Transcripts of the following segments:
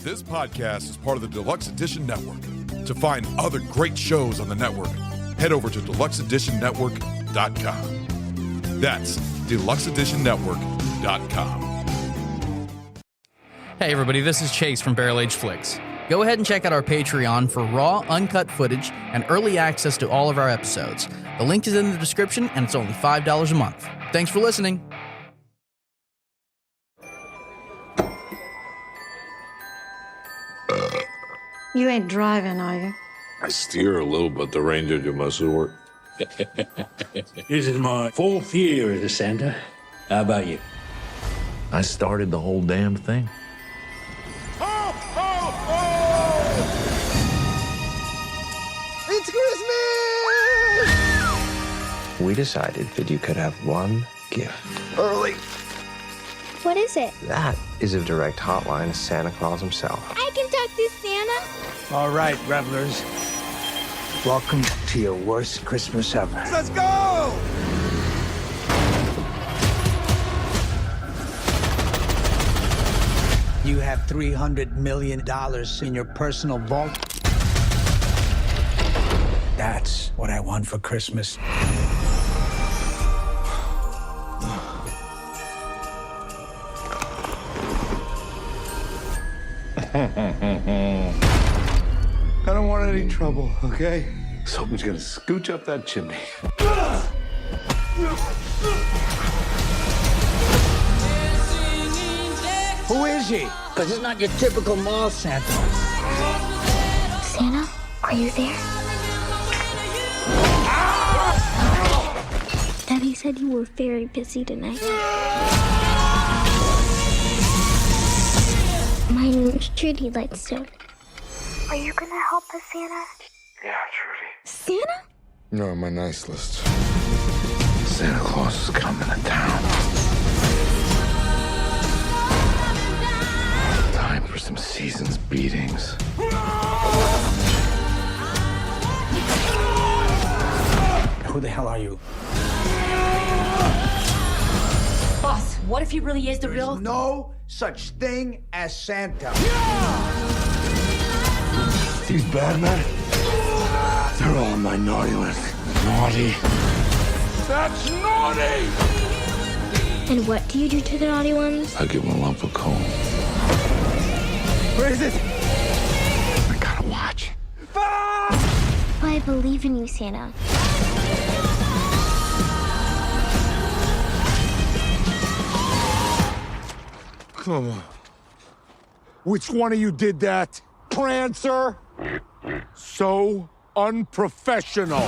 This podcast is part of the Deluxe Edition Network. To find other great shows on the network, head over to deluxeeditionnetwork.com. That's deluxeeditionnetwork.com. Hey everybody, this is Chase from Barrel Age Flicks. Go ahead and check out our Patreon for raw, uncut footage and early access to all of our episodes. The link is in the description and it's only $5 a month. Thanks for listening. You ain't driving, are you? I steer a little, but the Ranger do most of the work. This is my 4th year as a Santa. How about you? I started the whole damn thing. It's Christmas! We decided that you could have one gift. Early. What is it? That is a direct hotline to Santa Claus himself. I can talk to Santa. All right, revelers. Welcome to your worst Christmas ever. Let's go! You have $300 million in your personal vault. That's what I want for Christmas. I don't want any trouble, okay? Someone's gonna scooch up that chimney. Who is he? Because it's not your typical mall Santa. Santa, are you there? Daddy said you were very busy tonight. My name's Trudy Lightstone. Are you gonna help us, Santa? Yeah, Trudy. Santa? You're on my nice list. Santa Claus is coming to town. Time for some season's beatings. Who the hell are you? Boss, what if he really is the real? No such thing as Santa. These bad men, they're all on my naughty list. Naughty. That's naughty! And what do you do to the naughty ones? I give them a lump of coal. Where is it? I gotta watch. I believe in you, Santa. Come on. Which one of you did that? Prancer? So unprofessional.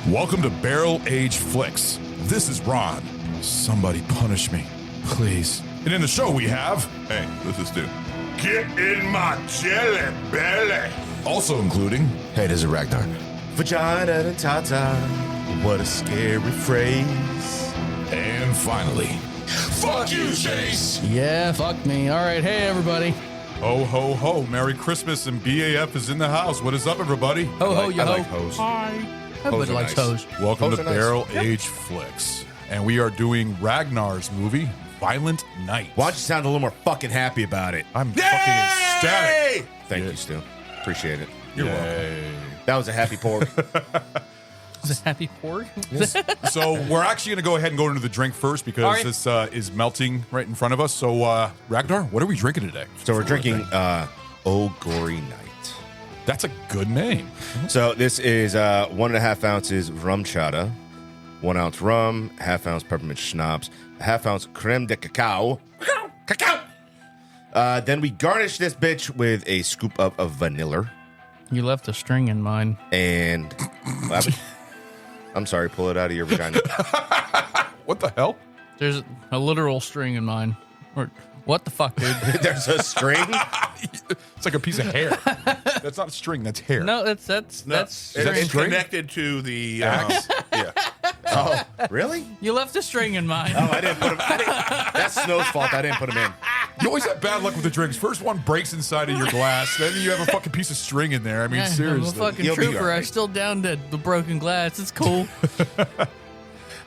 Welcome to Barrel Age Flicks. This is Ron. Somebody punish me, please. And in the show we have... Hey, this is Stu. Get in my jelly belly. Also including... Hey, this is Ragnar. Vagina and tata. What a scary phrase. And finally... Fuck you, Chase! Yeah, fuck me. All right, hey everybody. Ho, ho, ho. Merry Christmas and BAF is in the house. What is up, everybody? Ho, ho, yo, I ho. like hoes. Everybody are likes nice. hoes. Welcome Hoes to are nice. Barrel Age Flicks. And we are doing Ragnar's movie, Violent Night. Why don't you sound a little more fucking happy about it? I'm fucking ecstatic. Thank you, Stu. Appreciate it. You're welcome. Yay. That was a happy pork. Is it happy pork? So we're actually going to go ahead and go into the drink first because All right. this is melting right in front of us. So Ragnar, what are we drinking today? So we're drinking Oh Gory Night. That's a good name. So this is 1.5 ounces rum chata, 1 ounce rum, ½ ounce peppermint schnapps, ½ ounce creme de cacao. Cacao! Then we garnish this bitch with a scoop of vanilla. You left a string in mine. And I'm sorry, pull it out of your vagina. What the hell? There's a literal string in mine. Or what the fuck, dude? There's a string? It's like a piece of hair. That's not a string. That's hair. No, that's Is that It's string? connected to the Axe? yeah. Oh, really? You left a string in mine. Oh, I didn't put him. That's Snow's fault. I didn't put him in. You always have bad luck with the drinks. First one breaks inside of your glass, then you have a fucking piece of string in there. I mean, Yeah, seriously. I'm a fucking You'll be trooper. all right. I still downed the broken glass. It's cool.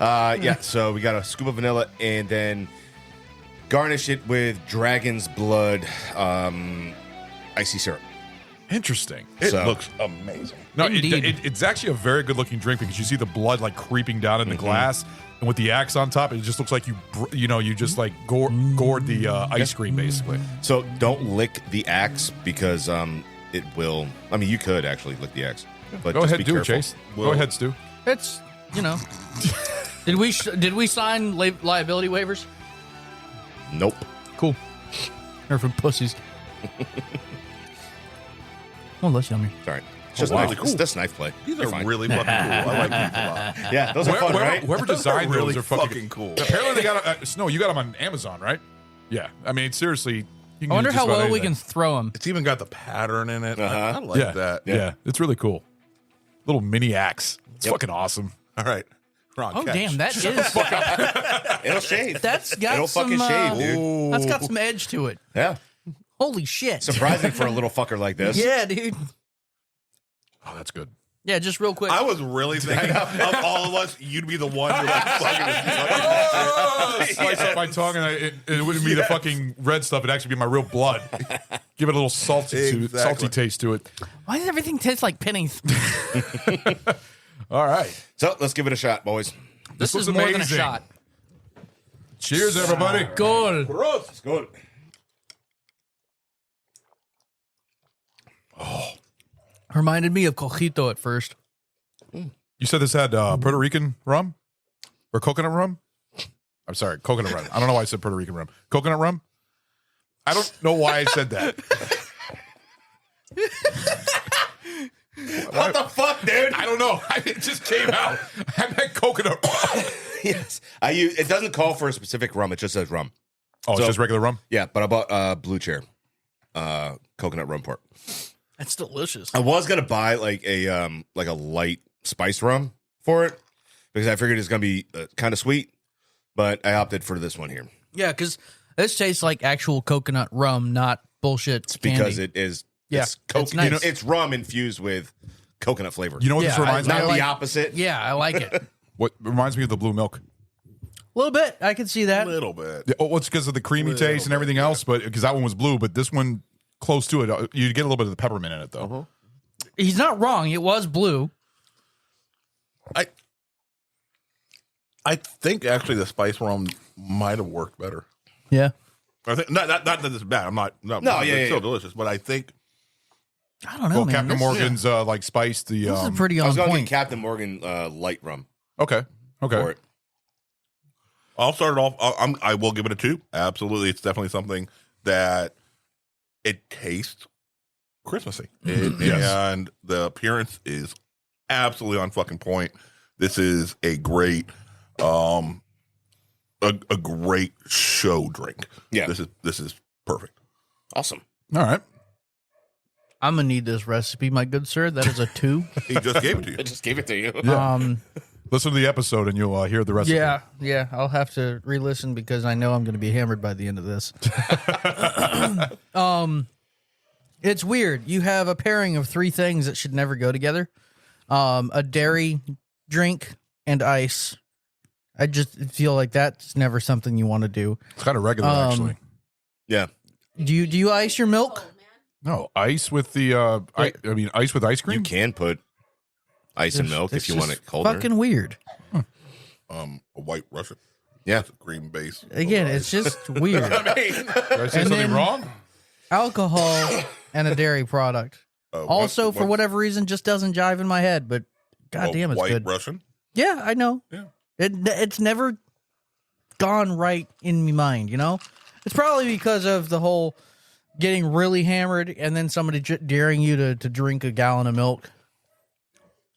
Yeah, so we got a scoop of vanilla, and then Garnish it with dragon's blood, icy syrup. Interesting. It So- looks amazing. No, Indeed. it's actually a very good looking drink because you see the blood like creeping down in the glass, and with the axe on top, it just looks like you just like gored the ice cream basically. So don't lick the axe because it will. I mean, you could actually lick the axe, but Go just ahead, be do it, careful. Chase. Go ahead, Stu. It's, did we sign liability waivers? Nope. Cool. They're for pussies. Oh, that's yummy. Sorry. It's just wow. knife, it's just knife play. These You're are fine. really fucking cool. I like these a lot. Yeah, those are fun, right? Whoever designed Those are really those are fucking, fucking cool. Apparently, they got Snow. You got them on Amazon, right? Yeah. I mean, seriously. You can I wonder use just how about well we anything. can throw them. It's even got the pattern in it. Uh-huh. I like Yeah, that. Yeah. It's really cool. Little mini axe. It's Yep. fucking awesome. All right. Ron, Oh, catch. damn, that is. It'll shave. That's got It'll some. fucking shave, dude. Ooh. That's got some edge to it. Yeah. Holy shit. Surprising for a little fucker like this. Yeah, dude. Oh, that's good. Yeah, just real quick. I was really thinking of all of us, you'd be the one who like fucking. Slice up my tongue, and it wouldn't be the fucking red stuff. It'd actually be my real blood. Give it a little salty Exactly. taste to it. Why does everything taste like pennies? All right. So let's give it a shot, boys. This was is more than a amazing. shot. Cheers, everybody. Goal. Let's go. Reminded me of cojito at first. You said this had Puerto Rican rum or coconut rum? I'm sorry, coconut rum. I don't know why I said Puerto Rican rum. Coconut rum? I don't know why I said that. What the fuck, dude? I don't know. It just came out. I meant coconut rum. Yes. It doesn't call for a specific rum. It just says rum. Oh, it's So- just regular rum? Yeah, but I bought Blue Chair coconut rum port. That's delicious. I was gonna buy like a light spice rum for it because I figured it's gonna be kind of sweet, but I opted for this one here. Yeah, because this tastes like actual coconut rum, not bullshit. It's because it is. Yeah, it's, it's nice. it's rum infused with coconut flavor. You know what this Yeah, reminds me Not of? the opposite. Yeah, I like it. A What reminds me of the blue milk? little bit. I can see A that. little bit. Yeah, well, it's because of the creamy taste and everything else, but because that one was blue, but this one close to it, you get a little bit of the peppermint in it, though. He's not wrong. It was blue. I think actually the spice rum might have worked better. Yeah. I think not that it's bad. I'm not. No, yeah, it's yeah, still yeah. delicious. But I think I don't know, Well, man. Captain This- Morgan's like spiced the. This is pretty I on was going to point. get Captain Morgan light rum Okay. for it. I'll start it off. I will give it a 2. Absolutely, it's definitely something that it tastes Christmassy, Yes. and the appearance is absolutely on fucking point. This is a great, a great show drink. Yeah. this is perfect. Awesome. All right. I'm gonna need this recipe, my good sir. That is a 2. He just gave it to you. I just gave it to you. Listen to the episode and you'll hear the rest Yeah, yeah. I'll have to re-listen because I know I'm going to be hammered by the end of this. It's weird. You have a pairing of 3 things that should never go together: a dairy drink and ice. I just feel like that's never something you want to do. It's kind of regular, actually. Yeah. Do you ice your milk? No, ice with the, I mean, ice with ice You cream? can put ice and milk if It's you want just it colder. Fucking weird. A white Russian. Yeah. It's a cream base. Again, it's just weird. Did I say And something then- wrong? Alcohol and a dairy product. Also, for whatever reason, just doesn't jive in my head. But goddamn, it's white good. Russian. Yeah, I know. Yeah. It's never gone right in my mind, you know? It's probably because of the whole getting really hammered and then somebody daring you to drink a gallon of milk.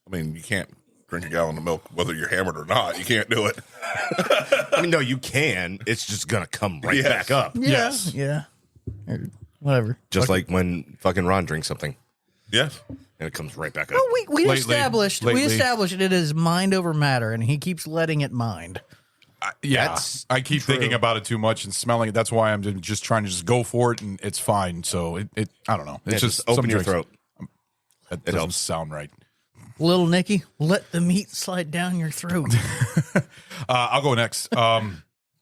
I mean, you can't drink a gallon of milk whether you're hammered or not. You can't do it. I mean, no, you can. It's just going to come right Yes. back up. Yes. Yeah. Or whatever. Just like when fucking Ron drinks something Yes. and it comes right back up. Well, we Lately. established it is mind over matter, and he keeps letting it mind. Yeah. That's I keep thinking about it too much and smelling it. That's why I'm just trying to just go for it, and it's fine. So it I don't know. It's Yeah, just open some your drinks- throat. That doesn't helps. sound right. Little Nicky, let the meat slide down your throat. I'll go next.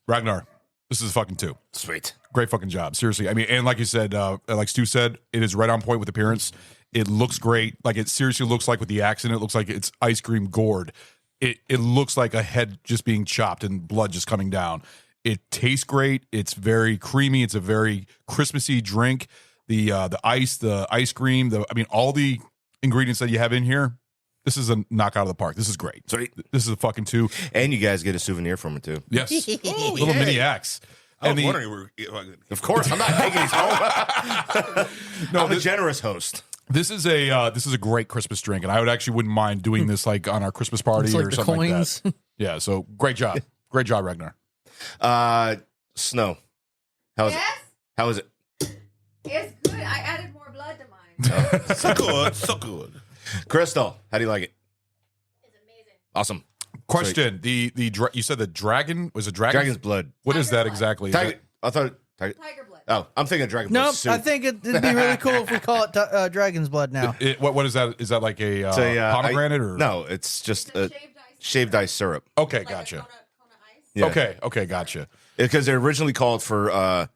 Ragnar, This is fucking 2. Sweet. Great fucking job. Seriously. I mean, and like you said, like Stu said, it is right on point with appearance. It looks great. Like it seriously looks like with the accent, it looks like it's ice cream gourd. It looks like a head just being chopped and blood just coming down. It tastes great. It's very creamy. It's a very Christmassy drink. The ice cream, all the ingredients that you have in here. This is a knockout of the park. This is great. Sweet. This is a fucking 2. And you guys get a souvenir from it too. Yes. Little mini axe. I was And wondering. Of course, I'm not taking these home. No, I'm a generous host. This is a great Christmas drink, and I wouldn't mind doing this like on our Christmas party It's like or the something coins. like that. Yeah. So great job, Ragnar. Snow. How is it? How is it? It's good. I added more blood to mine. So good. Crystal, how do you like it? It's amazing. Awesome. Question: you said the dragon was a dragon. Dragon's blood. What is that exactly? Is Tiger. I thought tiger. Tiger blood. Oh, I'm thinking dragon blood Nope, soup. I think it'd be really cool if we call it Dragon's Blood now. what is that? Is that like a It's a, pomegranate or no? It's just a Shaved ice. shaved ice syrup. Okay, Like gotcha. a Kona ice. Yeah. Okay, gotcha. Because they originally called for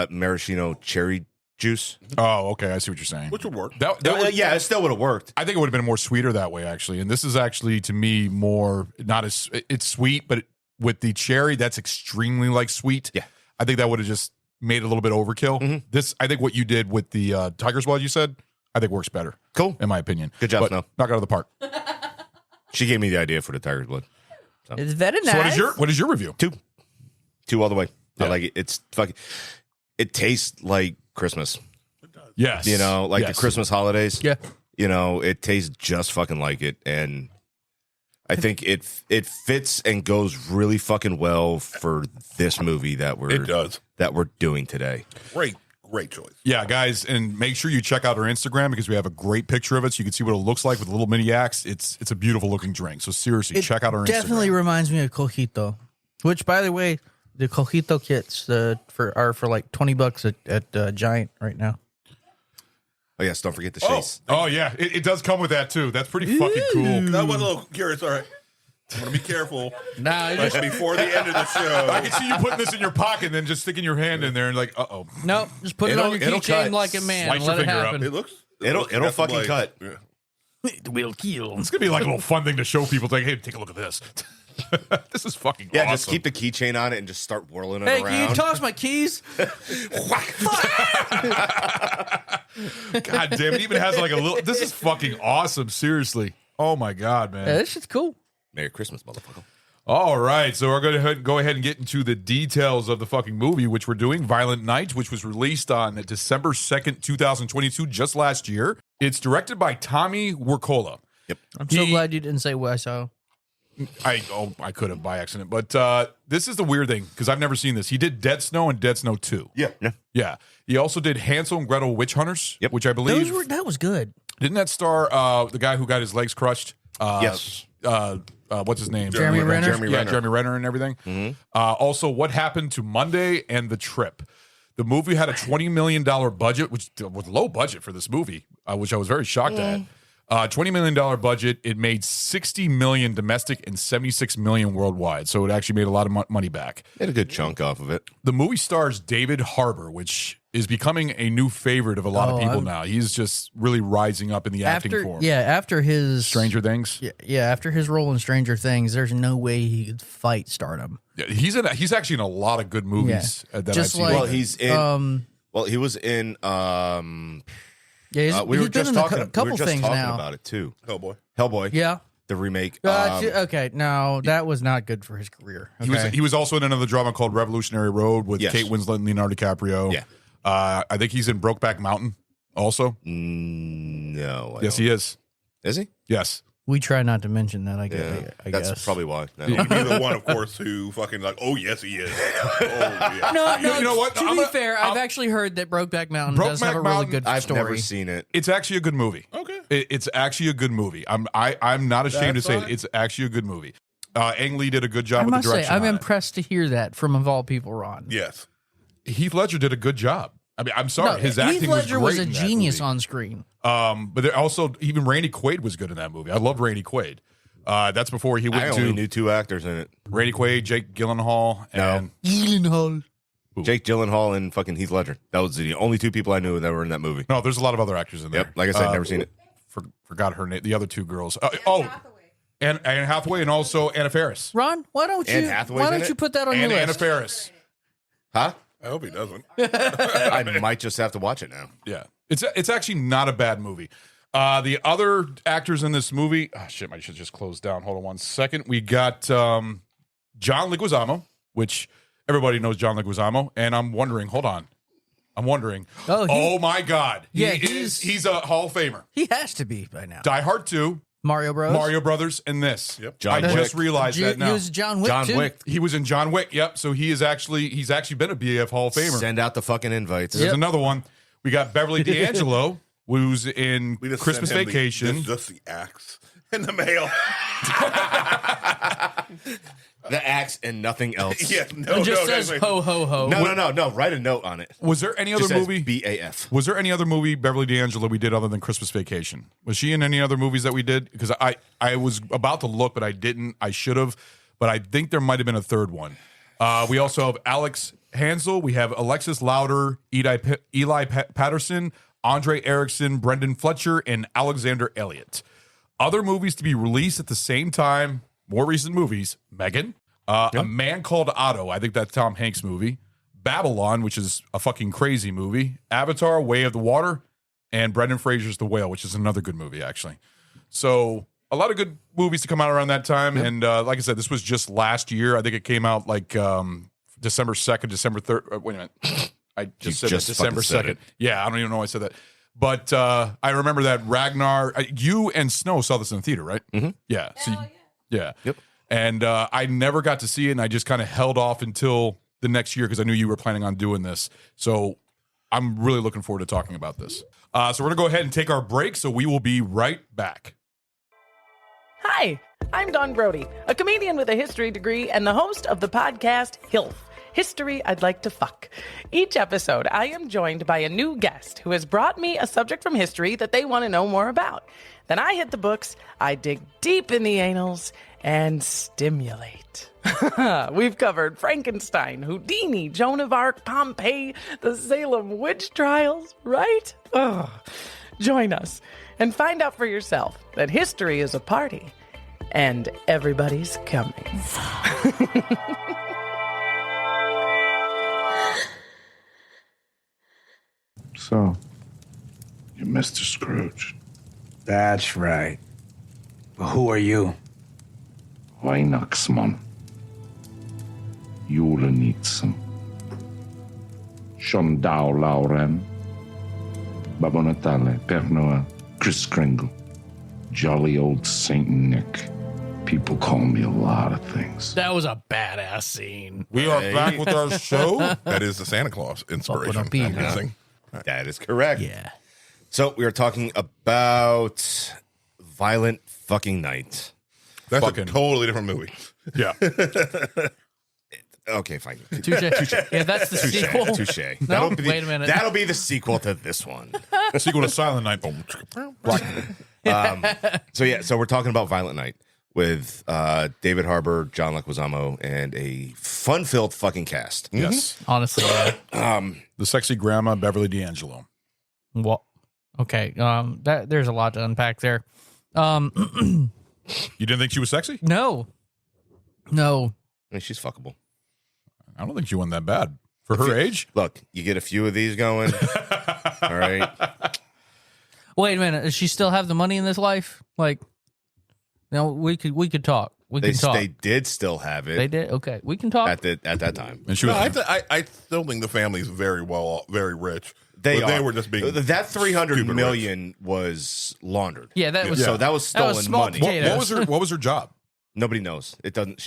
maraschino cherry juice. Oh, okay. I see what you're saying. Which would work. That would, Yeah, it still would have worked. I think it would have been more sweeter that way, actually. And this is actually, to me, more not as it's sweet, but with the cherry, that's extremely like sweet. Yeah. I think that would have just made it a little bit overkill. Mm-hmm. This, I think, what you did with the Tiger's Blood, you said, I think works better. Cool. In my opinion. Good job, But Snow. knock it out of the park. She gave me the idea for the tiger's blood. It's very nice. So what is your review? 2 all the way. Yeah. I like it. It's fucking. It tastes like Christmas. Yes. You know, like Yes. the Christmas holidays. Yeah. You know, it tastes just fucking like it, and I think it fits and goes really fucking well for this movie that It does. we're doing today. Great choice. Yeah, guys, and make sure you check out our Instagram because we have a great picture of it, so you can see what it looks like with a little mini axe. It's a beautiful looking drink. So seriously, check out our Definitely Instagram. reminds me of Cojito, which, by the way, the Cojito kits are for like $20 at Giant right now. Oh yes, don't forget the chase. Oh yeah, it does come with that too. That's pretty fucking cool. That was a little curious. All right. I'm going to be careful. Nah, Before the end of the show. I can see you putting this in your pocket and then just sticking your hand in there and like, uh-oh. no, just put it on your It'll keychain cut. like a man. Slice And your let it finger up. happen. It looks. It'll got some fucking blades. cut. Yeah. It will kill. It's going to be like a little fun thing to show people. Like, hey, take a look at this. This is fucking Yeah, awesome. just keep the keychain on it and just start whirling it Hey, around. can you toss my keys? God damn, it even has like a little. This is fucking awesome. Seriously. Oh my God, man. Yeah, this shit's cool. Merry Christmas, motherfucker. All right, so we're going to go ahead and get into the details of the fucking movie, which we're doing, Violent Night, which was released on December 2nd, 2022, just last year. It's directed by Tommy Wirkola. I'm so glad you didn't say what I saw. I could have by accident, but this is the weird thing, because I've never seen this. He did Dead Snow and Dead Snow 2. Yeah. Yeah. He also did Hansel and Gretel Witch Hunters, which I believe... That was good. Didn't that star the guy who got his legs crushed? Yes. What's his name? Jeremy Renner? Jeremy Renner and everything. Also, What Happened to Monday and The Trip. The movie had a $20 million budget, which was low budget for this movie, which I was very shocked at. $20 million budget. It made $60 million domestic and $76 million worldwide. So it actually made a lot of money back. Had a good chunk off of it. The movie stars David Harbour, which is becoming a new favorite of a lot of people now. He's just really rising up in the acting form. Yeah, after his Stranger Things. Yeah, after his role in Stranger Things, there's no way he could fight stardom. Yeah, he's actually in a lot of good movies that Just I've seen. like- Well, he's in. Well, he was in. Yeah, we were he's been just in a talking. couple we were just things talking now. about it too. Hellboy. Yeah. The remake. Okay, no, that was not good for his career. Okay. He was also in another drama called Revolutionary Road with Yes. Kate Winslet and Leonardo DiCaprio. Yeah. I think he's in Brokeback Mountain also. No. Yes, he is. Is he? Yes. We try not to mention that, I guess. That's probably why. You'd be the one, of course, who fucking like, oh, yes, he is. Oh, yeah. No, You know what? To be fair, I've actually heard that Brokeback Mountain does have a really good I've story. never seen it. It's actually a good movie. Okay. It's actually a good movie. I'm not ashamed That's to say it. fine. It's actually a good movie. Ang Lee did a good job I with the must say, direction. I'm on it. impressed to hear that from, of all people, Ron. Yes. Heath Ledger did a good job. I mean, I'm sorry, No, his acting Heath Ledger was was great a in that genius movie. on screen. But there also even Randy Quaid was good in that movie. I love Randy Quaid. That's before he went I to only knew 2 actors in it. Randy Quaid, Jake Gyllenhaal, and Jake Gyllenhaal and fucking Heath Ledger. That was the only 2 people I knew that were in that movie. no, there's a lot of other actors in there. Yep, like I said, never seen it. Forgot her name. The other 2 girls. Anne Hathaway and also Anna Faris. Ron, why don't Anne you Hathaway's why in don't it? you put that on And your Anna list? Faris. Huh? I hope he doesn't. I might just have to watch it now. Yeah, it's actually not a bad movie. The other actors in this movie, shit, I should just close down. Hold on one second. We got John Leguizamo, which everybody knows John Leguizamo, and I'm wondering. Oh my God, he's a Hall of Famer. He has to be by now. Die Hard 2, Mario Brothers, and this. Yep. John I Wick. just realized that now. He was John Wick. John too. Wick. He was in John Wick. Yep. So he's actually been a BAF Hall of Famer. Send out the fucking invites. There's another one. We got Beverly D'Angelo, who's in We just Christmas sent him Vacation. just the axe in the mail. The axe and nothing else. Yeah, no, It just no, says no, ho ho ho. No. Write a note on it. Was there any other Just says movie? BAF. Was there any other movie Beverly D'Angelo we did other than Christmas Vacation? Was she in any other movies that we did? Because I was about to look, but I didn't. I should have, but I think there might have been a third one. We also have Alex Hansel. We have Alexis Louder, Eli Patterson, Andre Erickson, Brendan Fletcher, and Alexander Elliott. Other movies to be released at the same time. More recent movies: Megan, A Man Called Otto. I think that's Tom Hanks' movie. Babylon, which is a fucking crazy movie. Avatar: Way of the Water, and Brendan Fraser's The Whale, which is another good movie, actually. So a lot of good movies to come out around that time. Yep. And like I said, this was just last year. I think it came out like December 2nd, December 3rd. Wait a minute. I just said that, December 2nd. Yeah, I don't even know why I said that. But I remember that Ragnar, you and Snow saw this in the theater, right? Mm-hmm. Yeah. So yeah. Yep. And I never got to see it, and I just kind of held off until the next year because I knew you were planning on doing this. So I'm really looking forward to talking about this. So we're going to go ahead and take our break, so we will be right back. Hi, I'm Dawn Brody, a comedian with a history degree and the host of the podcast HILF, History I'd Like to Fuck. Each episode, I am joined by a new guest who has brought me a subject from history that they want to know more about. Then I hit the books, I dig deep in the annals, and stimulate. We've covered Frankenstein, Houdini, Joan of Arc, Pompeii, the Salem witch trials, right? Ugh. Join us and find out for yourself that history is a party and everybody's coming. So, you're Mr. Scrooge. That's right. But who are you? Weihnachtsmann. Julenitzen. Shondau Lauren. Babbo Natale, Père Noël, Kris Kringle. Jolly old Saint Nick. People call me a lot of things. That was a badass scene. We are back with our show. That is the Santa Claus inspiration. I'm guessing. That is correct. Yeah. So we are talking about Violent Fucking Night. That's a totally different movie. Yeah. Okay, fine. Touche. Yeah, that's the sequel. Touche. No, wait a minute. That'll be the sequel to this one. Sequel to Silent Night. So we're talking about Violent Night with David Harbour, John Leguizamo, and a fun-filled fucking cast. Yes. Honestly, the sexy grandma, Beverly D'Angelo. Well, okay. There's a lot to unpack there. You didn't think she was sexy? No. I mean, she's fuckable. I don't think she wasn't that bad for her age. Look, you get a few of these going. All right. Wait a minute. Does she still have the money in this life? Like, no, we could talk. They did still have it. They did. Okay, we can talk at that time. And she was. I still think the family's very rich. They were just being that $300 stupid million was laundered. Yeah, that was so that was stolen small money. What was her job? Nobody knows. It doesn't.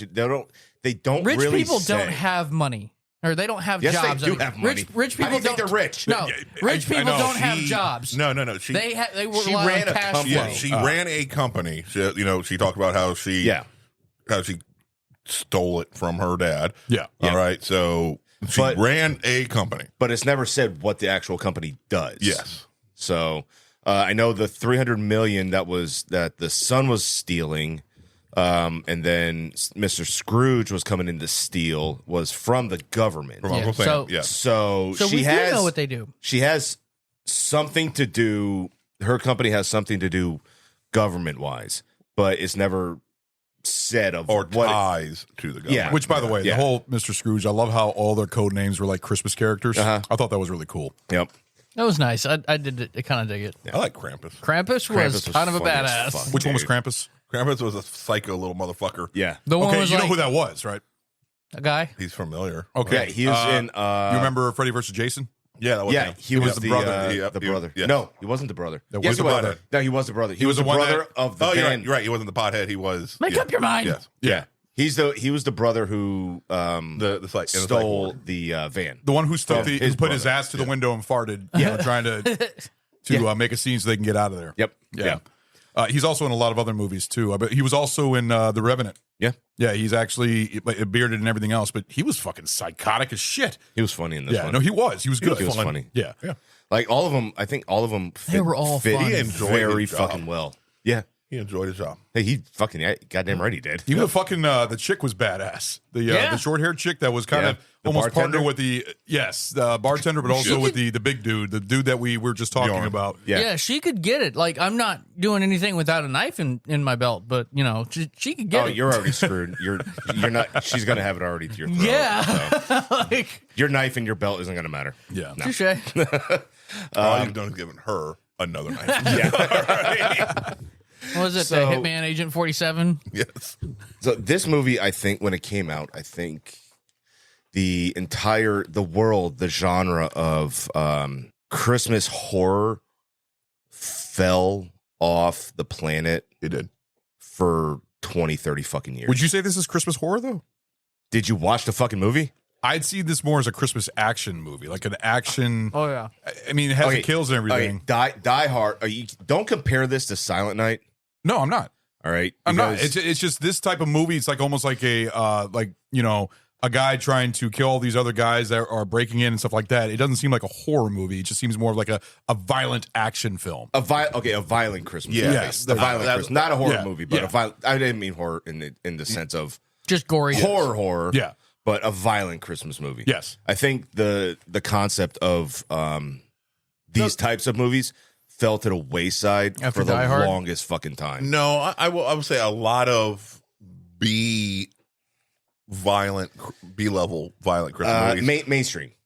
They don't. Rich really people say. don't have money, or they don't have Yes, jobs. they do have money. Rich people I don't think they're rich. No, rich people don't have jobs. No. They were she rely ran on a cash company. flow. Yeah, she ran a company. She talked about how she stole it from her dad. Yeah. All right. So she ran a company, but it's never said what the actual company does. Yes. So I know the $300 million that the son was stealing And then Mr. Scrooge was coming in to steal was from the government. From Uncle Sam. So we she do has know what they do. She has something to do. Her company has something to do government wise, but it's never said of or what ties to the government. Yeah. Which, by the way, the whole Mr. Scrooge, I love how all their code names were like Christmas characters. I thought that was really cool. Yep. That was nice. I did it. I kind of dig it. I like Krampus. Krampus was kind of a badass. Which one was Krampus? Krampus was a psycho little motherfucker. Yeah. The one okay, was you know like- who that was, right? A guy. He's familiar. Okay. Yeah, he was in. you remember Freddy vs. Jason? Yeah, that was him. He was the brother. The brother. No, he wasn't the brother. That Yes, was he the brother. No, he was the brother. He was the one brother that- of the Oh, van. you're right. He wasn't the pothead. He was. Make up your mind. Yes. Yeah. He was the brother who the stole the van. The one who From who his put his brother. ass to the window and farted, trying to make a scene so they can get out of there. Yep. Yeah. He's also in a lot of other movies too. But he was also in The Revenant. Yeah. Yeah, he's actually bearded and everything else, but he was fucking psychotic as shit. He was funny in this Yeah, one. no, he was. He was good. He was funny. Yeah. Like all of them, I think all of them They were all fit fun. He enjoyed very his job. fucking well. Yeah. He enjoyed his job. Hey, he fucking goddamn right he did. Even the fucking the chick was badass. The short haired chick that was kind of The almost bartender? partner with the bartender, but also with the big dude, the dude that we were just talking Bjorn. about. Yeah, she could get it. Like, I'm not doing anything without a knife in my belt, but she could get Oh, it. you're already screwed. You're not. She's gonna have it already to your throat. Yeah. so. Like, Your knife in your belt isn't gonna matter. Yeah. No. touche. All you've done is given her another knife. What was it? So- the Hitman Agent 47? Yes. So this movie, I think, when it came out, I think the world, the genre of Christmas horror fell off the planet. It did. For 20, 30 fucking years. Would you say this is Christmas horror though? Did you watch the fucking movie? I'd see this more as a Christmas action movie, like an action. Oh, yeah. I mean, it has the kills and everything. Die Hard. Don't compare this to Silent Night. No, I'm not. All right, I'm not. It's just this type of movie. It's like almost like a a guy trying to kill all these other guys that are breaking in and stuff like that. It doesn't seem like a horror movie. It just seems more of like a violent action film. A violent Christmas. Yeah. movie. Yes, the violent Christmas, not a horror yeah, movie, but yeah. a violent. I didn't mean horror in the sense of Just gory. horror. Yeah. but a violent Christmas movie. Yes. I think the concept of these types of movies fell to the wayside After for the Die Hard? longest fucking time. No, I would say a lot of B-level violent Christmas movies.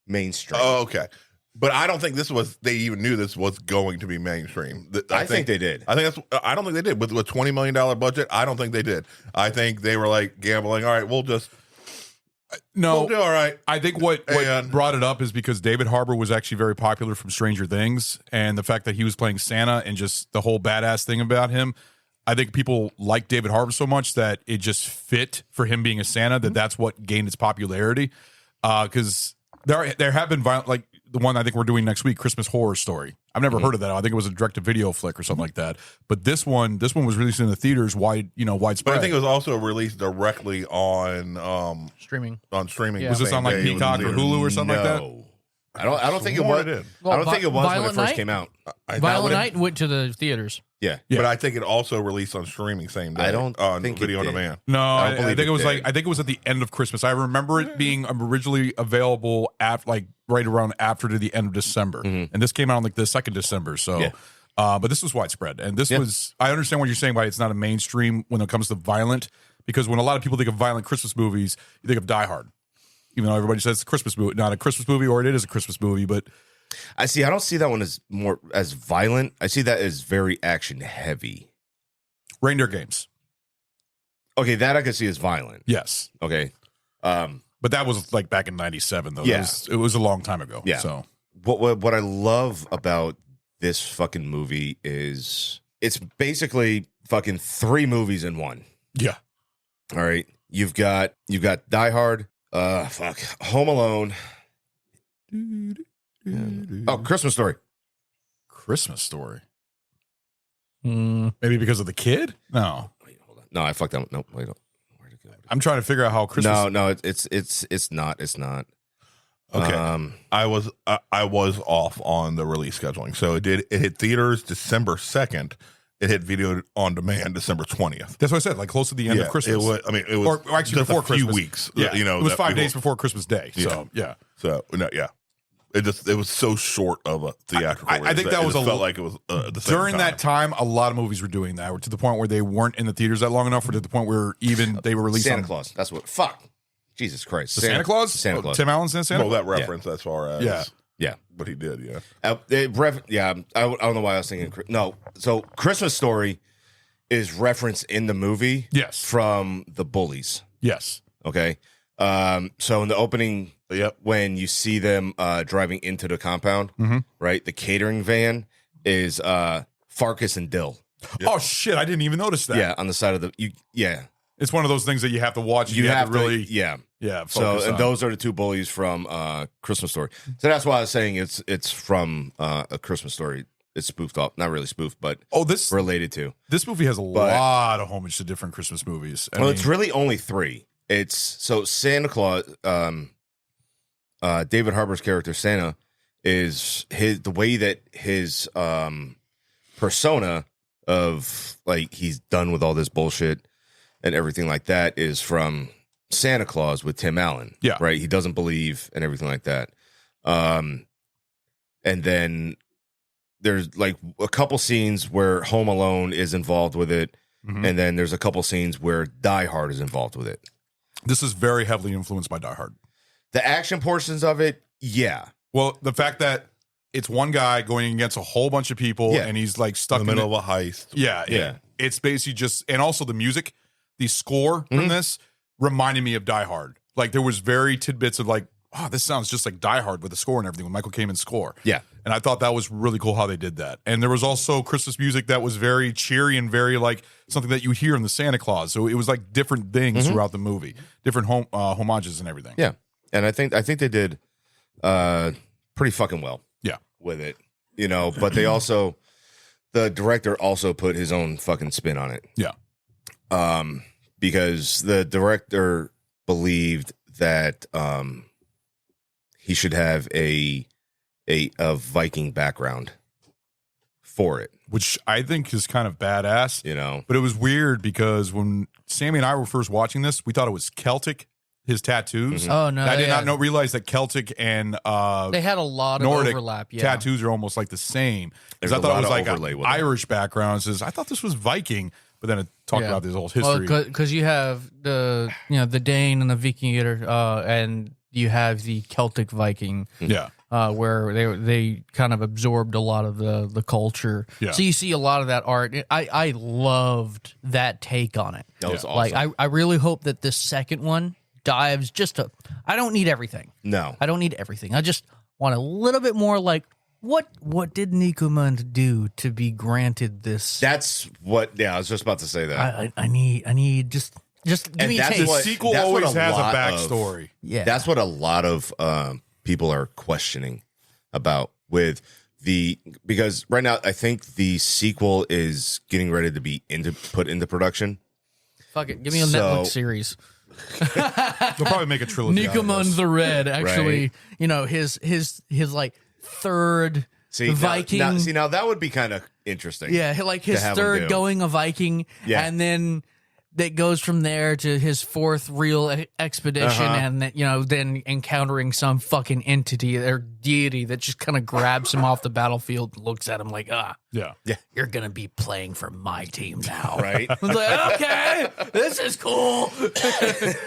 Mainstream. Oh, okay. But I don't think they even knew this was going to be mainstream. I think they did. I don't think they did. With a $20 million budget, I don't think they did. I think they were like gambling, all right, we'll do all right. I think what brought it up is because David Harbour was actually very popular from Stranger Things, and the fact that he was playing Santa and just the whole badass thing about him. I think people like David Harbour so much that it just fit for him being a Santa that's what gained its popularity. Because there have been violent, like the one I think we're doing next week, Christmas Horror Story. I've never heard of that. I think it was a direct-to-video flick or something like that. But this one was released in the theaters widespread. But I think it was also released directly on streaming. On streaming. Yeah. Was this on like Peacock or Hulu or something like that? I don't think it Swore was. it did. I don't think it was when it Violent first Night? came out. Violent Night went to the theaters. Yeah. But I think it also released on streaming same day. I don't on think it video on did. demand. No, I believe think it it was did. I think it was at the end of Christmas. I remember it being originally available right around after to the end of December, and this came out on like the 2nd December. So, Yeah. but this was widespread, and this was. I understand what you're saying. Why it's not a mainstream when it comes to violent, because when a lot of people think of violent Christmas movies, you think of Die Hard. Even though everybody says it's a Christmas movie, not a Christmas movie, or it is a Christmas movie, but I don't see that one as violent. I see that as very action heavy. Reindeer Games. Okay, that I can see as violent. Yes. Okay. But that was like back in '97, though. Yeah. It was a long time ago. Yeah. So What I love about this fucking movie is it's basically fucking 3 movies in one. yeah. All right. You've got Die Hard, Home Alone. Oh, Christmas Story. Christmas Story. Maybe because of the kid? No. Wait, hold on. No, I fucked up. No, wait. Where'd it go? I'm trying to figure out how Christmas. No, it's not. It's not. Okay. I was off on the release scheduling. So it hit theaters December 2nd, it hit video on demand December 20th. That's what I said, like close to the end of Christmas. It was, I mean, it was or actually just before a few Christmas. weeks. Yeah, You know, it was that 5 people- days before Christmas Day. So yeah. So no, yeah. It was so short of a theatrical. I think that was it felt like it was the same during that time. A lot of movies were doing that, to the point where they weren't in the theaters that long enough, or to the point where even they were released. Santa on Claus. That's what. Fuck. Jesus Christ. The Santa Claus. Santa Claus. Tim Allen's Santa. Well, that reference as far as Yeah. what he did. Yeah. I don't know why I was thinking. No. So Christmas Story is referenced in the movie. Yes. From the Bullies. Yes. Okay. So in the opening, when you see them driving into the compound, right? The catering van is Farkas and Dill. Oh shit! I didn't even notice that. Yeah, on the side of the It's one of those things that you have to watch. You have to really yeah. So focus and on. those are the two bullies from Christmas Story. So that's why I was saying it's from A Christmas Story. It's spoofed off, not really spoofed, but this related to. This movie has a lot of homage to different Christmas movies. I mean, It's really only 3. It's so Santa Claus. David Harbour's character Santa is the way that his persona of like he's done with all this bullshit and everything like that is from Santa Claus with Tim Allen. Yeah. Right. He doesn't believe and everything like that. And then there's like a couple scenes where Home Alone is involved with it. And then there's a couple scenes where Die Hard is involved with it. This is very heavily influenced by Die Hard. The action portions of it, yeah. Well, the fact that it's one guy going against a whole bunch of people, and he's like stuck in the middle of a heist. Yeah. It's basically just, and also the music, the score from this reminded me of Die Hard. Like there was very tidbits of like, oh, this sounds just like Die Hard with the score and everything, with Michael Kamen's score. Yeah. And I thought that was really cool how they did that. And there was also Christmas music that was very cheery and very like something that you hear in the Santa Claus. So it was like different things throughout the movie, different homages and everything. Yeah. And I think they did pretty fucking well. Yeah. With it. You know, but they also the director also put his own fucking spin on it. Yeah. Because the director believed that he should have a Viking background for it, which I think is kind of badass, you know. But it was weird because when Sammy and I were first watching this, we thought it was Celtic, his tattoos. Oh, no, I did yeah. not realize that Celtic and They had a lot of Nordic overlap, yeah. tattoos are almost like the same. Because There's I a thought it was lot like of an overlay with it. Irish background. It says I thought this was Viking, but then it talked about this whole history. Because you have the Dane and the Viking, and you have the Celtic Viking. Yeah. Where they kind of absorbed a lot of the culture. Yeah. So you see a lot of that art. I loved that take on it. That was awesome. Like I really hope that this second one dives I don't need everything. No. I don't need everything. I just want a little bit more like what did Nicomund do to be granted this? That's what I was just about to say that. I need just give me a taste. The sequel that's what always has a lot backstory. Yeah. That's what a lot of people are questioning about with because right now I think the sequel is getting ready to be put into production. Fuck it. Give me a So- Netflix series. They'll probably make a trilogy. Nicomund the Red, actually, Right. his like third See, Viking. Now that would be kind of interesting. Yeah, like his to have him third do. going a Viking, Yeah. and then that goes from there to his fourth real expedition, and then, then encountering some fucking entity or deity that just kind of grabs him off the battlefield and looks at him like, Yeah. you're gonna be playing for my team now, Right? I was like, okay, this is cool.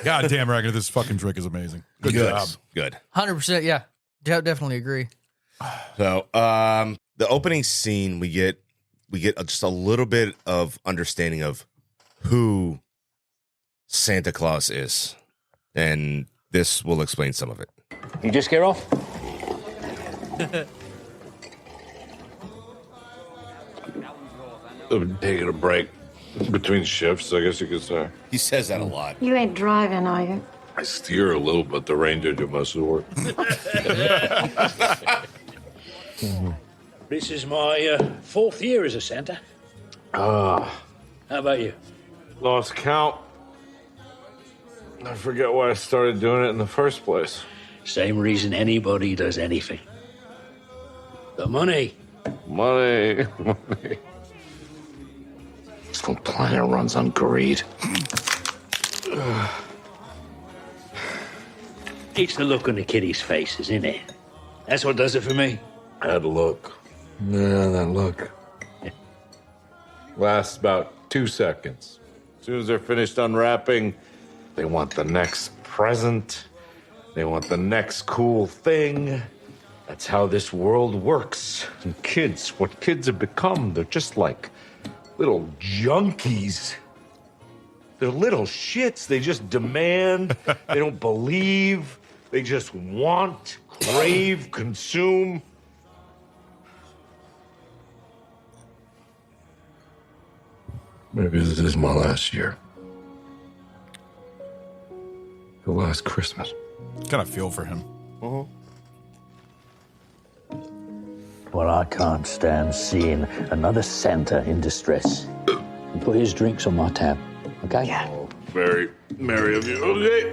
God damn, Ragnar, this fucking trick is amazing. Good job. Good. 100%, yeah, definitely agree. So, the opening scene, we get just a little bit of understanding of who Santa Claus is, and this will explain some of it. You just get off? I've been taking a break between shifts, I guess you could say. He says that a lot. You ain't driving, are you? I steer a little, but the ranger do most of the work. This is my 4th year as a Santa. How about you? Lost count. I forget why I started doing it in the first place. Same reason anybody does anything. The money. Money. This whole planet runs on greed. It's the look on the kiddies' faces, isn't it? That's what does it for me. That look. Yeah, that look. Lasts about 2 seconds. As soon as they're finished unwrapping, they want the next present. They want the next cool thing. That's how this world works. And kids, what kids have become, they're just like little junkies. They're little shits. They just demand. They don't believe. They just want, crave, consume. Maybe this is my last year. The last Christmas. Kind of feel for him. Well, I can't stand seeing another Santa in distress. And put his drinks on my tab, okay? Yeah. Oh, very merry of you. Okay.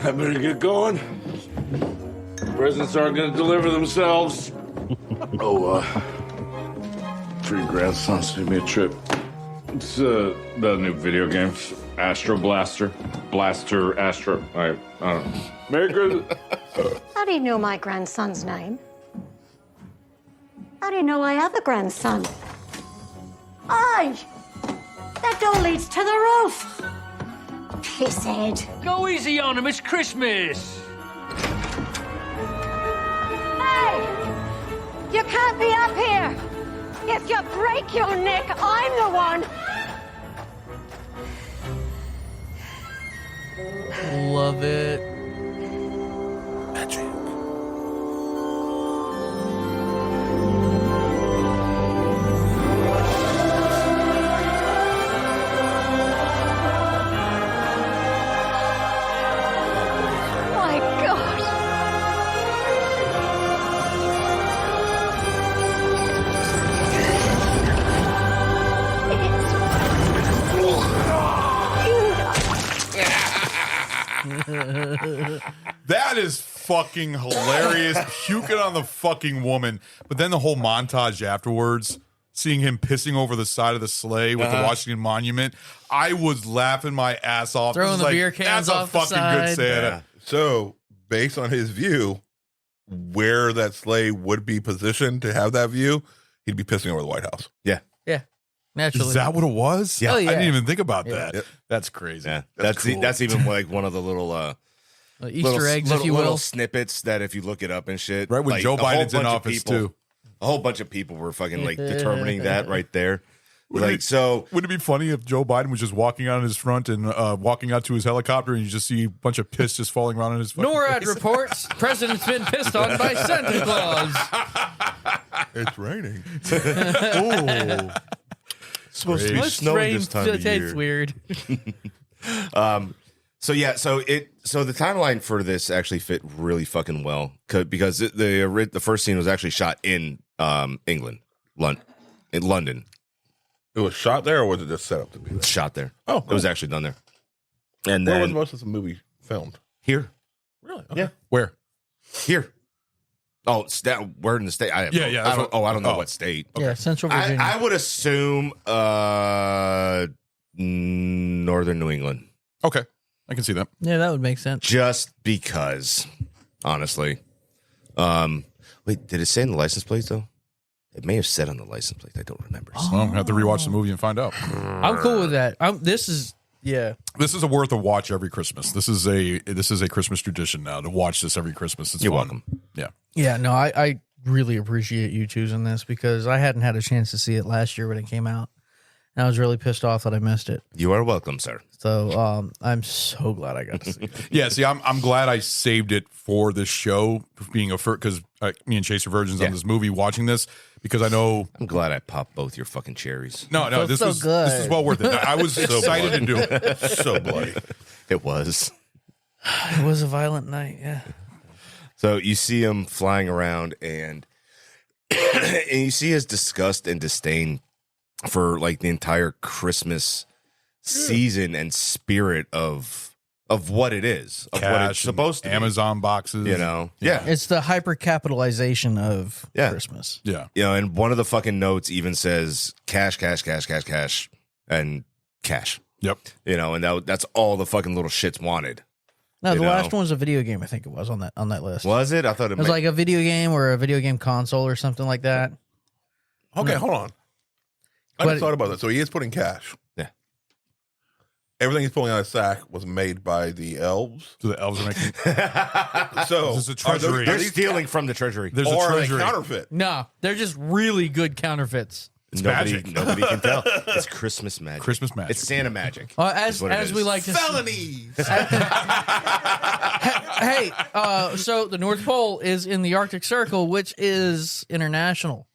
I better get going. Presents aren't going to deliver themselves. For your grandson, send me a trip. It's the new video games. Astro Blaster. Blaster Astro. I don't know. Merry Christmas. How do you know my grandson's name? How do you know I have a grandson? Aye! That door leads to the roof! Pisshead. Go easy on him, it's Christmas. Hey! You can't be up here! If you break your neck, I'm the one! Love it. Magic. My God! That is fucking hilarious. Puking on the fucking woman. But then the whole montage afterwards, seeing him pissing over the side of the sleigh with the Washington Monument, I was laughing my ass off. Throwing This is the like, beer cans that's off a the fucking side. good Santa. Yeah. So, based on his view, where that sleigh would be positioned to have that view, he'd be pissing over the White House. Yeah. Yeah. Naturally. Is that what it was? Yeah. Oh, yeah. I didn't even think about that. Yep. That's crazy. Yeah. That's cool. That's even like one of the little Easter eggs, if you will. little snippets that if you look it up and shit. Right when like, Joe a whole Biden's in bunch of office, people- too. A whole bunch of people were fucking like determining that right there. Wouldn't Like, so Wouldn't it be funny if Joe Biden was just walking out on his front and walking out to his helicopter and you just see a bunch of piss just falling around on his fucking NORAD face? reports President's been pissed on by Santa Claus. It's raining. Oh. supposed to be What's snowing rain? this time of It's year. weird. So the timeline for this actually fit really fucking well because the first scene was actually shot in England, in London. It was shot there, or was it just set up to be there? Shot there. Oh, It was actually done there. And where then was most of the movie filmed? here, Really? Yeah. Where? here. Oh, where in the state? I don't know what state. Yeah, Central Virginia. I would assume northern New England. Okay. I can see that. Yeah, that would make sense. Just because, honestly. Wait, did it say in the license plate though? It may have said on the license plate. I don't remember. Well, I have to rewatch the movie and find out. I'm cool with that. This is This is a worth a watch every Christmas. This is a Christmas tradition now to watch this every Christmas. It's You're fun. welcome. Yeah. Yeah, no, I really appreciate you choosing this because I hadn't had a chance to see it last year when it came out. And I was really pissed off that I missed it. You are welcome, sir. So I'm so glad I got to see it. Yeah, see, I'm glad I saved it for this show, being a because me and Chase are virgins on this movie, watching this because I know. I'm glad I popped both your fucking cherries. No, Felt this so was good. this is well worth it. I was excited to do it. So bloody. It was. It was a violent night, yeah. So you see him flying around and and you see his disgust and disdain for like the entire Christmas season and spirit of of what it is, of what Cash it's supposed to and Amazon boxes. You know? Yeah. It's the hyper-capitalization of Christmas. Yeah. You know, and one of the fucking notes even says cash, cash, cash, cash, cash, and cash. Yep. You know, and that's all the fucking little shits wanted. No, You the know? last one was a video game. I think it was on that list. Was it? I thought It was like a video game or a video game console or something like that. Okay, hold on. I just thought about that. So he is putting cash. Yeah. Everything he's pulling out of his sack was made by the elves. So the elves are making. So This is a treasury. They're stealing from the treasury. There's a or treasury. a counterfeit. No, they're just really good counterfeits. It's nobody, magic. Nobody can tell. It's Christmas magic. Christmas magic. It's Santa magic. As is what it as is. we like to Felonies. Hey, so the North Pole is in the Arctic Circle, which is international.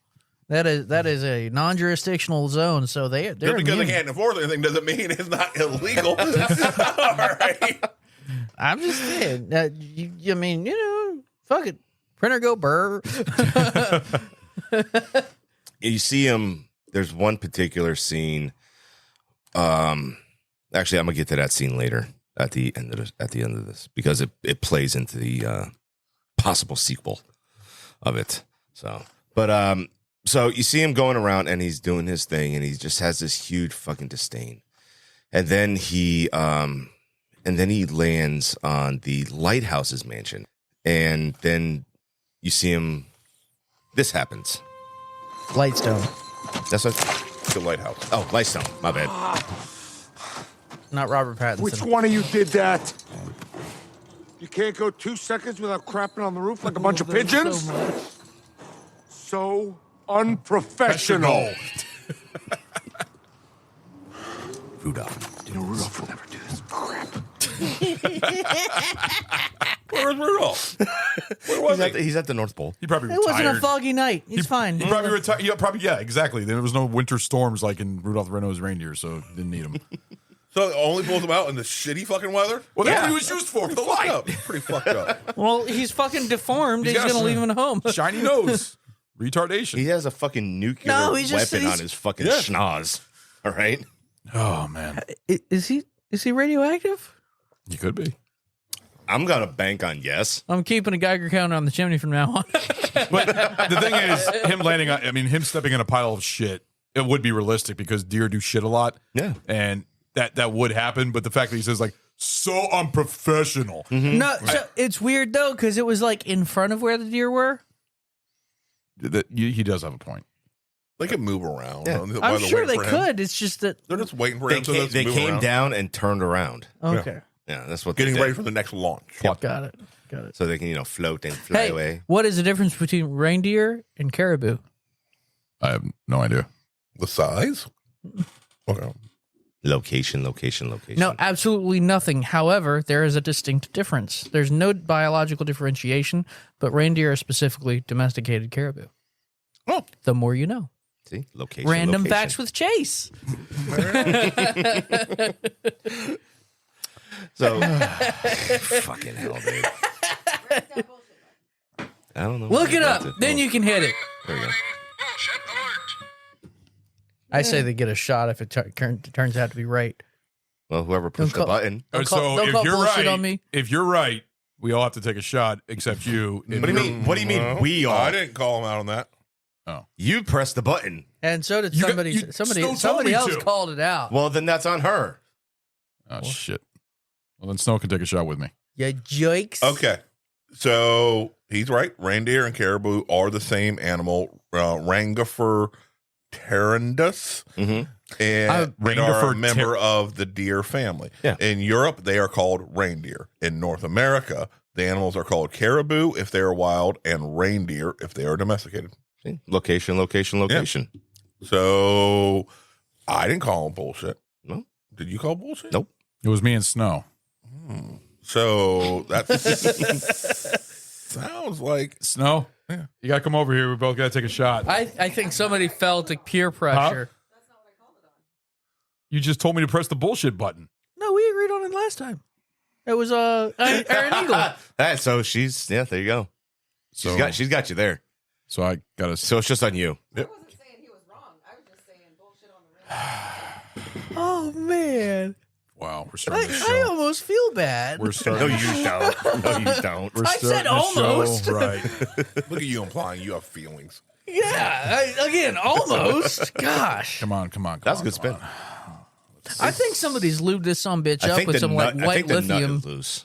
That is a non-jurisdictional zone, so they're Just because they immune. can't enforce anything doesn't mean it's not illegal. All right. I'm just saying. I mean, fuck it. Printer go burr. You see him. There's one particular scene. Actually, I'm gonna get to that scene later at the end of this because it plays into the possible sequel of it. So you see him going around and he's doing his thing and he just has this huge fucking disdain, and then he lands on the Lighthouse's mansion, and then you see him. This happens. Lightstone. That's what the lighthouse. Oh, Lightstone. My bad. Not Robert Pattinson. Which one of you did that? You can't go 2 seconds without crapping on the roof like a bunch of pigeons? So unprofessional. Rudolph. You know, Rudolph would never do this crap. Where was Rudolph? Where was he? He's at the North Pole. He probably It retired. wasn't a foggy night. He's fine. He probably retired. Yeah, probably. Yeah, exactly. There was no winter storms like in Rudolph the Red-Nosed Reindeer, so didn't need him. So it only pulls him out in the shitty fucking weather? Well, that's what he was used for the light. Up. Pretty fucked up. Well, he's fucking deformed. He's got going to a leave him at home. Shiny nose. Retardation. He has a fucking nuclear No, he's just- weapon he's- on his fucking Yeah. schnoz. All right. Oh man, Is he radioactive? he could be. I'm gonna bank on yes. I'm keeping a Geiger counter on the chimney from now on. But the thing is, him landing on, I mean, him stepping in a pile of shit, it would be realistic because deer do shit a lot. Yeah. And that would happen. But the fact that he says, like, so unprofessional. No, so it's weird though because it was like in front of where the deer were. He does have a point. They could move around. Yeah. While I'm they're sure they waiting for him. could. It's just that. They're just waiting for They him. So came, let's they move came around. down and turned around. Okay. Yeah, that's what Getting they ready did. for the next launch. Got it. So they can float and fly Hey, away. what is the difference between reindeer and caribou? I have no idea. The size? Okay. Location. No, absolutely nothing. However, there is a distinct difference. There's no biological differentiation, but reindeer are specifically domesticated caribou. Oh. The more you know. See, location. Random location. facts with Chase. So, fucking hell, dude. I don't know. Look it That's up. Then you can hit it. There we go. I say they get a shot if it turns out to be right. Well, whoever pushed Don't the call- button. Don't So call if you're bullshit right, on me. if you're right, we all have to take a shot except you. What do you mean? What do you mean? Well, We all. I didn't call him out on that. You pressed the button. And so did You got- somebody. you still somebody told me else to. called it out. Well, then that's on her. Oh shit. Well, then Snow can take a shot with me. You jokes. Okay. So he's right. Reindeer and caribou are the same animal. Rangifer tarandus. Mm-hmm. And are a Rangifer member of the deer family. Yeah. In Europe, they are called reindeer. In North America, the animals are called caribou if they are wild and reindeer if they are domesticated. See? Location. So I didn't call him bullshit. No. Did you call bullshit? Nope. It was me and Snow. So that sounds like Snow, you got to come over here. We both got to take a shot. I think somebody felt peer pressure. You just told me to press the bullshit button. No, we agreed on it last time. It was Aaron Eagle. All right, so there you go. So She's got you there. So I got to. So it's just on you. I wasn't saying he was wrong. I was just saying bullshit on the radio. Oh man. Wow, we're starting the I show. almost feel bad. We're starting. No, you don't. No, you don't. We're I said starting the almost. show, right? Look at you implying you have feelings. Again, almost. Gosh. Come on. That's a good spin. I think somebody's lubed this some bitch up with some like I white think the nut lithium. is loose.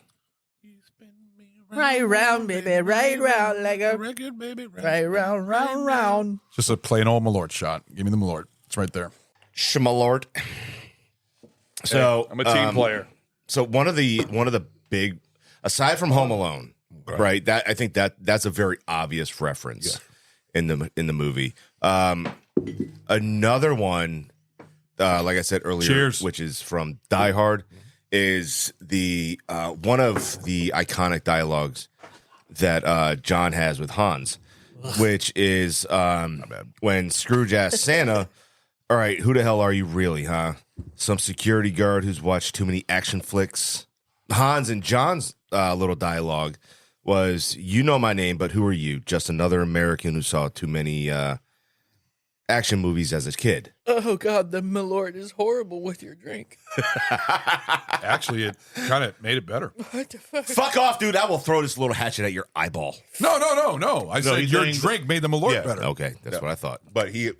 Right round, baby, right round, like a record, baby. right round, round. Just a plain old Malort shot. Give me the Malort. It's right there. Schmalort. So I'm a team player. So one of the big, aside from Home Alone, right? That I think that's a very obvious reference in the movie. Another one, like I said earlier, Cheers. which is from Die Hard, is the one of the iconic dialogues that John has with Hans, which is when Scrooge asks Santa, "All right, who the hell are you really, huh? Some security guard who's watched too many action flicks?" Hans and John's little dialogue was, "You know my name, but who are you? Just another American who saw too many action movies as a kid." Oh God, the Malort is horrible with your drink. Actually, it kind of made it better. What the fuck? Fuck off, dude. I will throw this little hatchet at your eyeball. No. I said he's your saying drink made the Malort Yeah. better. Okay, that's what I thought. But he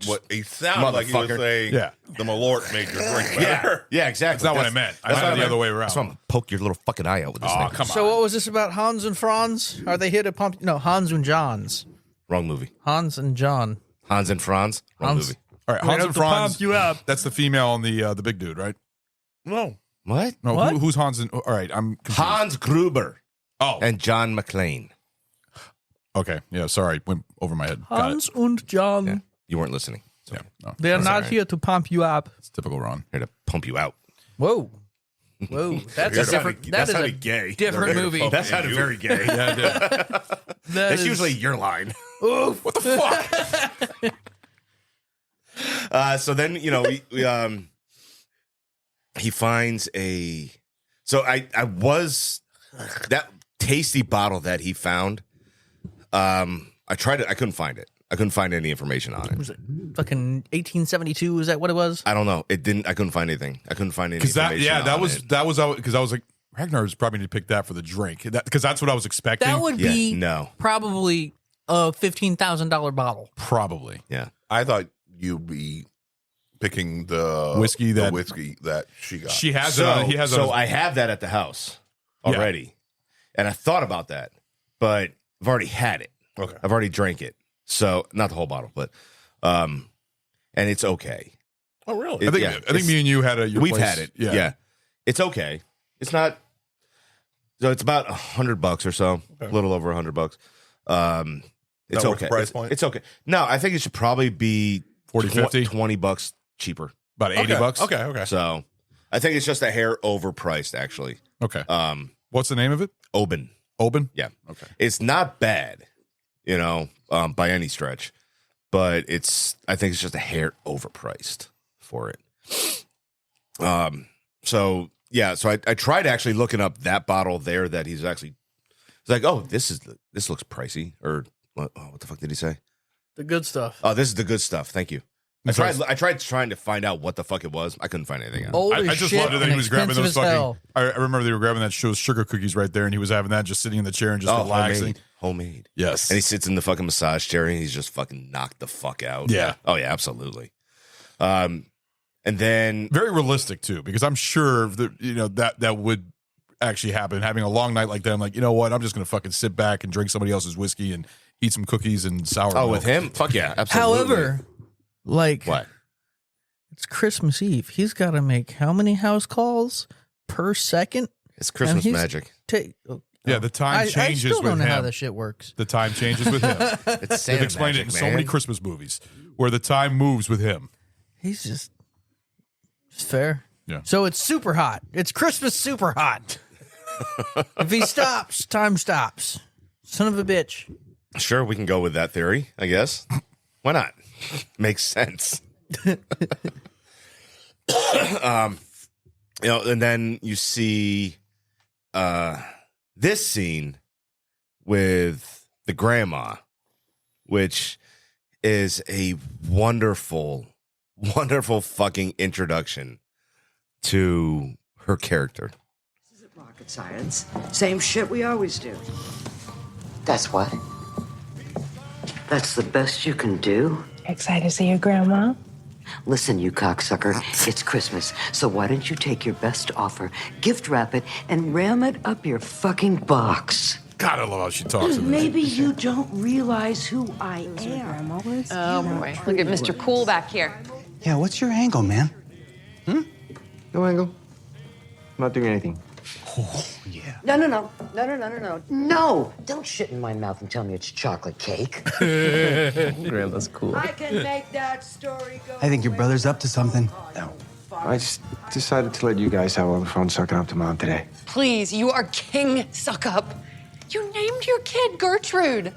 sounded like he was Motherfucker. saying Yeah. the Malort made your drink Yeah, better. yeah, exactly. That's not what I meant. I that's meant what it the other way around. That's why I'm gonna poke your little fucking eye out with this Oh, thing. come on. So what was this about Hans and Franz? Are they here to pump? No, Hans and John's. Wrong movie. Hans and John. Hans and Franz. Wrong Hans. movie. All right, Right Hans up and to Franz. pump you up. That's the female and the big dude, right? No. What? No, What? who's Hans and? All right, I'm confused. Hans Gruber Oh, and John McClane. okay. Yeah, sorry, went over my head. Got Hans and John. Yeah, you weren't listening. it. Yeah, no, They are That's not all right. here to pump you up. it's typical Ron. Here to pump you out. Whoa. Whoa. That's a different. That is a gay. different movie. That sounded very gay. Yeah, I did. That's usually your line. Oof. What the fuck? So then, he finds a. So I was that tasty bottle that he found. I tried it. I couldn't find it. I couldn't find any information on it. Was it fucking 1872? Is that what it was? I don't know. It didn't. I couldn't find anything. I couldn't find any Because that, information. yeah, that on was it. because I was like, Ragnar's probably need to pick that for the drink. Because that's what I was expecting. That would Yeah, be no. probably a $15,000 bottle. Probably. Yeah. I thought you'd be picking the Whiskey that- whiskey that she got. She has So, it. On, he has it. so on his- I have that at the house Yeah. already, and I thought about that, but I've already had it. Okay. I've already drank it, so not the whole bottle, but and it's okay. Oh, really? I think it's- me and you had a. Your We've place. had it. Yeah, it's okay. It's not. So it's about $100 or so, a little over $100. It's That worth okay. the price It's- point? It's okay. No, I think it should probably be 40, 50? $20 cheaper. About $80. Okay. So I think it's just a hair overpriced, actually. Okay. What's the name of it? Oban. Oban. Yeah. Okay. It's not bad, by any stretch, but I think it's just a hair overpriced for it. So I tried actually looking up that bottle there that he's like, oh, this looks pricey, or what the fuck did he say? The good stuff. Oh, this is the good stuff. Thank you. I That's tried trying to find out what the fuck it was. I couldn't find anything out. Old I as just shit loved it that and he was grabbing expensive those as fucking. hell. I remember they were grabbing those sugar cookies right there, and he was having that just sitting in the chair and just relaxing. Homemade. Yes. And he sits in the fucking massage chair and he's just fucking knocked the fuck out. Yeah. Oh yeah, absolutely. And then Very realistic too, because I'm sure that would actually happen. Having a long night like that, I'm like, you know what? I'm just gonna fucking sit back and drink somebody else's whiskey and eat some cookies and sour. oh, milk. with him, fuck yeah, absolutely. However, like what? it's Christmas Eve. He's got to make how many house calls per second? It's Christmas he's- magic. Yeah, the time I changes still with don't know him. how this shit works. The time changes with him. It's They've Santa explained magic, it in so many man. Christmas movies where the time moves with him. He's just fair. Yeah. So it's super hot. It's Christmas super hot. If he stops, time stops. Son of a bitch. Sure, we can go with that theory, I guess. Why not? Makes sense. And then you see this scene with the grandma, which is a wonderful, wonderful fucking introduction to her character. Rocket science. Same shit we always do. That's what? That's the best you can do? Excited to see your grandma? Listen, you cocksucker, it's Christmas, so why don't you take your best offer, gift wrap it, and ram it up your fucking box? God, I love how she talks. Maybe you don't realize who I am. Oh boy, look at Mr. Cool back here. Yeah, what's your angle, man? No angle. I'm not doing anything. Oh, yeah. No! Don't shit in my mouth and tell me it's chocolate cake. Grandma's cool. I can make that story go. I think your brother's up to something. No. I just decided to let you guys have all the fun sucking up to Mom today. Please, you are King Suck Up. You named your kid Gertrude.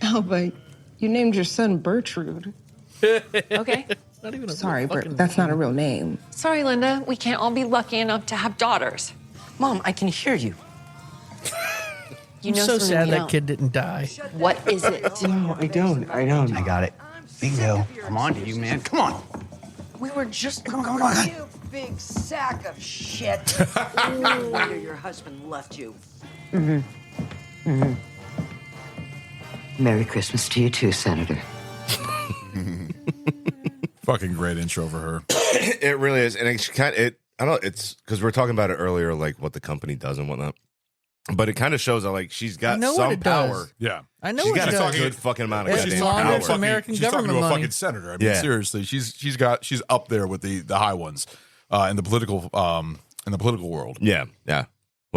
Oh, but you named your son Bertrude. Okay. Not even a Sorry, Bert, that's not a real name. Sorry, Linda. We can't all be lucky enough to have daughters. Mom, I can hear you. You know I'm so something sad we that don't. kid didn't die. What is it? No, I don't. I got it. Bingo. I'm on to you, man. Come on. We were just. Come on. You big sack of shit. No wonder your husband left you. Merry Christmas to you too, Senator. Fucking great intro for her. It really is, and it's kind of it. I don't know. It's because we were talking about it earlier, like what the company does and whatnot. But it kind of shows that like she's got some power. Yeah, I know she's what got it a does. good fucking amount of Well, goddamn she's power. laundering American she's talking government to a money. fucking senator. I mean, Yeah. seriously, she's up there with the high ones in the political world. Yeah. What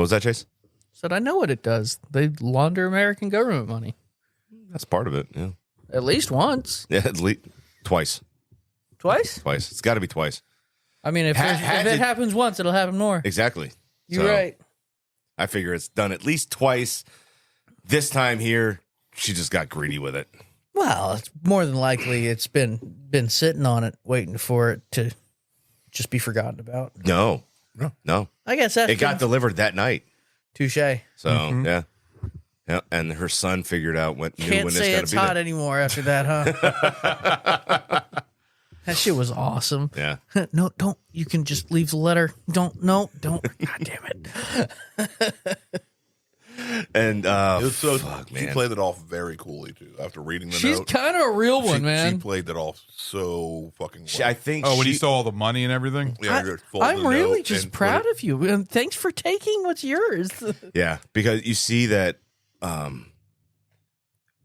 was that, Chase? Said I know what it does. They launder American government money. That's part of it. Yeah. At least once. Yeah. At least twice. Twice? Twice. It's got to be twice. I mean, if it happens once, it'll happen more. Exactly. You're right. I figure it's done at least twice. This time here, she just got greedy with it. Well, it's more than likely it's been sitting on it, waiting for it to just be forgotten about. No. I guess that It got delivered that night. Touche. So yeah. And her son figured out when Can't this say got it's to be hot there. anymore after that, huh? That shit was awesome. Yeah. No, don't. You can just leave the letter. Don't. God damn it. And It was so fuck, she man. played it off very coolly too. After reading the She's note, kind of a real one, man. She played it off so fucking well. I think. Oh, when he saw all the money and everything. Yeah, just fold I'm the really note just and put proud it- of you. And thanks for taking what's yours. Yeah, because you see that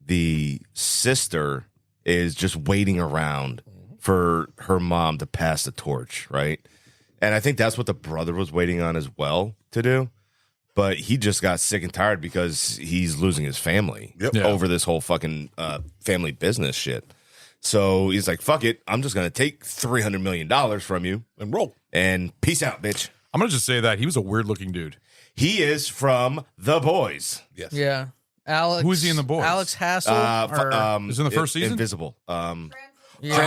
the sister is just waiting around for her mom to pass the torch, right? And I think that's what the brother was waiting on as well to do. But he just got sick and tired because he's losing his family over this whole fucking family business shit. So he's like, fuck it. I'm just going to take $300 million from you and roll. And peace out, bitch. I'm going to just say that he was a weird looking dude. He is from The Boys. Yes. Yeah. Alex. Who is he in The Boys? Alex Hassel. Is it in the first season? Invisible. Yeah.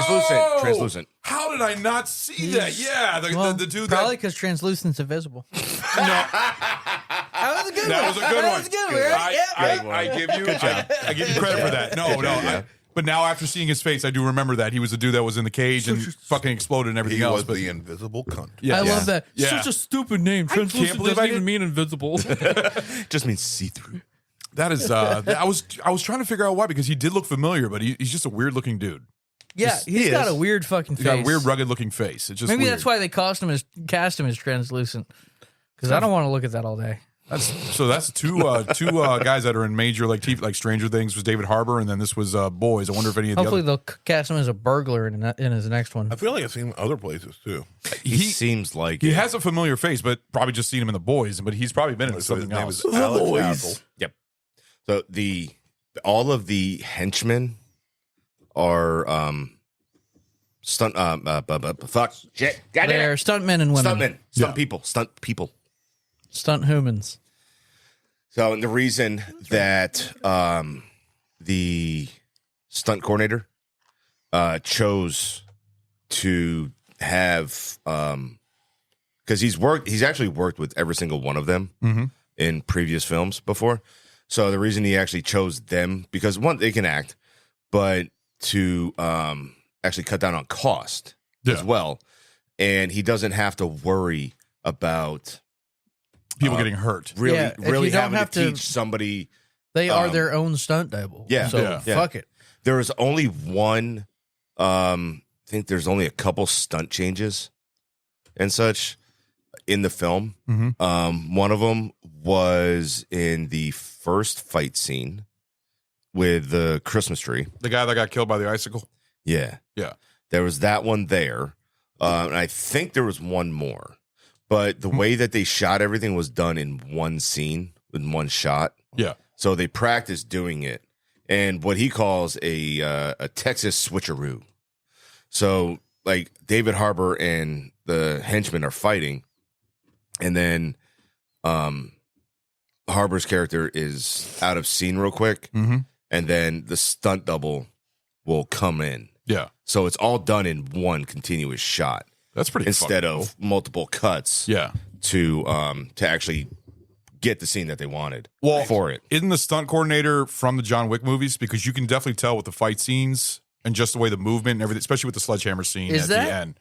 Translucent. How did I not see that? Yeah, the dude Probably because translucent's invisible. That was a good That one. was a good That one. was a good one, right? I give you Good job. I give you credit for that. No. But now after seeing his face, I do remember that he was the dude that was in the cage and fucking exploded and everything He else. was the invisible cunt. Yeah. I love that. Yeah. Such a stupid name. Translucent believe doesn't I even didn't- mean invisible. Just means see-through. That is I was trying to figure out why, because he did look familiar, but he's just a weird looking dude. Yeah, he's got a weird fucking face. He's got a weird rugged looking face. It's just Maybe weird. that's why they cast him as translucent. Because I don't want to look at that all day. That's two guys that are in major like TV, like Stranger Things was David Harbour, and then this was Boys. I wonder if any of the Hopefully other they'll cast him as a burglar in his next one. I feel like I've seen him other places too. He seems like he has a familiar face, but probably just seen him in The Boys. But he's probably been in So his something name else. is Alex Hassel. Yep. So all of the henchmen are stunt fuck shit. Goddamn They're it. stuntmen and women. Stuntmen. Stunt people. Stunt humans. So and the reason that the stunt coordinator chose to have because he's actually worked with every single one of them in previous films before. So the reason he actually chose them, because one, they can act, but to actually cut down on cost as well. And he doesn't have to worry about people getting hurt. Really, Yeah, if really you don't having have to to- teach somebody. They are their own stunt double. Yeah. So fuck it. There is only one. I think there's only a couple stunt changes and such in the film. One of them was in the first fight scene with the Christmas tree. The guy that got killed by the icicle. Yeah. Yeah. There was that one there. And I think there was one more. But the way that they shot everything was done in one scene, in one shot. Yeah. So they practiced doing it. And what he calls a Texas switcheroo. So, like, David Harbour and the henchmen are fighting. And then Harbour's character is out of scene real quick. Mhm. And then the stunt double will come in. Yeah. So it's all done in one continuous shot. That's pretty instead fucking of multiple cuts. Yeah. To actually get the scene that they wanted for it. Isn't the stunt coordinator from the John Wick movies? Because you can definitely tell with the fight scenes and just the way the movement and everything, especially with the sledgehammer scene Is at that- the end.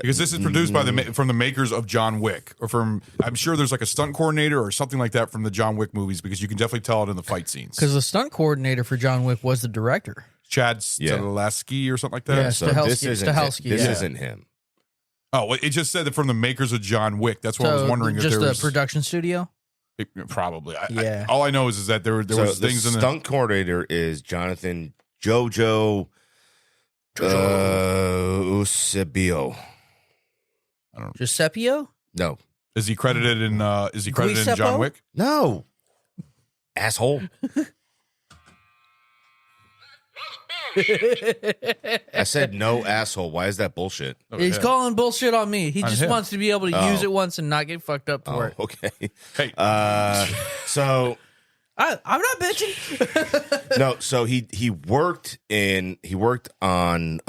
Because this is produced by from the makers of John Wick, or from, I'm sure there's like a stunt coordinator or something like that from the John Wick movies, because you can definitely tell it in the fight scenes. Because the stunt coordinator for John Wick was the director. Chad Stahelski or something like that. Yeah, So this isn't him. Oh, well, it just said that from the makers of John Wick. That's what I was wondering. If Just there the was, production studio? probably. Yeah. All I know is that there So was the things in the stunt coordinator is Jonathan Jojo Eusebio. I don't know. Giuseppio? No. Is he credited in John Giuseppe? Wick? No. Asshole. I said no, asshole. Why is that bullshit? He's calling bullshit on me. He On just him. wants to be able to Oh. use it once and not get fucked up for it. Okay. Hey. So I'm not bitching. no, so he worked on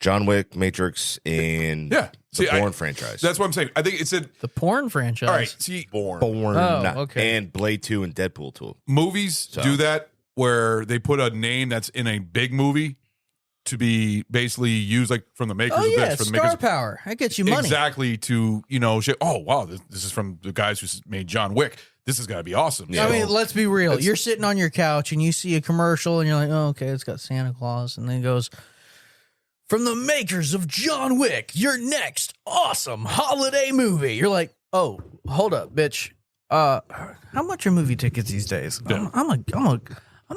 John Wick, Matrix, and Yeah. the Bourne franchise. That's what I'm saying. I think it said the porn franchise. All right. See, Bourne. Oh, okay. And Blade 2 and Deadpool 2. movies So- do that where they put a name that's in a big movie to be basically used, like from the makers Oh, of yeah. this. From the Star makers, power. That gets you money. Exactly, to, oh, wow, this is from the guys who made John Wick. This has got to be awesome. I mean, let's be real. It's- You're sitting on your couch and you see a commercial and you're like, oh, okay, it's got Santa Claus. And then it goes, from the makers of John Wick, your next awesome holiday movie. You're like, oh, hold up, bitch. How much are movie tickets these days? Yeah. I'm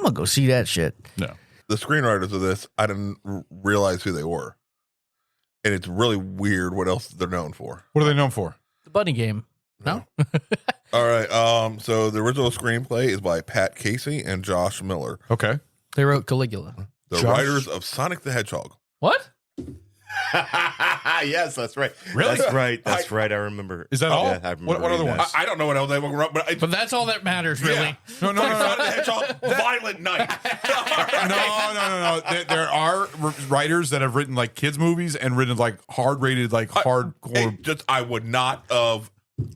gonna go see that shit. No. The screenwriters of this, I didn't realize who they were. And it's really weird what else they're known for. What are they known for? The Bunny Game. No? All right. So the original screenplay is by Pat Casey and Josh Miller, Okay. They wrote Caligula. the Josh? writers of Sonic the Hedgehog. What? Yes, that's right. Really? That's right. That's right. I remember. Is that all? Yeah, I remember What other reading ones? that. I don't know what else they were, but But that's all that matters, really. Yeah. No, Sonic the Hedgehog, Violent Night. No. There are writers that have written like kids movies and written like hard-rated, like hardcore, I would not have.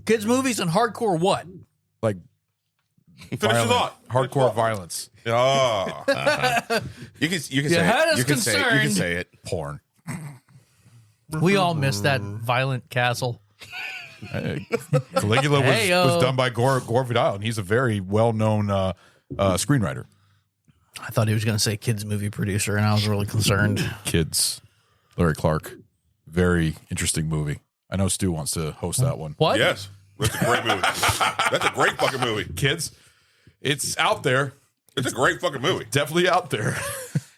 Kids movies and hardcore what? like Finish the violent- thought. hardcore violence. Oh. You can say You it. had us You can say it. You can concerned. say it. Porn. We all missed that violent castle. Caligula was Hey-o. done by Gore Vidal, and he's a very well-known screenwriter. I thought he was going to say kids movie producer, and I was really concerned. Kids. Larry Clark. Very interesting movie. I know Stu wants to host that one. What? Yes. That's a great movie. That's a great fucking movie. Kids. It's out there. It's a great fucking movie. Definitely out there.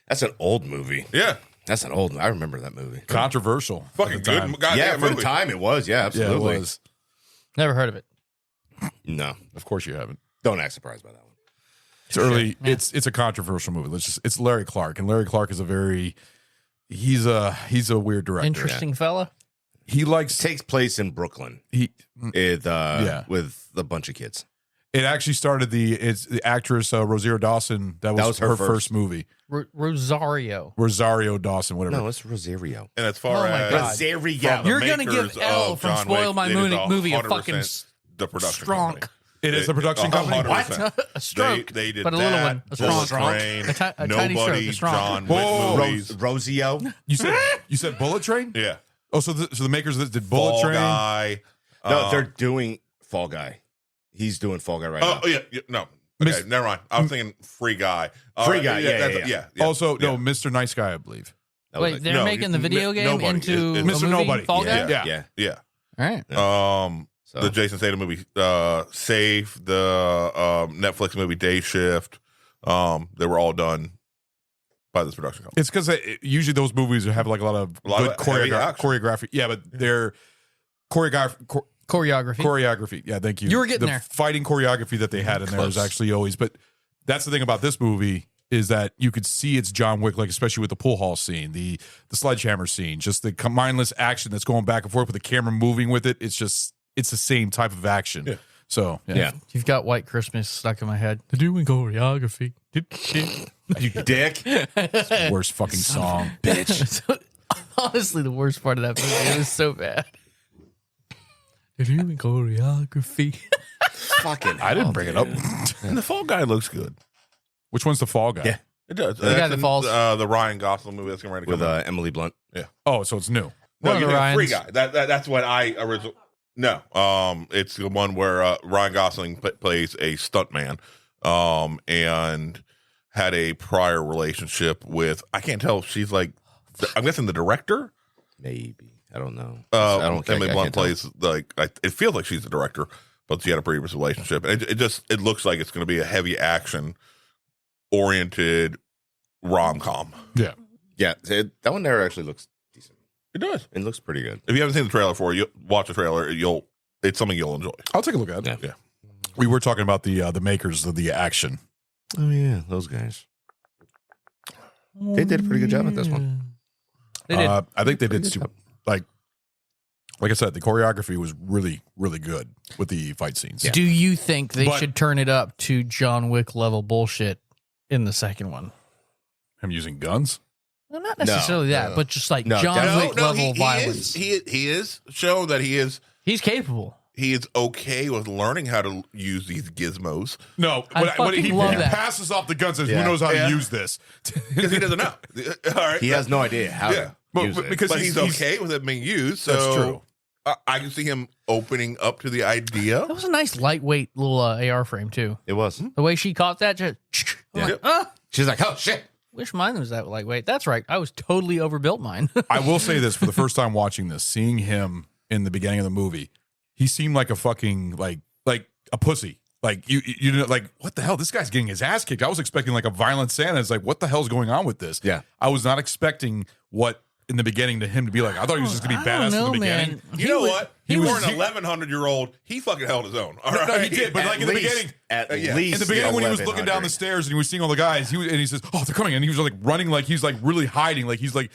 That's an old movie. Yeah. That's an old. I remember that movie. Controversial. Fucking at the time. good. Goddamn Yeah, for movie. the time it was. Yeah, Yeah, it absolutely. was. Never heard of it. No, Of course you haven't. don't act surprised by that one. It's early. It's a controversial movie. It's Larry Clark, and Larry Clark is he's a weird director. Interesting fella. He likes Takes place in Brooklyn. he. With a bunch of kids. It actually started it's the actress Rosario Dawson. That was her first movie. Rosario. Rosario Dawson, whatever. No, it's Rosario. And as far Oh my as God. Rosario. from the You're gonna makers give L of from John Spoil Wick, My it is Movie a 100% fucking the production strong. company. It is a production company? 100%. A stroke, They did but a that, little one. A Bullet strong. Train, A tiny stroke, Nobody, a strong. John Wick Whoa. movies. Rosio. You said Bullet Train? Yeah. Oh, so the makers that did Bullet Fall Train. Guy. No, they're doing Fall Guy. He's doing Fall Guy right now. Oh, yeah, no. Okay, never mind. I was thinking Free Guy. Free Guy, yeah. Also, no, Mr. Nice Guy, I believe. Wait, they're making the video game into a Mr. movie, Nobody. Fall Guy? Yeah. All right. The Jason Statham movie, Safe, the Netflix movie Day Shift, they were all done by this production company. It's because usually those movies have like a lot of good choreography. Yeah, but they're choreography. Yeah, thank you. You were getting the there. Fighting choreography that they had in there is actually always. But that's the thing about this movie is that you could see it's John Wick, like especially with the pool hall scene, the sledgehammer scene, just the mindless action that's going back and forth with the camera moving with it. It's the same type of action. Yeah. So yeah. You've got White Christmas stuck in my head. They're doing choreography. You dick. It's the worst fucking song, bitch. Honestly, the worst part of that movie. It was so bad. They're doing choreography. Fucking I didn't bring it up. And the Fall Guy looks good. Which one's the Fall Guy? Yeah. It does. The guy that falls. The Ryan Gosling movie that's going to with come out. Emily Blunt. Yeah. Oh, so it's new. No, One you of the know, Free Ryans. Guy. That's what I originally. No, it's the one where Ryan Gosling plays a stuntman, and had a prior relationship with. I can't tell if she's like. I'm guessing the director. Maybe I don't know. Emily Blunt plays like. It feels like she's the director, but she had a previous relationship, and it looks like it's going to be a heavy action oriented rom-com. Yeah. That one there actually looks decent. It does. It looks pretty good. If you haven't seen the trailer for it, you watch the trailer. It's something you'll enjoy. I'll take a look at it. Yeah. We were talking about the makers of the action. Oh yeah, those guys. They did a pretty good job at this one. They did. I think they did super, like I said, the choreography was really, really good with the fight scenes. Do you think they should turn it up to John Wick level bullshit in the second one? Him using guns? Well, not necessarily that, but just like John Wick level violence. He is shown that he's capable. He is okay with learning how to use these gizmos. No, he passes off the guns and says, who knows how to use this? Because he doesn't know. All right. He has no idea how to use it. Because he's okay with it being used. So that's true. I can see him opening up to the idea. That was a nice lightweight little AR frame too. It was. The way she caught that, just she's like, oh shit. Wish mine was that lightweight. That's right. I was totally overbuilt mine. I will say this, for the first time watching this, seeing him in the beginning of the movie, he seemed like a fucking like a pussy. Like you know, like what the hell? This guy's getting his ass kicked. I was expecting like a violent Santa. It's like, what the hell's going on with this? Yeah. I was not expecting what in the beginning to him to be like. I thought he was just gonna be badass in the beginning. You know what? He was an 1100-year-old. He fucking held his own. All right. No, he did. But like in the beginning, in the beginning when he was looking down the stairs and he was seeing all the guys, he says, "Oh, they're coming!" And he was like running, like he's like really hiding, like he's like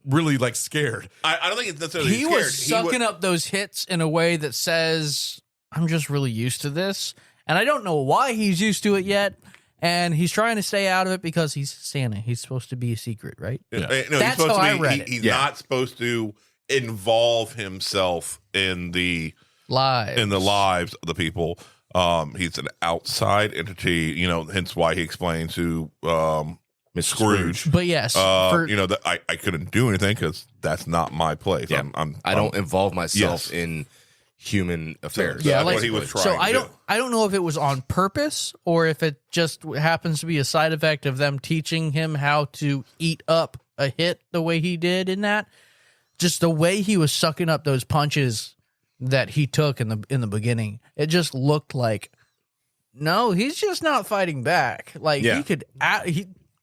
really like scared. I don't think it's necessarily he scared. was sucking up those hits in a way that says, "I'm just really used to this." And I don't know why he's used to it yet. And he's trying to stay out of it because he's Santa. He's supposed to be a secret, right? Yeah. No, that's how I read it. He's not supposed to involve himself in the lives of the people. He's an outside entity, hence why he explains to Miss Scrooge. But yes, that I couldn't do anything because that's not my place. Yeah. I don't involve myself in human affairs. So what he was trying to do. I don't know if it was on purpose or if it just happens to be a side effect of them teaching him how to eat up a hit the way he did in that. Just the way he was sucking up those punches that he took in the beginning, it just looked like, no, he's just not fighting back. Like he could,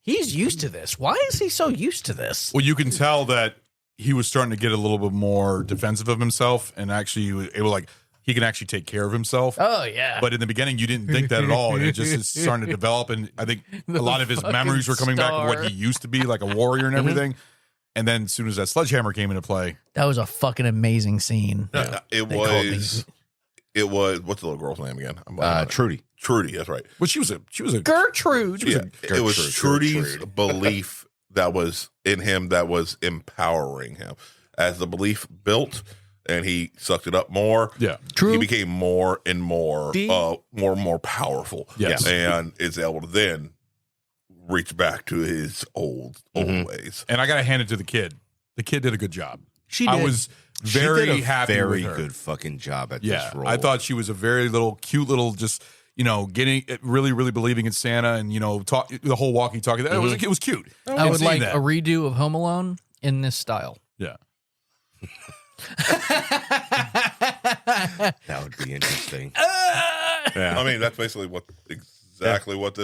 he's used to this. Why is he so used to this? Well, you can tell that he was starting to get a little bit more defensive of himself, and actually he was able, like, he can actually take care of himself. Oh, yeah. But in the beginning, you didn't think that at all. And it just is starting to develop. And I think a lot of his memories were coming back of what he used to be, like a warrior and everything. And then as soon as that sledgehammer came into play. That was a fucking amazing scene. It was, what's the little girl's name again? Trudy. Trudy, that's right. Well, she was a Gertrude. It was Trudy's belief that was in him that was empowering him. As the belief built and he sucked it up more, he became more and more powerful. Yes. And is able to then reach back to his old ways. And I got to hand it to the kid. The kid did a good job. did. I was She very did a happy very with her. good fucking job at Yeah, this role. I thought she was a very cute little, just getting really, really believing in Santa, and talk the whole walkie-talkie. It was cute. I would like that. a redo of Home Alone in this style. Yeah. That would be interesting. Yeah. I mean, that's basically what this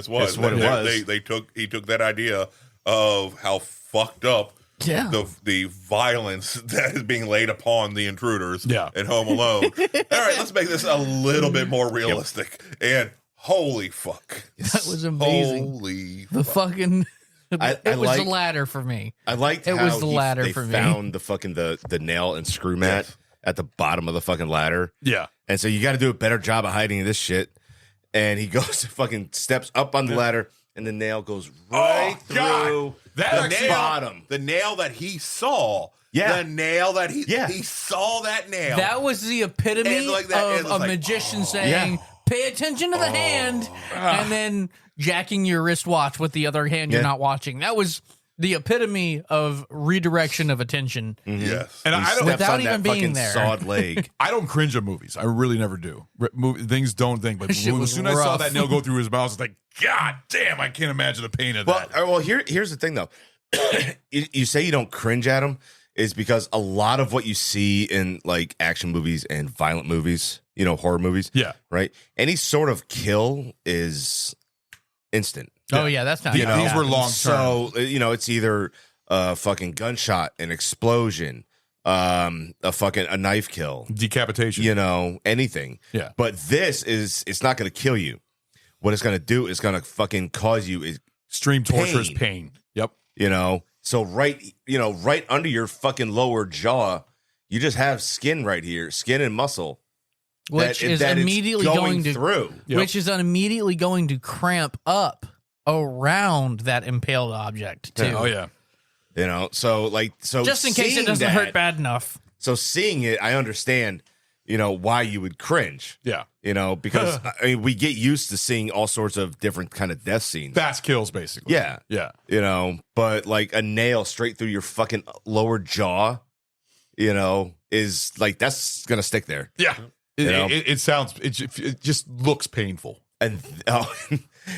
was. That's what it was. He took that idea of how fucked up Yeah. the violence that is being laid upon the intruders Yeah. at Home Alone. All right, let's make this a little bit more realistic. And holy fuck. That was amazing. Holy The fucking it was like- the ladder for me. I liked it how was the ladder they for me. found the fucking the nail and screw mat at the bottom of the fucking ladder. Yeah. And so you got to do a better job of hiding this shit. And he goes fucking steps up on the ladder, and the nail goes right through That the bottom. The nail that he saw. Yeah. The nail that he Yeah. he saw that nail. That was the epitome And like that- and of it's a like, magician saying, "Pay attention to the hand," and then jacking your wristwatch with the other hand you're Yeah. not watching. That was the epitome of redirection of attention. Yes. And He I don't steps without on even that being fucking there. sawed leg. I don't cringe at movies. I really never do. Things don't think. But That shit as was soon as I saw rough. that nail go through his mouth, it's like, God damn, I can't imagine the pain of Well, that. here's the thing though. You say you don't cringe at them is because a lot of what you see in like action movies and violent movies, horror movies, Yeah. right? Any sort of kill is instant. Oh yeah, that's not. These were long term. So it's either a fucking gunshot, an explosion, a knife kill, decapitation, anything. Yeah. But it's not going to kill you. What it's going to do is going to fucking cause you extreme torturous pain. Yep. So right under your fucking lower jaw, you just have skin right here, skin and muscle, which is that it's immediately going to through. which is immediately going to cramp up around that impaled object too. Oh yeah. So just in case it seeing doesn't that- hurt bad enough. So seeing it, I understand, why you would cringe. Yeah. Because I mean, we get used to seeing all sorts of different kind of death scenes. Fast kills, basically. Yeah. Yeah. But like a nail straight through your fucking lower jaw, is like, that's going to stick there. Yeah. It just looks painful. And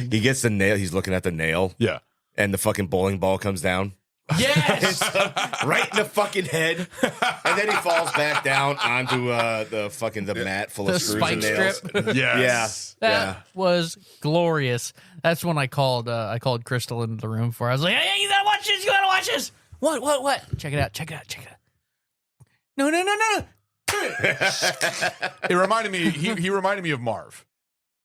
he gets the nail. He's looking at the nail. Yeah. And the fucking bowling ball comes down. Yes. Right in the fucking head. And then he falls back down onto the mat full of The screws spike and nails. strip. Yes. That was glorious. That's when I called Crystal into the room for. I was like, "Hey, you gotta watch this. You gotta watch this. What? Check it out. No. It reminded me. He reminded me of Marv.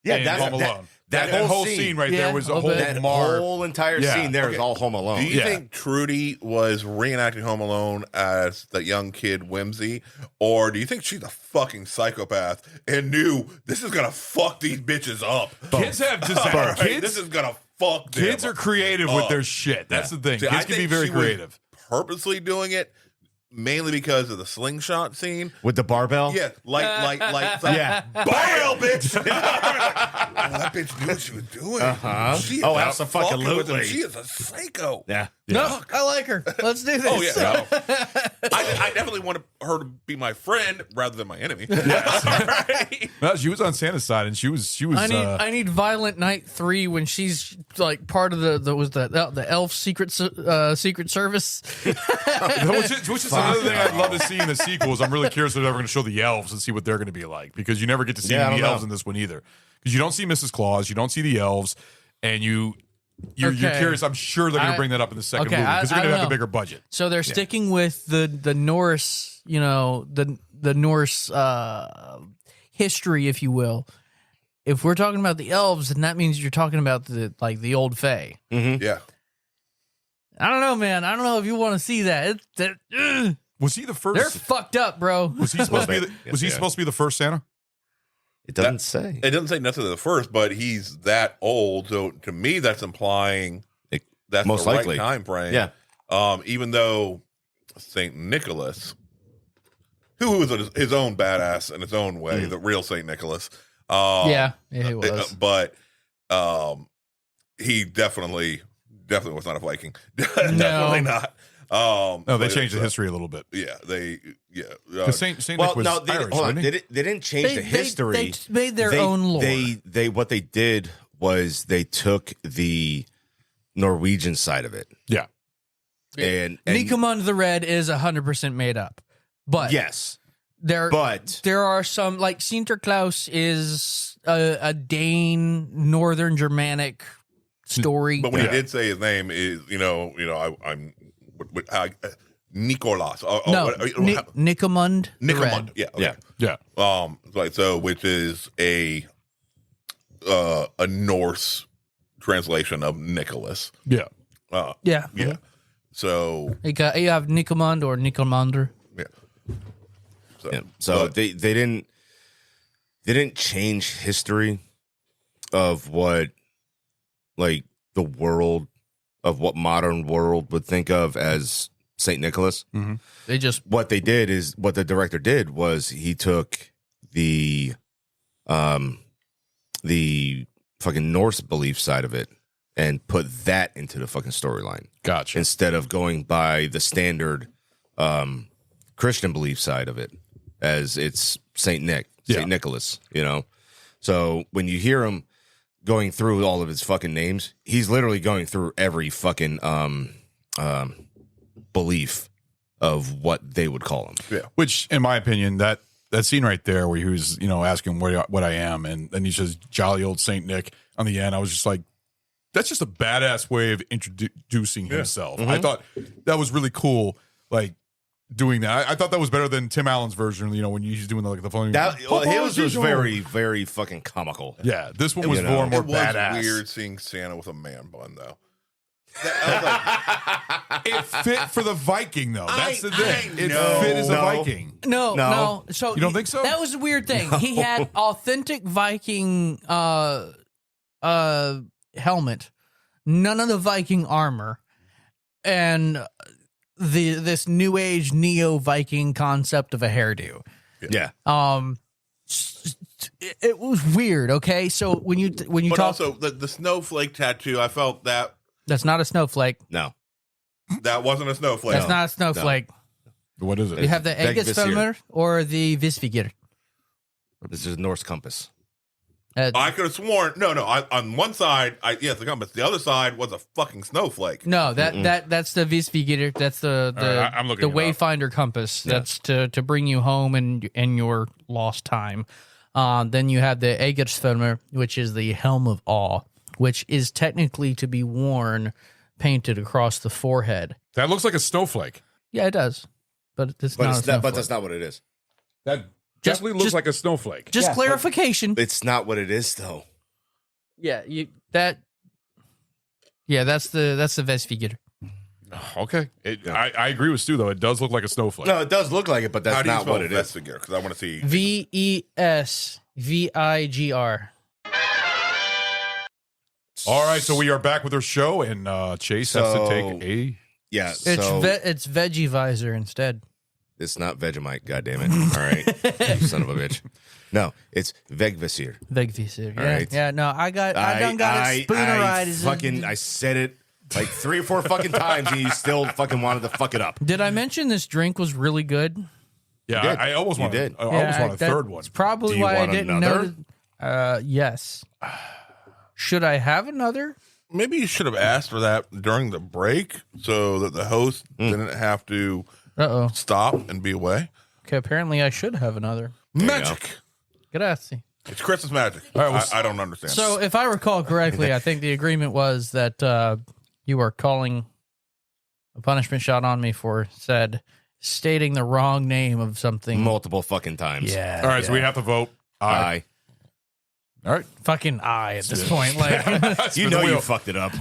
Yeah, in that's Home Alone. that That whole scene right there was a whole that Marv. whole entire scene there is all Home Alone. Do you think Trudy was reenacting Home Alone as the young kid Whimsy? Or do you think she's a fucking psychopath and knew this is going to fuck these bitches up? Kids have desire. Right, Kids, this is going to fuck them kids are creative with their shit. That's the thing. See, I Kids can be think very she was creative. purposely doing it, mainly because of the slingshot scene. With the barbell? Yeah, like Yeah. barbell, bitch. That bitch knew what she was doing. Uh-huh. She is Oh, not fucking with him. absolutely. She is a psycho. Yeah. No, I like her. Let's do this. Oh yeah, no. I definitely want her to be my friend rather than my enemy. No, she was on Santa's side, and she was. I need Violent Night 3 when she's like part of the elf secret service. Which is another thing I'd love to see in the sequels. I'm really curious if they're ever going to show the elves and see what they're going to be like, because you never get to see I the don't elves know. in this one either. Because you don't see Mrs. Claus, you don't see the elves, and you're Okay. curious. I'm sure they're going to bring that up in the second movie because they're going to have a bigger budget. So they're sticking with the Norse, the Norse history, if you will. If we're talking about the elves, then that means you're talking about the old Fae. Mm-hmm. Yeah. I don't know, man. I don't know if you want to see that. Was he the first? They're fucked up, bro. Was he supposed to be? Was he Yeah. supposed to be the first Santa? It doesn't say. It doesn't say nothing to the first, but he's that old. So to me, that's implying that's most the likely. right time frame. Yeah. Even though Saint Nicholas, who was his own badass in his own way, the real Saint Nicholas. Yeah, he was. But he definitely was not a Viking. Definitely not. No, they changed the history a little bit. Yeah, Because Saint Nick was Irish, hold on. wasn't he? They didn't change the history. They made their own lore. What they did was they took the Norwegian side of it. Yeah. And Nikamund the Red is 100% made up. But yes. There are some, like Sinterklaas is a Dane, Northern Germanic story. But when he did say his name is, I'm Nicolas. Nikamund. Nikamund. Yeah. Which is a Norse translation of Nicholas. Yeah. Yeah. So you have Nikamund or Nikomander. Yeah. So they didn't change history of what like the world of what modern world would think of as Saint Nicholas. Mm-hmm. They just what the director did was he took the fucking Norse belief side of it and put that into the fucking storyline. Gotcha. Instead of going by the standard Christian belief side of it, as it's Saint Nicholas, So when you hear him going through all of his fucking names, he's literally going through every fucking belief of what they would call him. Yeah. Which, in my opinion, that scene right there where he was, asking what I am, and then he says jolly old Saint Nick on the end, I was just like, that's just a badass way of introducing himself. Mm-hmm. I thought that was really cool, like doing that. I thought that was better than Tim Allen's version, when he's doing the phone. His was very, very fucking comical. Yeah, this one was more badass. It was weird seeing Santa with a man bun, though. It fit for the Viking, though. That's the thing. It fit as a Viking. No. So you don't think so? That was a weird thing. He had authentic Viking helmet, none of the Viking armor, and this new age neo Viking concept of a hairdo. Yeah. It was weird. Okay, so when you but talk, also the snowflake tattoo, I felt that's not a snowflake. No, that wasn't a snowflake. That's not a snowflake. No. What is it? You have the Aegis or the Visfigir. This is Norse compass. I could have sworn. No. On one side, the compass. The other side was a fucking snowflake. No, that's the Visfigir. That's the I'm looking the Wayfinder compass. Yeah. That's to bring you home in your lost time. Then you have the Aegirsfilmer, which is the Helm of Awe, which is technically to be worn painted across the forehead. That looks like a snowflake. Yeah, it does, but it's not. But that's not what it is. That definitely looks like a snowflake. Just clarification. It's not what it is, though. Yeah, that's the Vesfigir. Okay, I agree with Stu though. It does look like a snowflake. No, it does look like it, but that's not what it is. Because I want to see Vesvigir. All right, so we are back with our show, and Chase has to take a It's Veggie Visor instead. It's not Vegemite, goddammit. All right, you son of a bitch. No, it's Vegvisir. Vegvisir. All Yeah, right. yeah. No, I done got it spoonerized. I said it like 3 or 4 fucking times, and you still fucking wanted to fuck it up. Did I mention this drink was really good? Yeah, I almost want a third one. That's probably Do you why I want didn't another? know. Yes. Should I have another? Maybe you should have asked for that during the break so that the host didn't have to stop and be away. Okay, apparently I should have another. Magic. Grazie. It's Christmas magic. All right, I don't understand. So if I recall correctly, I think the agreement was that you were calling a punishment shot on me for stating the wrong name of something multiple fucking times. Yeah. All right, so we have to vote. Aye. All right. Fucking aye at this point. Like you know you fucked it up.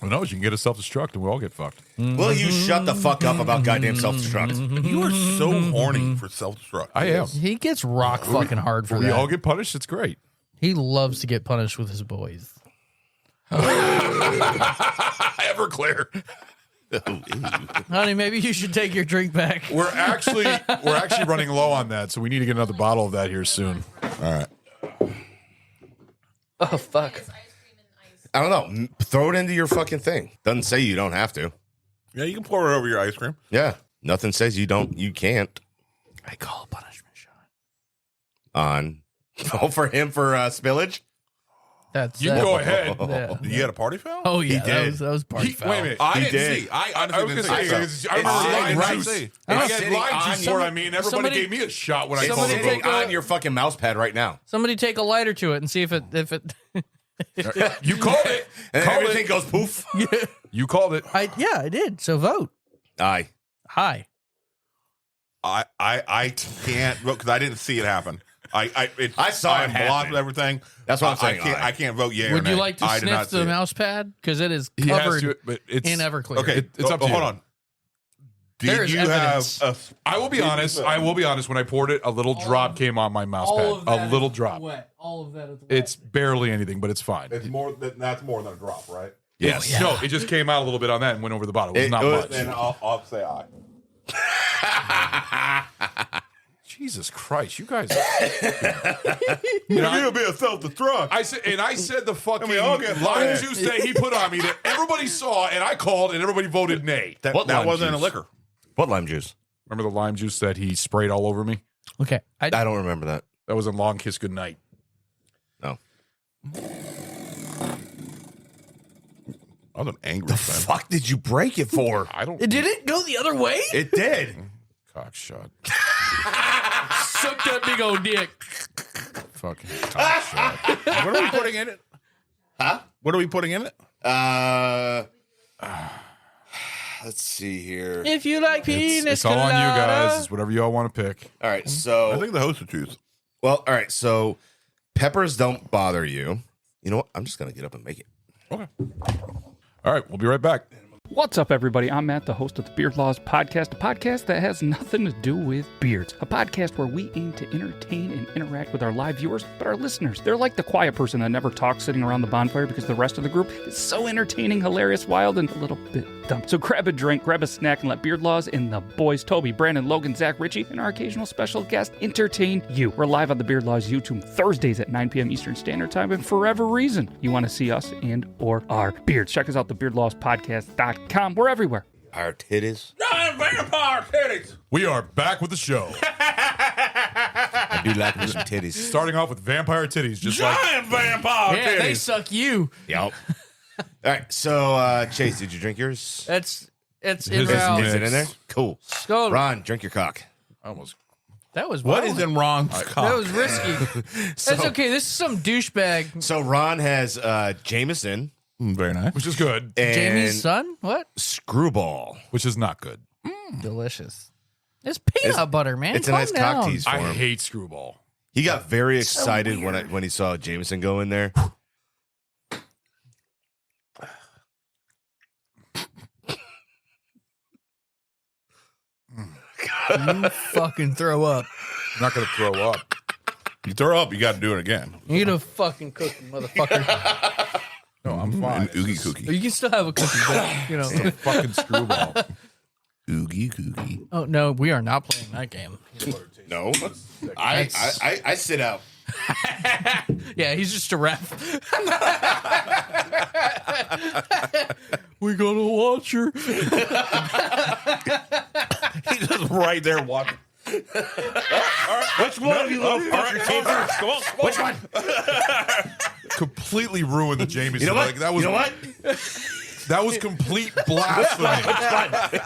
Who knows? You can get a self-destruct and we all get fucked. Will you shut the fuck up about goddamn self-destruct? You are so horny for self-destruct. I am. He gets rock fucking hard for we that. all get punished. It's great. He loves to get punished with his boys. Everclear. Honey, maybe you should take your drink back. We're actually running low on that, so we need to get another bottle of that here soon. All right. Oh, fuck. I don't know. Throw it into your fucking thing. Doesn't say you don't have to. Yeah, you can pour it over your ice cream. Yeah. Nothing says you can't. I call a punishment shot. On. Oh, for him for spillage? That's You go ahead. Yeah. You had a party foul? Oh yeah, He did. that was party foul. Wait a minute. I He didn't did. see. I I honestly was didn't gonna see. say, I remember sitting lime right- juice. it's I had sitting lime on juice your- for it. I mean, everybody somebody- gave me a shot when I It's called somebody it. sitting take a- on your fucking mouse pad right now. Somebody take a lighter to it and see if it. You called it. And Called everything it. goes poof. You called it. I did. So vote. Aye. Hi. I can't vote because I didn't see it happen. I saw it I'm blocked happen. with everything. That's what I'm saying. I can't vote yay or Would you nay. like to I did sniff not see the it. mouse pad? Because it is He has covered to, but it's in Everclear. Okay, It's up to hold you. on. There Did is you evidence. have a? I will be honest. When I poured it, a little drop came on my mouse pad. A little drop. Wet. All of that is wet. It's barely anything, but it's fine. It's more than that's more than a drop, right? Yes. It's- No, it just came out a little bit on that and went over the bottle. It was not much. Then I'll say aye. Jesus Christ, you guys! You're gonna be a self-destruct. I said the fucking we all get lime fired. juice that he put on me that everybody saw, and I called, and everybody voted nay. That What lime wasn't juice? a liquor. What lime juice? Remember the lime juice that he sprayed all over me? Okay. I don't remember that. That was in Long Kiss Goodnight. No. I was an angry The fan. fuck did you break it for? I don't. It didn't go the other way? It did. Cock shot. Suck that big old dick. Fucking cock shot. What are we putting in it? Huh? What are we putting in it? Let's see here. If you like penis It's all on you colada. guys. It's whatever y'all want to pick. All right, so I think the host would choose. well, all right, so peppers don't bother you. You know what? I'm just gonna get up and make it. Okay. All right, we'll be right back. What's up, everybody? I'm Matt, the host of the Beard Laws Podcast, a podcast that has nothing to do with beards. A podcast where we aim to entertain and interact with our live viewers, but our listeners, they're like the quiet person that never talks sitting around the bonfire because the rest of the group is so entertaining, hilarious, wild, and a little bit dumb. So grab a drink, grab a snack, and let Beard Laws and the boys, Toby, Brandon, Logan, Zach, Richie, and our occasional special guest entertain you. We're live on the Beard Laws YouTube Thursdays at 9 p.m. Eastern Standard Time, and for whatever reason you want to see us and or our beards, check us out, thebeardlawspodcast.com. We're everywhere. Our titties. Vampire titties. We are back with the show. I do like me some titties. Starting off with vampire titties, just like Giant vampire Yeah, they titties. suck you. Yep. All right, so Chase, did you drink yours? It's His in is route. mixed. Is it in there? Cool. Skull. Ron, drink your cock. I almost. That was What wild. is in Ron's cock? That was risky. That's okay. This is some douchebag. So Ron has Jameson Very nice. Which is good, and Jamie's son? What? Screwball. which is not good. Delicious. It's peanut butter, man. It's a Calm nice down. cock tease for I him. hate Screwball. He got very excited when he saw Jameson go in there. You fucking throw up. I'm not going to throw up. You throw up, you got to do it again. Eat a fucking cookie, motherfucker. No, I'm An fine. oogie cookie. You can still have a cookie, but, you know. Fucking Screwball. Oogie cookie. Oh, no, we are not playing that game. No, I sit out. Yeah, he's just a ref. We gotta watch her. He's just right there watching. Which one of you love fuck your team first? Come on. Which one? Completely ruined the Jameson. You know what? Like, that was, you know what? That was complete blasphemy.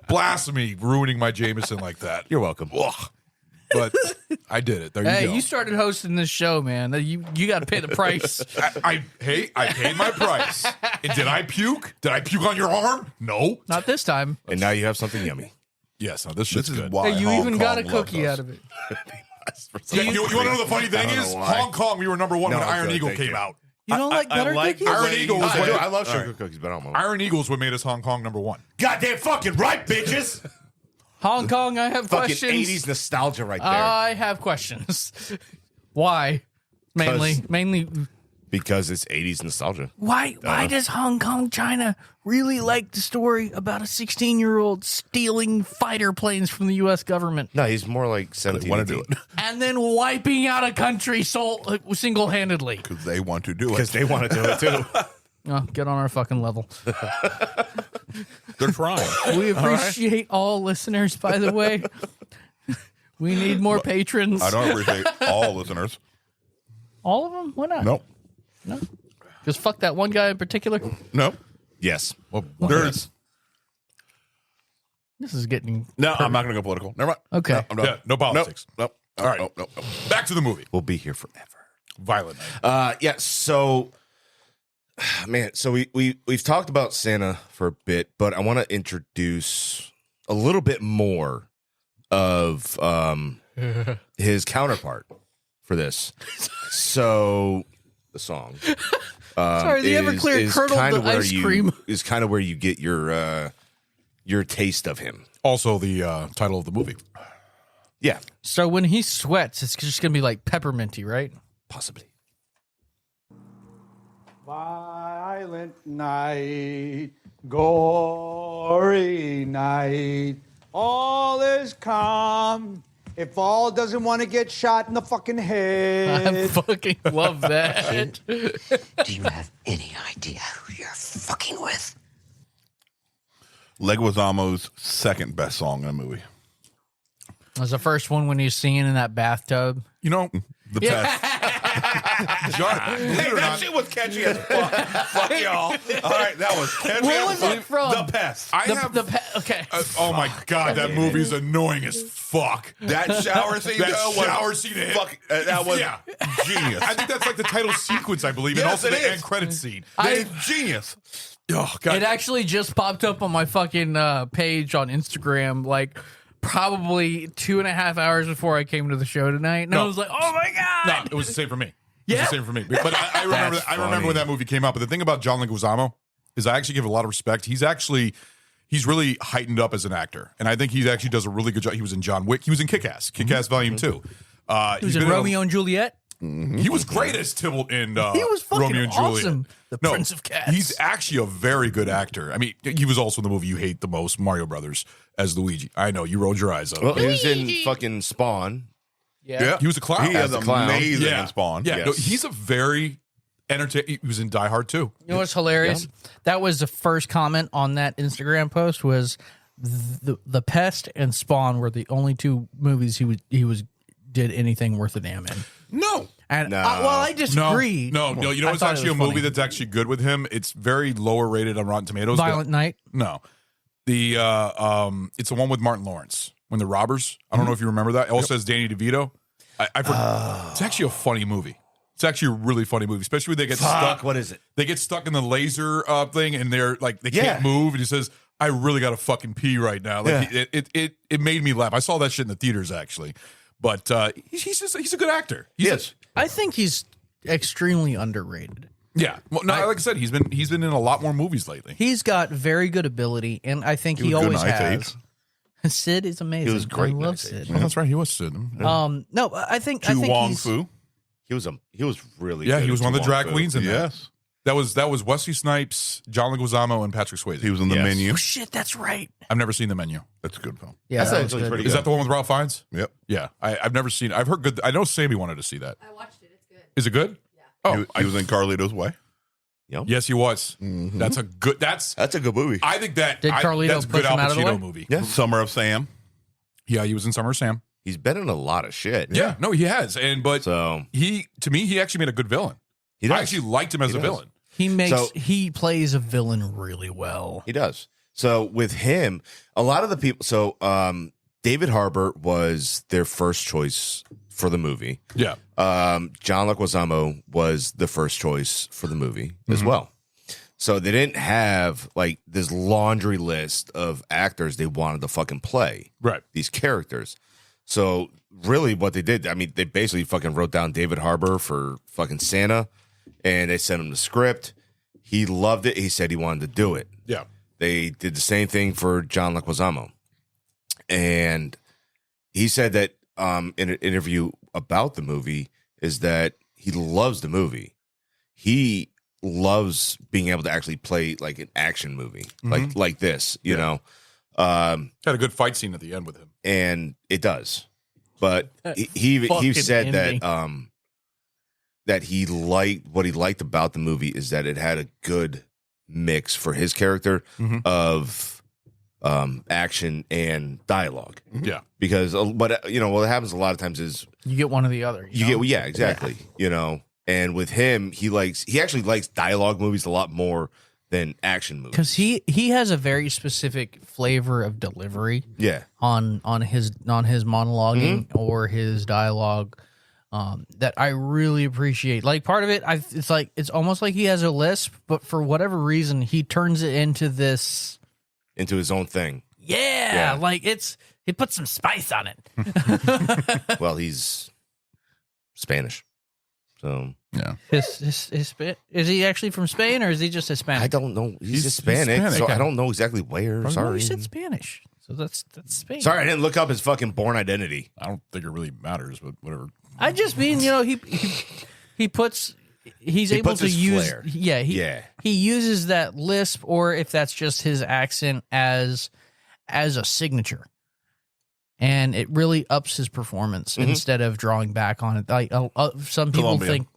Blasphemy, ruining my Jameson like that. You're welcome. Ugh. But I did it. There you Hey, go. you started hosting this show, man. You got to pay the price. I paid my price. And did I puke? Did I puke on your arm? No. Not this time. And now you have something yummy. Yes, no, this shit's This is good. why Hey, you Hong even got a Kong cookie loves out of it. You want to know the funny thing I don't is? know why. Hong Kong, we were number one No, when I'm Iron good, Eagle thank came you. out. You don't like butter cookies? Iron Eagle was I do. what, I love sugar cookies, but I don't know. Iron Eagles what made us Hong Kong number one. Goddamn fucking right, bitches. Hong Kong, I have Fucking questions. 80s nostalgia right there. I have questions. Why? Mainly. Because it's 80s nostalgia. Why does Hong Kong, China really like the story about a 16-year-old stealing fighter planes from the U.S. government No, he's more like 17. want to do it and then wiping out a country single-handedly? because they want to do it. Because they want to do it too. Oh, get on our fucking level. They're trying. We appreciate all listeners, by the way. We need more patrons. I don't appreciate all listeners. All of them? Why not? Nope. No. Just fuck that one guy in particular. Nope. Yes. Well, There's. This is getting. No, I'm not going to go political. Never mind. Okay. No, I'm done. Yeah, no politics. Nope. All right. Nope. Back to the movie. We'll be here forever. Violent Night. Yeah. So, man. So we've talked about Santa for a bit, but I want to introduce a little bit more of his counterpart for this. So the song. Sorry, the Everclear curdled the ice cream. Is kind of where you get your taste of him. Also, the title of the movie. Yeah. So when he sweats, it's just gonna be like pepperminty, right? Possibly. Violent night, gory night. All is calm. If all doesn't want to get shot in the fucking head. I fucking love that. Do you have any idea who you're fucking with? Leguizamo's second best song in a movie. That was the first one when he's singing in that bathtub. You know, The Pest. Hey, that shit was catchy as fuck. Fuck y'all. All right, that was catchy What as was fuck. it from? The Pest. Okay. Oh my god, that movie is annoying as fuck. That shower scene. That though, shower was scene. Fuck, that was genius. I think that's like the title sequence, I believe, and Yes, also it the is. end credit scene. It's genius. Oh god, It actually just popped up on my fucking page on Instagram, like probably 2.5 hours before I came to the show tonight, and I was like, "Oh my god!" no, it was the same for me. It was Yeah? the same for me. But I remember. That's I remember funny. when that movie came out. But the thing about John Leguizamo is, I actually give a lot of respect. He's really heightened up as an actor, and I think he actually does a really good job. He was in John Wick. He was in Kick-Ass, Kick-Ass Volume 2. He was in Romeo and Juliet. He was great as Tybalt in He was fucking Romeo and awesome. Juliet. The Prince of Cats. He's actually a very good actor. I mean, he was also in the movie you hate the most, Mario Brothers, as Luigi. I know, you rolled your eyes up. Well, he was in fucking Spawn. Yeah. He was a clown. He is a clown. amazing Yeah. in Spawn. Yeah, Yes. no, he's a very entertaining. He was in Die Hard too. You know what's hilarious? That was the first comment on that Instagram post. Was the Pest and Spawn were the only two movies he did anything worth a damn in. No. And No. I disagree. No. You know I what's thought it actually a was movie funny. that's actually good with him? It's very lower rated on Rotten Tomatoes. Violent Night. No. The it's the one with Martin Lawrence when they're robbers. I don't know if you remember that. It also has Danny DeVito. I forgot. It's actually a funny movie. It's actually a really funny movie, especially when they get stuck. What is it? They get stuck in the laser thing, and they're like they Yeah. can't move. And he says, "I really got to fucking pee right now." Like it made me laugh. I saw that shit in the theaters actually, but he's a good actor. Yes. I think he's extremely underrated. Yeah. Well, no, like I said, he's been in a lot more movies lately. He's got very good ability, and I think he was good always in Ice has. Sid is amazing. He was great I in love Ice Sid. Oh, that's right. He was sitting. No, I think Wong he's, Fu. He was really Yeah, good he was at one of the Tu Wong drag Fu. queens in that. Yes. That was Wesley Snipes, John Leguizamo, and Patrick Swayze. He was in the Yes. menu. Oh shit, that's right. I've never seen The Menu. That's a good film. Yeah, That's that was actually good. pretty Is good. that the one with Ralph Fiennes? Yep. Yeah, I've never seen. I've heard good. I know Sammy wanted to see that. I watched it. It's good. Is it good? Yeah. Oh, He was in Carlito's Way. yes, he was. Mm-hmm. That's a good. That's That's a good movie. I think that. Did Carlito that's a good push him Al out of the Pacino way? movie. Yeah. Summer of Sam. Yeah, he was in Summer of Sam. He's been in a lot of shit. Yeah, no, he has. But So to me, he actually made a good villain. he does. I actually liked him as He a does. villain. He plays a villain really well. He does. So with him, a lot of the people. So David Harbour was their first choice for the movie. Yeah. John Leguizamo was the first choice for the movie as well. So they didn't have like this laundry list of actors they wanted to fucking play. Right. These characters. So really what they did, I mean, they basically fucking wrote down David Harbour for fucking Santa and they sent him the script. He loved it. He said he wanted to do it. Yeah. They did the same thing for John Leguizamo. And he said that in an interview about the movie is that he loves the movie. He loves being able to actually play like an action movie, like this, you know. Had a good fight scene at the end with him. And it does. But he Fucking said ending. that he liked what he liked about the movie is that it had a good mix for his character of action and dialogue. Yeah. Because what happens a lot of times is You get one or the other. yeah, exactly. You know, and with him, he actually likes dialogue movies a lot more than action movies. Because he has a very specific flavor of delivery. Yeah. On his monologuing or his dialogue. That I really appreciate. Like part of it, it's almost like he has a lisp, but for whatever reason, he turns it into his own thing. Yeah, like he put some spice on it. Well, he's Spanish, so yeah. Is he actually from Spain or is he just Hispanic? I don't know. He's Hispanic, so I don't know exactly where. Sorry, he said Spanish, so that's Spain. Sorry, I didn't look up his fucking born identity. I don't think it really matters, but whatever. I just mean, he puts. He's able to his use, flair. He uses that lisp, or if that's just his accent as a signature, and it really ups his performance instead of drawing back on it. Like some people Colombian. think,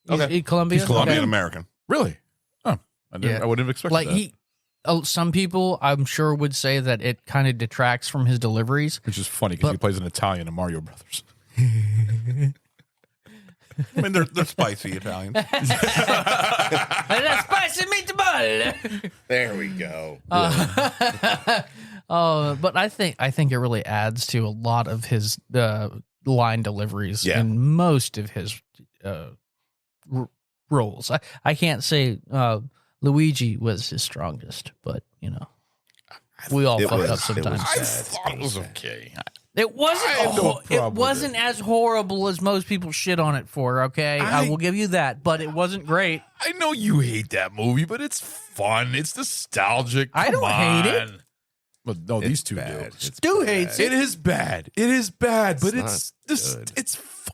Okay, Colombian, He's Colombian American. Really? Oh, I wouldn't have expected like that. some people, I'm sure, would say that it kind of detracts from his deliveries, Which is funny because he plays an Italian in Mario Brothers. I mean, they're spicy Italians. That's spicy meatball. There we go. But I think it really adds to a lot of his line deliveries in most of his roles. I can't say Luigi was his strongest, but we all fuck up sometimes. I thought it was okay. It wasn't. It wasn't as horrible as most people shit on it for. Okay, I will give you that, but it wasn't great. I know you hate that movie, but it's fun. It's nostalgic. I don't hate it. But no, these two do. Stu hates it. It is bad. It is bad, but it's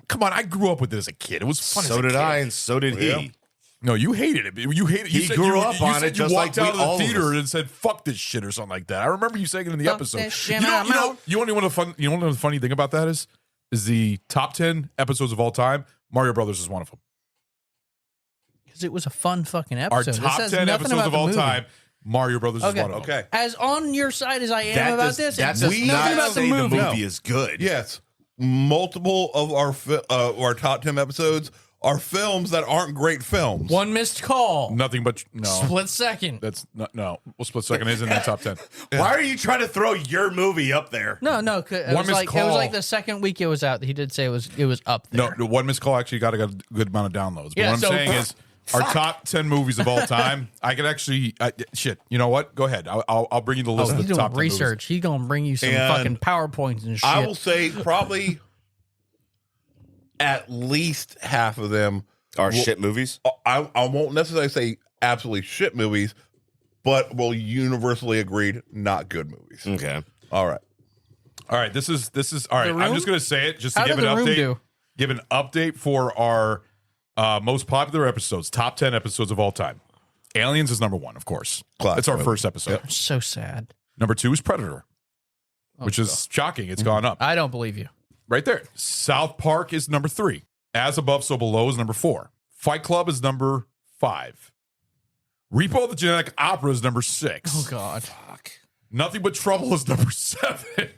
come on. I grew up with it as a kid. It was fun. So did I, and so did he. No, you hated it. You hated it. You He said grew you, up you on said it you just walked like out we- of all the of theater us. and said "fuck this shit" or something like that. I remember you saying it in the Fuck episode. this shit, You know, I'm out. you know the funny thing about that is the top 10 episodes of all time. Mario Brothers is one of them. Because it was a fun fucking Our episode. top 10 episodes of all time. Mario Brothers is one of them. Okay. As on your side as I am about this, that it's does nothing not about say the movie. the movie is good. Yes, multiple of our top 10 episodes are films that aren't great films. One missed call. Nothing but no. Split second. That's not no. Well, Split Second is in the top 10. Why are you trying to throw your movie up there? No. It One was missed like call. the second week it was out. He did say it was up there. No, One Missed Call actually got a good amount of downloads. But Yeah, what I'm so- saying is, our top 10 movies of all time. I could actually shit. You know what? Go ahead. I'll bring you the list He's of the doing top 10 research. He's gonna bring you some And fucking PowerPoints and shit. I will say probably at least half of them Are shit movies? I won't necessarily say absolutely shit movies, but will universally agreed not good movies. Okay. All right. All right. This is all right. The Room? I'm just gonna say it just to How give did an The Room update. do? Give an update for our most popular episodes, top 10 episodes of all time. Aliens is number 1, of course. Classic It's our movie. first episode. So sad. Number 2 is Predator, which is shocking. It's gone up. I don't believe you. Right there. South Park is number 3. As Above, So Below is number 4. Fight Club is number 5. Repo the Genetic Opera is number 6. Oh God. Nothing But Trouble is number 7.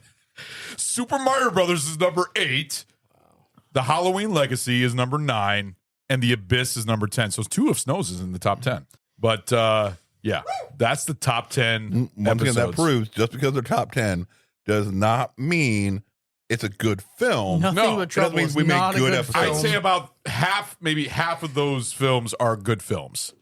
Super Mario Brothers is number 8. The Halloween Legacy is number 9. And The Abyss is number 10. So 2 of Snows is in the top 10. But yeah, that's the top 10 One thing episodes. that proves just because they're top 10 does not mean it's a good film. Nothing No, But it Trouble mean is we make not a good good episodes. I'd say about maybe half of those films are good films.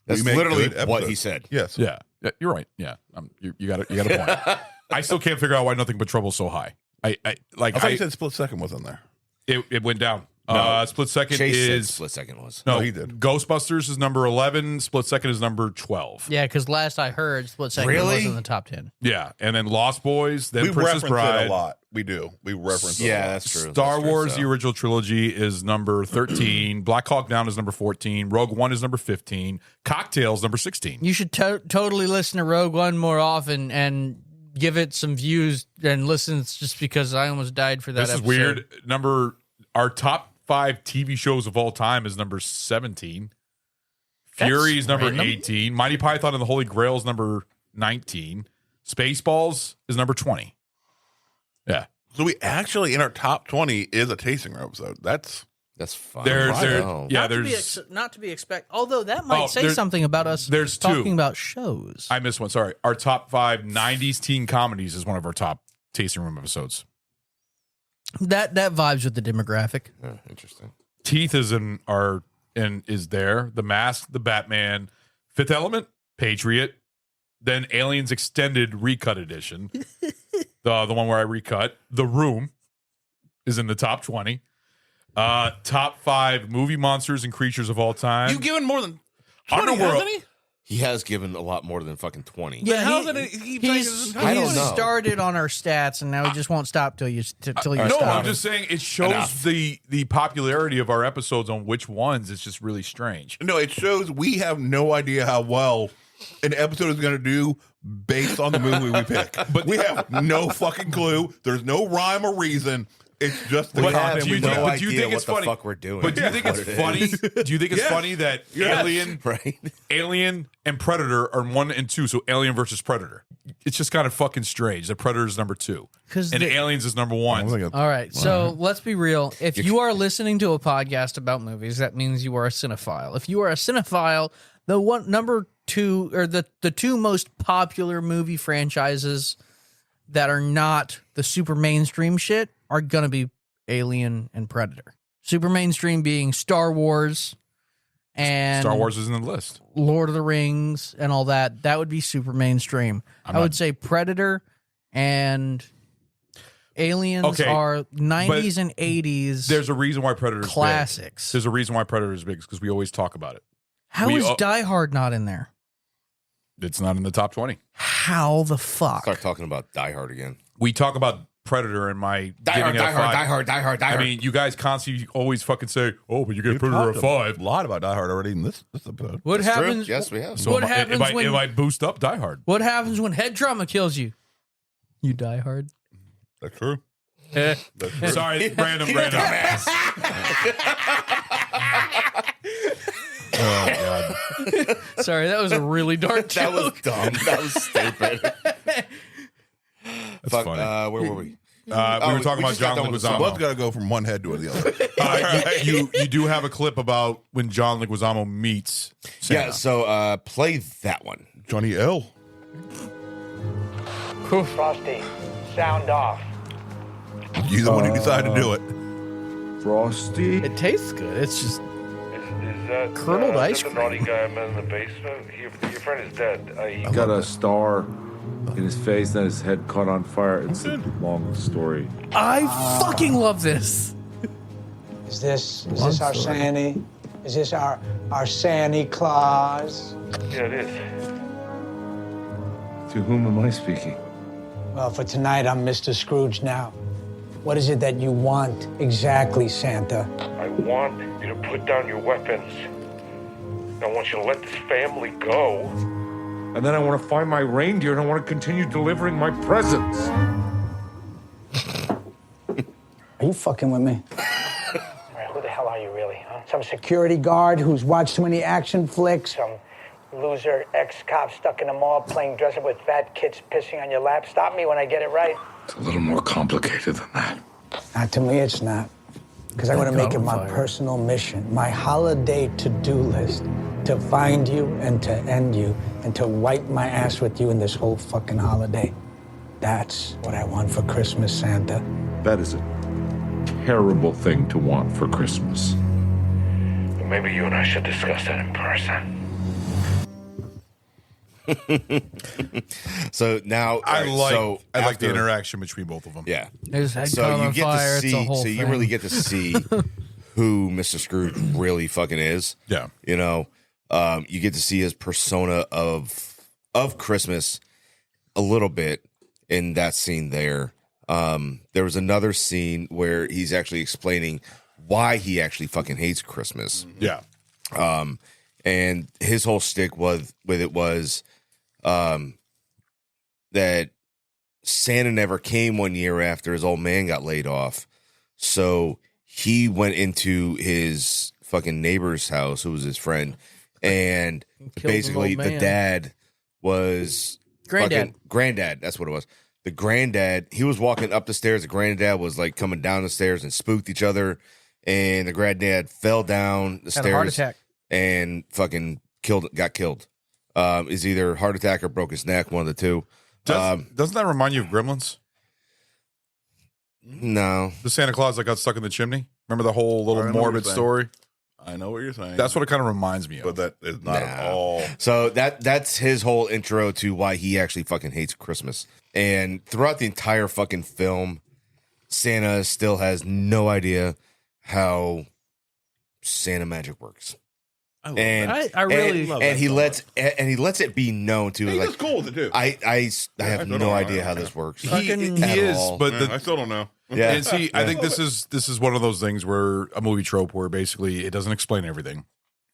That's We make literally good what episodes. he said. Yes. Yeah, you're right. Yeah, you got a point. I still can't figure out why Nothing But Trouble is so high. I thought you said Split Second was in there. it went down. No, Split Second Chase said is Split Second was. no, No, he did. Ghostbusters is number 11. Split Second is number 12. Yeah, because last I heard, Split Second Really? was in the top 10. Yeah, and then Lost Boys, then We Princess reference Bride. it a lot. We do. We reference it a Yeah, lot. that's true. Star That's true, Wars, so. the original trilogy, is number 13. Black Hawk Down is number 14. Rogue One is number 15. Cocktails, number 16. You should totally listen to Rogue One more often and give it some views and listens just because I almost died for that This is episode. weird. Our top 5 TV shows of all time is number 17. Fury is number random. 18. Mighty Python and the Holy Grail is number 19. Spaceballs is number 20. Yeah. So we actually, in our top 20, is a tasting room episode. That's fine. There's not to be expected. Although that might say there's- something about us. there's two. Talking about shows. I missed one. Sorry. Our top 5 90s teen comedies is one of our top tasting room episodes. That vibes with the demographic. Interesting. Teeth is is there. The Mask, The Batman, Fifth Element, Patriot, then Aliens Extended Recut Edition. the one where I recut. The Room is in the top 20. Top 5 movie monsters and creatures of all time. You've given more than 20, Underworld. hasn't he? He has given a lot more than fucking 20. Yeah, he's I don't know. started on our stats, and now he just won't stop till you stop. No, I'm just saying it shows Enough. the popularity of our episodes on which ones. It's just really strange. No, it shows we have no idea how well an episode is going to do based on the movie we pick. But we have no fucking clue. There's no rhyme or reason. It's just the We have content we no know. idea what the funny? fuck we're doing. But do you think What it's it funny? is. Do you think it's Yes. funny that Yes. Alien and Predator are 1 and 2, so Alien versus Predator. It's just kind of fucking strange that Predator is number 2 and Aliens is number 1. All right, so let's be real. If you are listening to a podcast about movies, that means you are a cinephile. If you are a cinephile, the number 2 or the 2 most popular movie franchises that are not the super mainstream shit are gonna be Alien and Predator. Super mainstream being Star Wars and Star Wars is in the list. Lord of the Rings and all that. That would be super mainstream. I would say Predator and Aliens are 90s and 80s. There's a reason why Predator's classics. big. There's a reason why Predator is big because we always talk about it. How is Die Hard not in there? It's not in the top 20. How the fuck? Start talking about Die Hard again. We talk about Predator and my Die giving Hard, it a Die Hard, 5. Die Hard, Die Hard, Die I Hard. mean, you guys constantly always fucking say, "Oh, but you get Predator a 5." A lot about Die Hard already in this episode. What That's true. happens? Yes, we have. So What it happens might, when- it might boost up Die Hard. What happens when head trauma kills you? You die hard. That's true. Sorry, random. Oh god. Sorry, that was a really dark That was joke. dumb. That was stupid. That's Fuck, funny. where were we? We were talking about just got John done with the Leguizamo. One's got to go from one head to the other. You do have a clip about when John Leguizamo meets Santa. Yeah, so play that one. Johnny L. Frosty, sound off. You're the one who decided to do it. Frosty. It tastes good. It's just Is that Curdled ice the cream. naughty guy man in the basement? Your friend is dead. He got a star in his face, then his head caught on fire. It's a long story. I fucking love this. Is this our Santa? Is this our Santa Claus? Yeah, it is. To whom am I speaking? Well, for tonight, I'm Mr. Scrooge now. What is it that you want exactly, Santa? I want you to put down your weapons. I want you to let this family go. And then I want to find my reindeer and I want to continue delivering my presents. Are you fucking with me? All right, who the hell are you really, huh? Some security guard who's watched too many action flicks? Some loser ex-cop stuck in a mall playing dress-up with fat kids pissing on your lap? Stop me when I get it right. It's a little more complicated than that. Not to me, it's not. Because I want to make it my personal mission, my holiday to-do list, to find you and to end you and to wipe my ass with you in this whole fucking holiday. That's what I want for Christmas, Santa. That is a terrible thing to want for Christmas. Maybe you and I should discuss that in person. So now I like the after- interaction between both of them. Yeah. His head So caught you on get fire. to It's a see. whole So you thing. really get to see who Mr. Scrooge really fucking is. Yeah. You know, you get to see his persona of Christmas a little bit in that scene there. There was another scene where he's actually explaining why he actually fucking hates Christmas. Yeah. And his whole stick was that Santa never came one year after his old man got laid off. So he went into his fucking neighbor's house, who was his friend, and Killed basically an old the man. dad was Granddad. Granddad, that's what it was. The granddad, he was walking up the stairs. The granddad was like coming down the stairs and spooked each other. And the granddad fell down the Had stairs a heart attack. and fucking got killed. Is either heart attack or broke his neck, one of the two. Doesn't that remind you of Gremlins? No. The Santa Claus that got stuck in the chimney? Remember the whole I little know what morbid you're saying. story? I know what you're saying. That's what it kind of reminds me of. But that is not at all. So that's his whole intro to why he actually fucking hates Christmas. And throughout the entire fucking film, Santa still has no idea how Santa magic works. I love And that. I really love and that he so lets and he lets it be known too. He's like just cool with it too. I have don't no know. idea how this works. He at is, all. but I still don't know. Yeah. And see, I Yeah. think this is one of those things where a movie trope where basically it doesn't explain everything,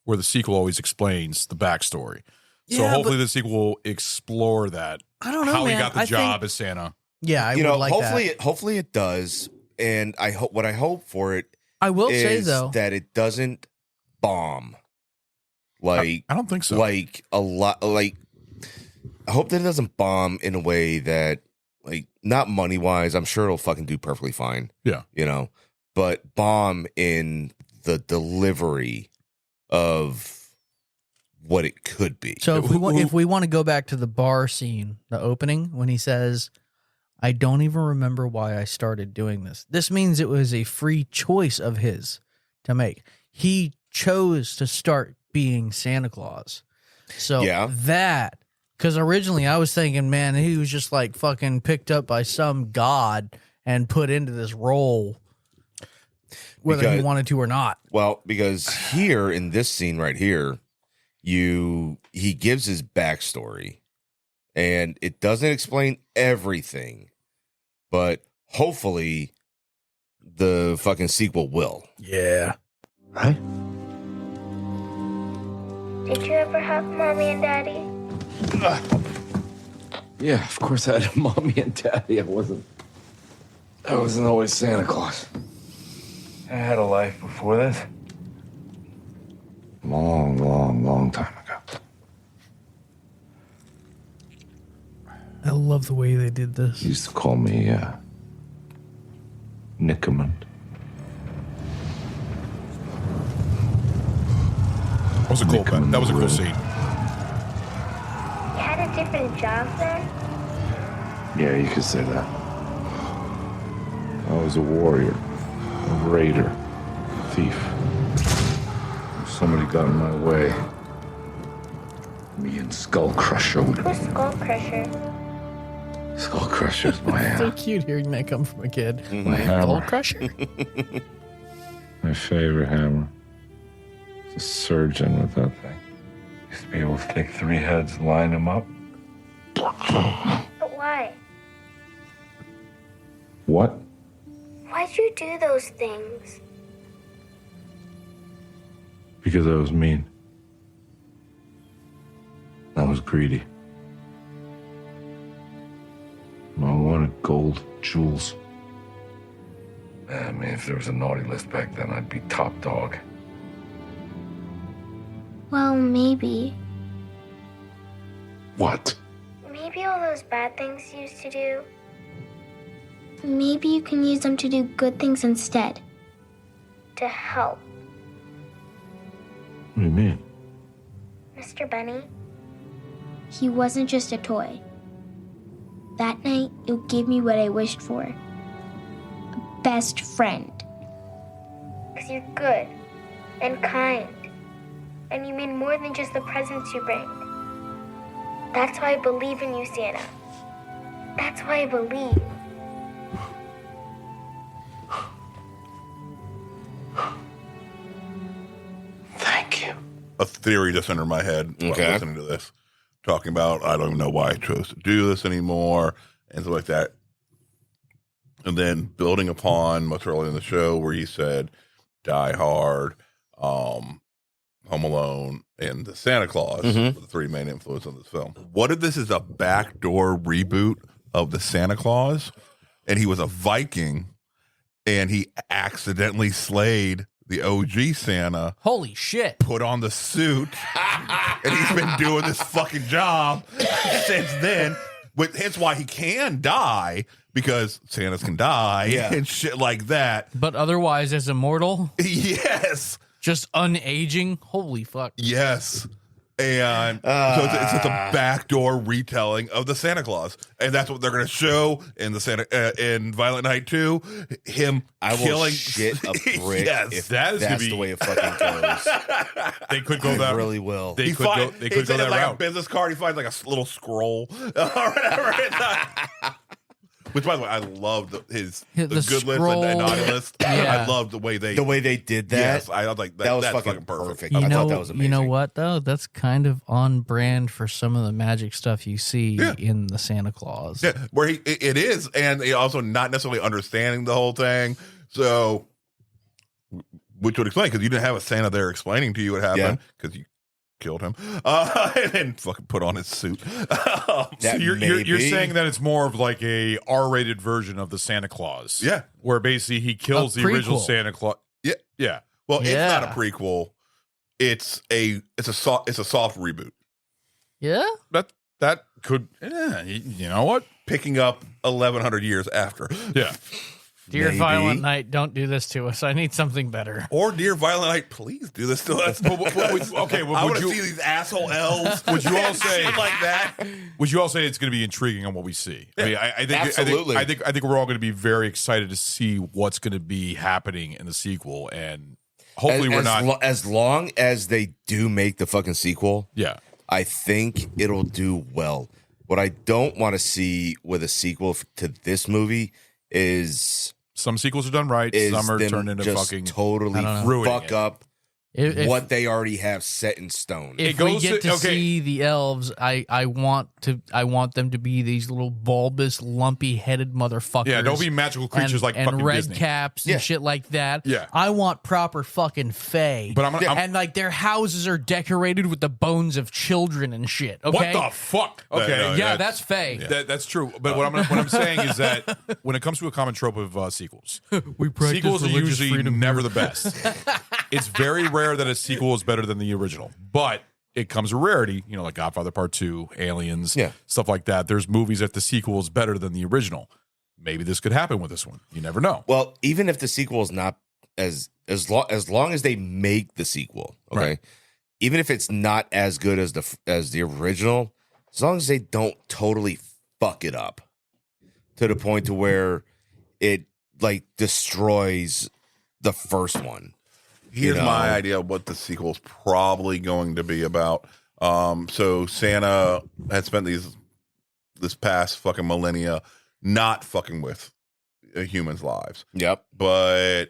where the sequel always explains the backstory. So Yeah, hopefully but- the sequel will explore that. I don't know, how he man. got the I job think- as Santa. Yeah, I you would know, like that. hopefully it does. And I hope what I hope for it. I will say, is though- that it doesn't bomb. Like I don't think so. Like a lot. Like I hope that it doesn't bomb in a way that, like, not money wise. I'm sure it'll fucking do perfectly fine. Yeah. You know, but bomb in the delivery of what it could be. So if we want to go back to the bar scene, the opening, when he says, I don't even remember why I started doing this. This means it was a free choice of his to make. He chose to start being Santa Claus. So Yeah. that, because originally I was thinking, man, he was just like fucking picked up by some god and put into this role, whether he Because- wanted to or not. Well, because here in this scene right here, he gives his backstory, and it doesn't explain everything, but hopefully the fucking sequel will. Yeah. Right? Did you ever have mommy and daddy? Yeah, of course I had a mommy and daddy. I wasn't always Santa Claus. I had a life before this. Long, long, long time ago. I love the way they did this. He used to call me, Nickerman. That was a cool that was a cool scene. You had a different job then? Yeah, you could say that. I was a warrior, a raider, a thief. If somebody got in my way, me and Skull Crusher would... Who's Skull Crusher? Skull Crusher's my, So cute hearing that come from a kid. my hammer. Skull Crusher? My favorite hammer. It's a surgeon with that thing. Used to be able to take 3 heads and line them up. But why? What? Why'd you do those things? Because I was mean. I was greedy. I wanted gold, jewels. I mean, if there was a naughty list back then, I'd be top dog. Well, maybe. What? Maybe all those bad things you used to do, maybe you can use them to do good things instead. To help. What do you mean? Mr. Benny, he wasn't just a toy. That night, you gave me what I wished for. A best friend. 'Cause you're good and kind. And you mean more than just the presents you bring. That's why I believe in you, Santa. That's why I believe. Thank you. A theory just entered my head while Okay. listening to this, talking about I don't even know why I chose to do this anymore and stuff like that. And then building upon much earlier in the show where he said Die Hard, Home Alone, and the Santa Claus were the 3 main influences on this film. What if this is a backdoor reboot of the Santa Claus and he was a Viking and he accidentally slayed the OG Santa, holy shit, put on the suit, and he's been doing this fucking job since then. Hence why he can die, because Santas can die and shit like that. But otherwise, as immortal? Yes. Just unaging? Holy fuck. Yes. And so it's just a backdoor retelling of the Santa Claus, and that's what they're going to show in the in Violent Night 2. Him killing shit a brick. Yes, if that is that's the way it fucking goes. They could go that. Really will. They could go. They could go that like route. A business card. He finds like a little scroll or whatever. Which, by the way, I loved the good list and naughty list. Yeah. I loved the way they did that. Yes, I was like that was that's fucking perfect. I thought that was amazing. You know what though? That's kind of on brand for some of the magic stuff you see in the Santa Claus. Yeah, where it is, and he also not necessarily understanding the whole thing. So, which would explain, because you didn't have a Santa there explaining to you what happened, because you killed him and fucking put on his suit. So you're saying that it's more of like a R-rated version of the Santa Claus, where basically he kills the original Santa Claus. Yeah. Well, it's not a prequel. It's a soft reboot. Yeah, that could. You know what? Picking up 1,100 years after. Yeah. Dear Violent Night, don't do this to us. I need something better. Or Dear Violent Night, please do this to us. Okay, I want to see these asshole elves. Would you all say shit like that? Would you all say it's going to be intriguing on what we see? I mean, I think absolutely. I think we're all going to be very excited to see what's going to be happening in the sequel, and hopefully we're not. As long as they do make the fucking sequel, I think it'll do well. What I don't want to see with a sequel to this movie is some sequels are done right, some are turned into just fucking totally fuck up what they already have set in stone. If we get to see the elves, I want them to be these little bulbous, lumpy-headed motherfuckers. Yeah, don't be magical creatures like and fucking red Disney. caps and shit like that. Yeah. I want proper fucking fae. But I'm and like their houses are decorated with the bones of children and shit. Okay, What the fuck? Okay, that's fae. That's true. But what I'm saying is that when it comes to a common trope of sequels, sequels are religious usually freedom never the best. It's very rare that a sequel is better than the original, but it comes a rarity, like Godfather Part 2, Aliens, stuff like that. There's movies that the sequel is better than the original. Maybe this could happen with this one. You never know. Well, even if the sequel is not as long as they make the sequel, okay, Right. even if it's not as good as the original, as long as they don't totally fuck it up to the point to where it like destroys the first one. Here's my idea of what the sequel is probably going to be about. So Santa had spent this past fucking millennia not fucking with humans' lives. Yep. But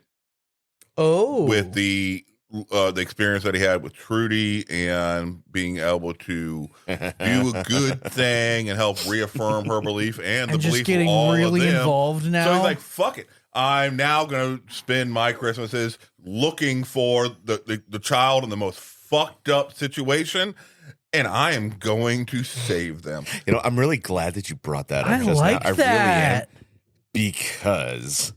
with the experience that he had with Trudy and being able to do a good thing and help reaffirm her belief and the just belief getting of all really of them. involved now. So he's like, fuck it. I'm now going to spend my Christmases looking for the child in the most fucked up situation, and I am going to save them. I'm really glad that you brought that up. I just like now. I that. really am, because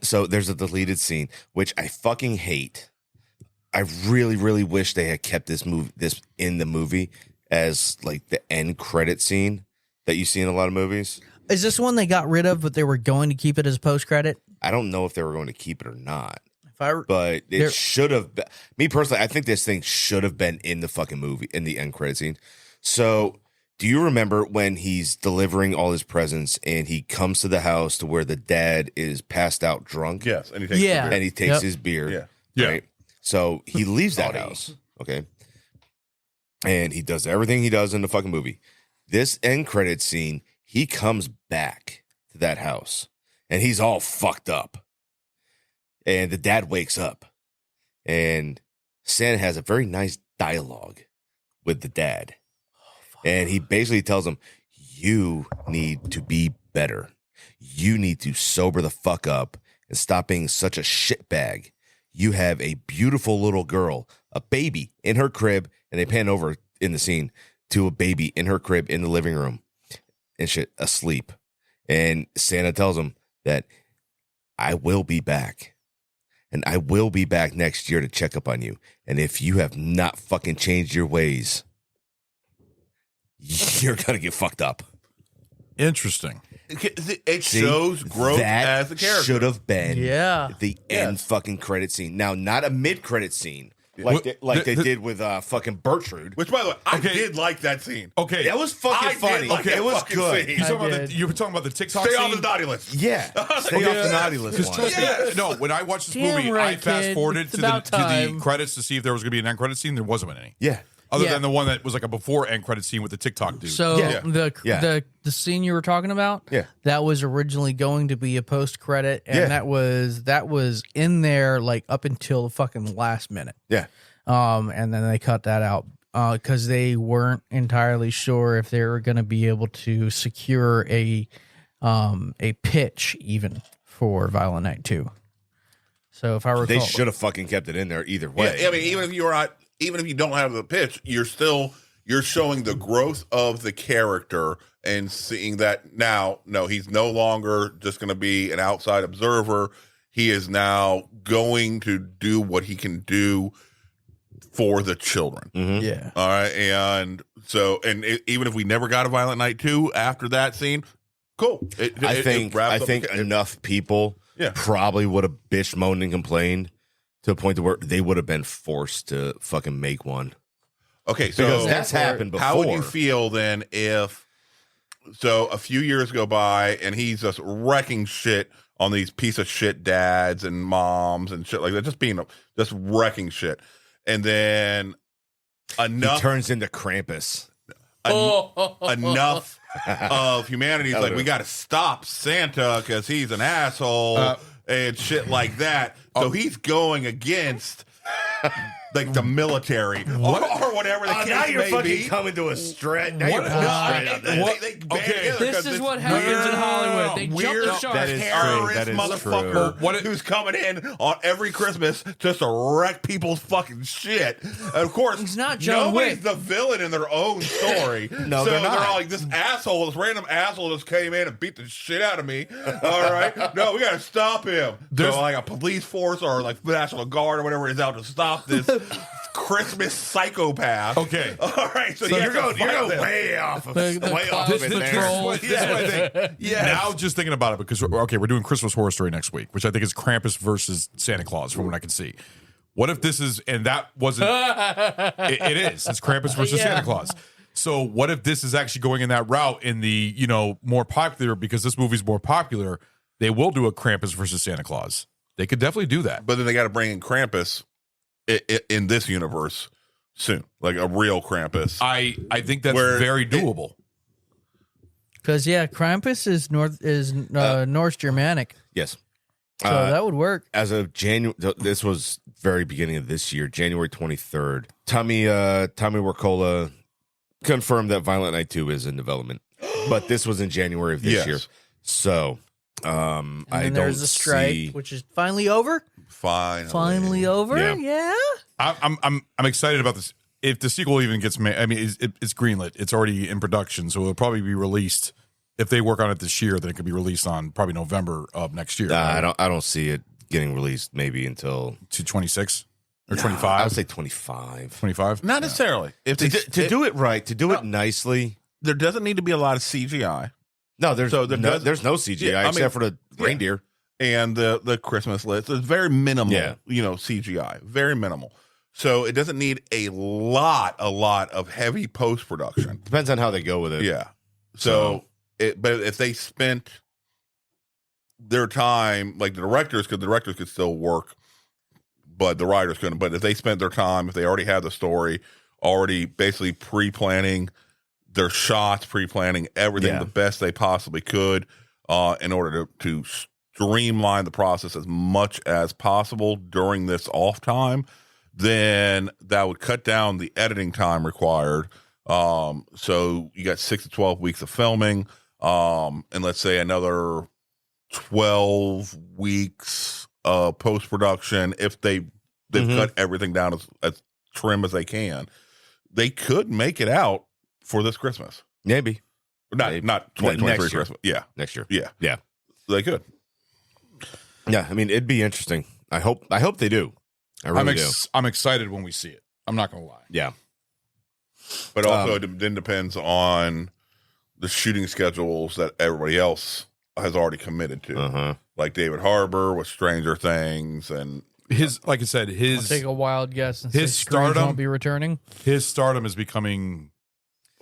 so there's a deleted scene which I fucking hate. I really, really wish they had kept this in the movie as like the end credit scene that you see in a lot of movies. Is this one they got rid of, but they were going to keep it as post credit? I don't know if they were going to keep it or not. But it should have been. Me personally, I think this thing should have been in the fucking movie, in the end credit scene. So, do you remember when he's delivering all his presents and he comes to the house to where the dad is passed out drunk? Yes, and he takes the beer. And he takes his beer. Yeah. Right? So, he leaves that house. Okay. And he does everything he does in the fucking movie. This end credit scene, he comes back to that house and he's all fucked up. And the dad wakes up and Santa has a very nice dialogue with the dad. And he basically tells him, you need to be better. You need to sober the fuck up and stop being such a shitbag. You have a beautiful little girl, a baby in her crib, and they pan over in the scene to a baby in her crib in the living room and shit, asleep. And Santa tells him that I will be back. and I will be back next year to check up on you. And if you have not fucking changed your ways, you're gonna get fucked up. Interesting. It shows growth as a character. Should have been Yeah. the end fucking credit scene. Now, not a mid credit scene like they did with fucking Bertrude. Which, by the way, I did like that scene. Okay, that was fucking funny. It was good. You were talking about the TikTok Stay scene? off the naughty list. Yeah, stay off the naughty list. Because trust me, no, when I watched this Damn movie, right, I fast kid. forwarded It's to the about time. credits to see if there was going to be an end credit scene. There wasn't any. Yeah. Other Yeah. than the one that was like a before end credit scene with the TikTok dude. So the scene you were talking about, that was originally going to be a post credit, and that was in there like up until the fucking last minute. Yeah. And then they cut that out because they weren't entirely sure if they were going to be able to secure a pitch even for Violent Night 2. So if I recall, They should have fucking kept it in there either way. Yeah, I mean, even if you don't have the pitch, you're showing the growth of the character and seeing that now, no, he's no longer just going to be an outside observer. He is now going to do what he can do for the children. Yeah. All right. And so, even if we never got a Violent Night 2 after that scene, cool. I think enough people probably would have bitched, moaned, and complained to a point to where they would have been forced to fucking make one. Okay, so because that's happened before. How would you feel then if a few years go by and he's just wrecking shit on these piece of shit dads and moms and shit like that, just wrecking shit, and then enough he turns into Krampus. Enough of humanity's like, we got to stop Santa because he's an asshole and shit like that. So he's going against like the military or whatever the case now you're may fucking be. coming to a stretch. Now What- you're This is what happens in Hollywood. They jump the shark. Terrorist motherfucker who's coming in on every Christmas just to wreck people's fucking shit. And of course, He's not John nobody's Wick. the villain in their own story. No, so they're not. all like, this random asshole just came in and beat the shit out of me. All right, no, we got to stop him. So like a police force or like National Guard or whatever is out to stop this Christmas psychopath. Okay. All right. So, you're going way off of The way off of it there. This is what I think. Now just thinking about it, because we're doing Christmas Horror Story next week, which I think is Krampus versus Santa Claus from what I can see. What if this is, and that wasn't, it is, it's Krampus versus Santa Claus. So what if this is actually going in that route in the, more popular, because this movie's more popular, they will do a Krampus versus Santa Claus. They could definitely do that. But then they got to bring in Krampus in this universe soon, like a real Krampus. I think that's very doable. Because Krampus is Norse Germanic, Yes. so that would work. As of January, this was very beginning of this year, January 23rd. Tommy Wirkola confirmed that Violent Night 2 is in development, but this was in January of this year. So, And I then don't there's the strike, see. which is finally over. Finally over. Yeah. I'm excited about this. If the sequel even gets made, I mean, it's greenlit. It's already in production, so it'll probably be released. If they work on it this year, then it could be released on probably November of next year. I don't see it getting released maybe until 26 or 25. I would say 25. 25. Not necessarily. If they To do it right, to do it nicely, there doesn't need to be a lot of CGI. No, there's no CGI except for the reindeer and the Christmas list. It's very minimal. CGI, very minimal. So it doesn't need a lot of heavy post production. Depends on how they go with it. Yeah. But if they spent their time, like the directors, because the directors could still work, but the writers couldn't. But if they spent their time, if they already had the story, already basically pre-planning their shots, pre-planning everything the best they possibly could, in order to streamline the process as much as possible during this off time, then that would cut down the editing time required. So you got 6 to 12 weeks of filming, and let's say another 12 weeks of post-production. If they've cut everything down as trim as they can, they could make it out for this Christmas. Maybe. Not 2023 Christmas. Yeah. Next year. Yeah. Yeah. They could. Yeah, I mean, it'd be interesting. I hope they do. I really do. I'm excited when we see it. I'm not gonna lie. Yeah. But also, it then depends on the shooting schedules that everybody else has already committed to, like David Harbour with Stranger Things, and like I said, I'll take a wild guess and say his Scrooge stardom won't be returning. His stardom is becoming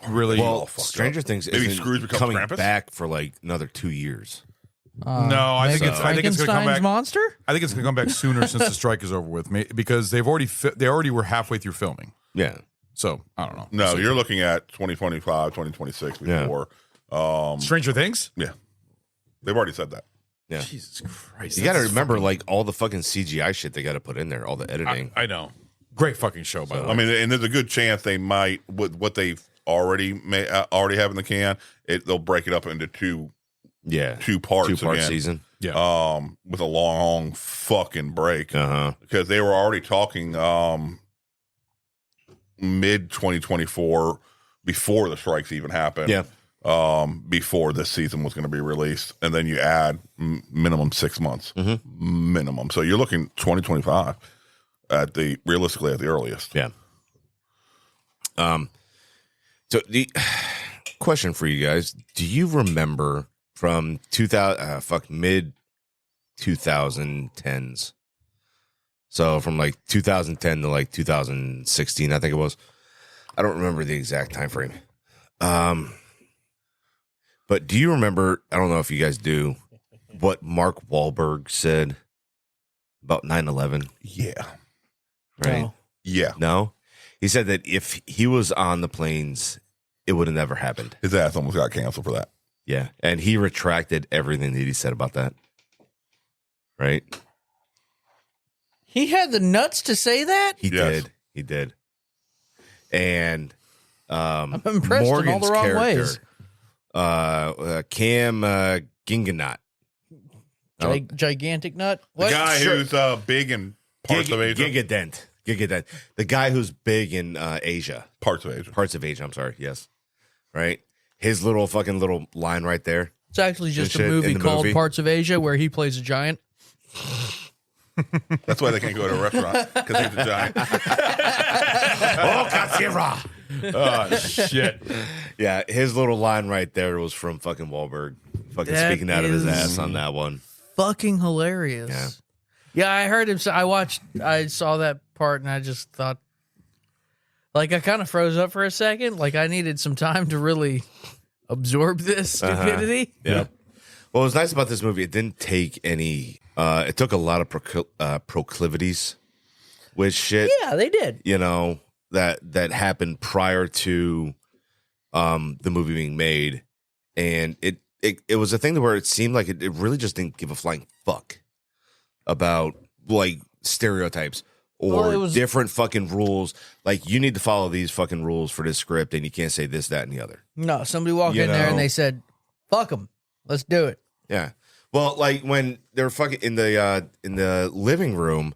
really Stranger Things Maybe isn't Scrooge becomes coming Krampus? back for like another 2 years. No, I think it's going to come Frankenstein's back. monster? I think it's going to come back sooner since the strike is over with, because they already were halfway through filming. Yeah. So I don't know. No, you're looking at 2025, 2026 before. Stranger Things? Yeah. They've already said that. Yeah. Jesus Christ. You got to remember, like, all the fucking CGI shit they got to put in there, all the editing. I know. Great fucking show, by the way. I mean, and there's a good chance they might, with what they've already have in the can, they'll break it up into two parts. 2-part again. season. Yeah. With a long fucking break. Because they were already talking mid 2024 before the strikes even happened. Yeah. Before this season was going to be released, and then you add minimum 6 months, minimum. So you're looking 2025 realistically at the earliest. Yeah. So the question for you guys: do you remember from mid 2010s? So from like 2010 to like 2016, I think it was. I don't remember the exact time frame. But do you remember, I don't know if you guys do, what Mark Wahlberg said about 9/11? Yeah. Right? No. Yeah. No? He said that if he was on the planes, it would have never happened. His ass almost got canceled for that. Yeah. And he retracted everything that he said about that. Right? He had the nuts to say that? He did. He did. And I'm impressed in all Morgan's the wrong character, ways. Cam Ginganot. Gigantic nut? The What? guy who's big in parts of Asia. Gigadent. The guy who's big in Asia. Parts of Asia, I'm sorry. Yes. Right? His little line right there. It's actually just a Shit in movie the called movie. Parts of Asia where he plays a giant. That's why they can't go to a restaurant, because he's a giant. Oh, Godzilla. Oh, shit. Yeah, his little line right there was from fucking Wahlberg. Fucking That speaking out of his is- ass on that one. Fucking hilarious. Yeah, I heard him. I saw that part and I just thought, like, I kind of froze up for a second. Like, I needed some time to really absorb this stupidity. Yeah. What was nice about this movie, it didn't take any, it took a lot of proclivities with shit. Yeah, they did. You know, that happened prior to the movie being made. And it was a thing where it seemed like it really just didn't give a flying fuck about, like, stereotypes or Well, it was- different fucking rules. Like, you need to follow these fucking rules for this script, and you can't say this, that, and the other. No, somebody walked You in there know? and they said, fuck them. Let's do it. Yeah. Well, like when they're fucking in the living room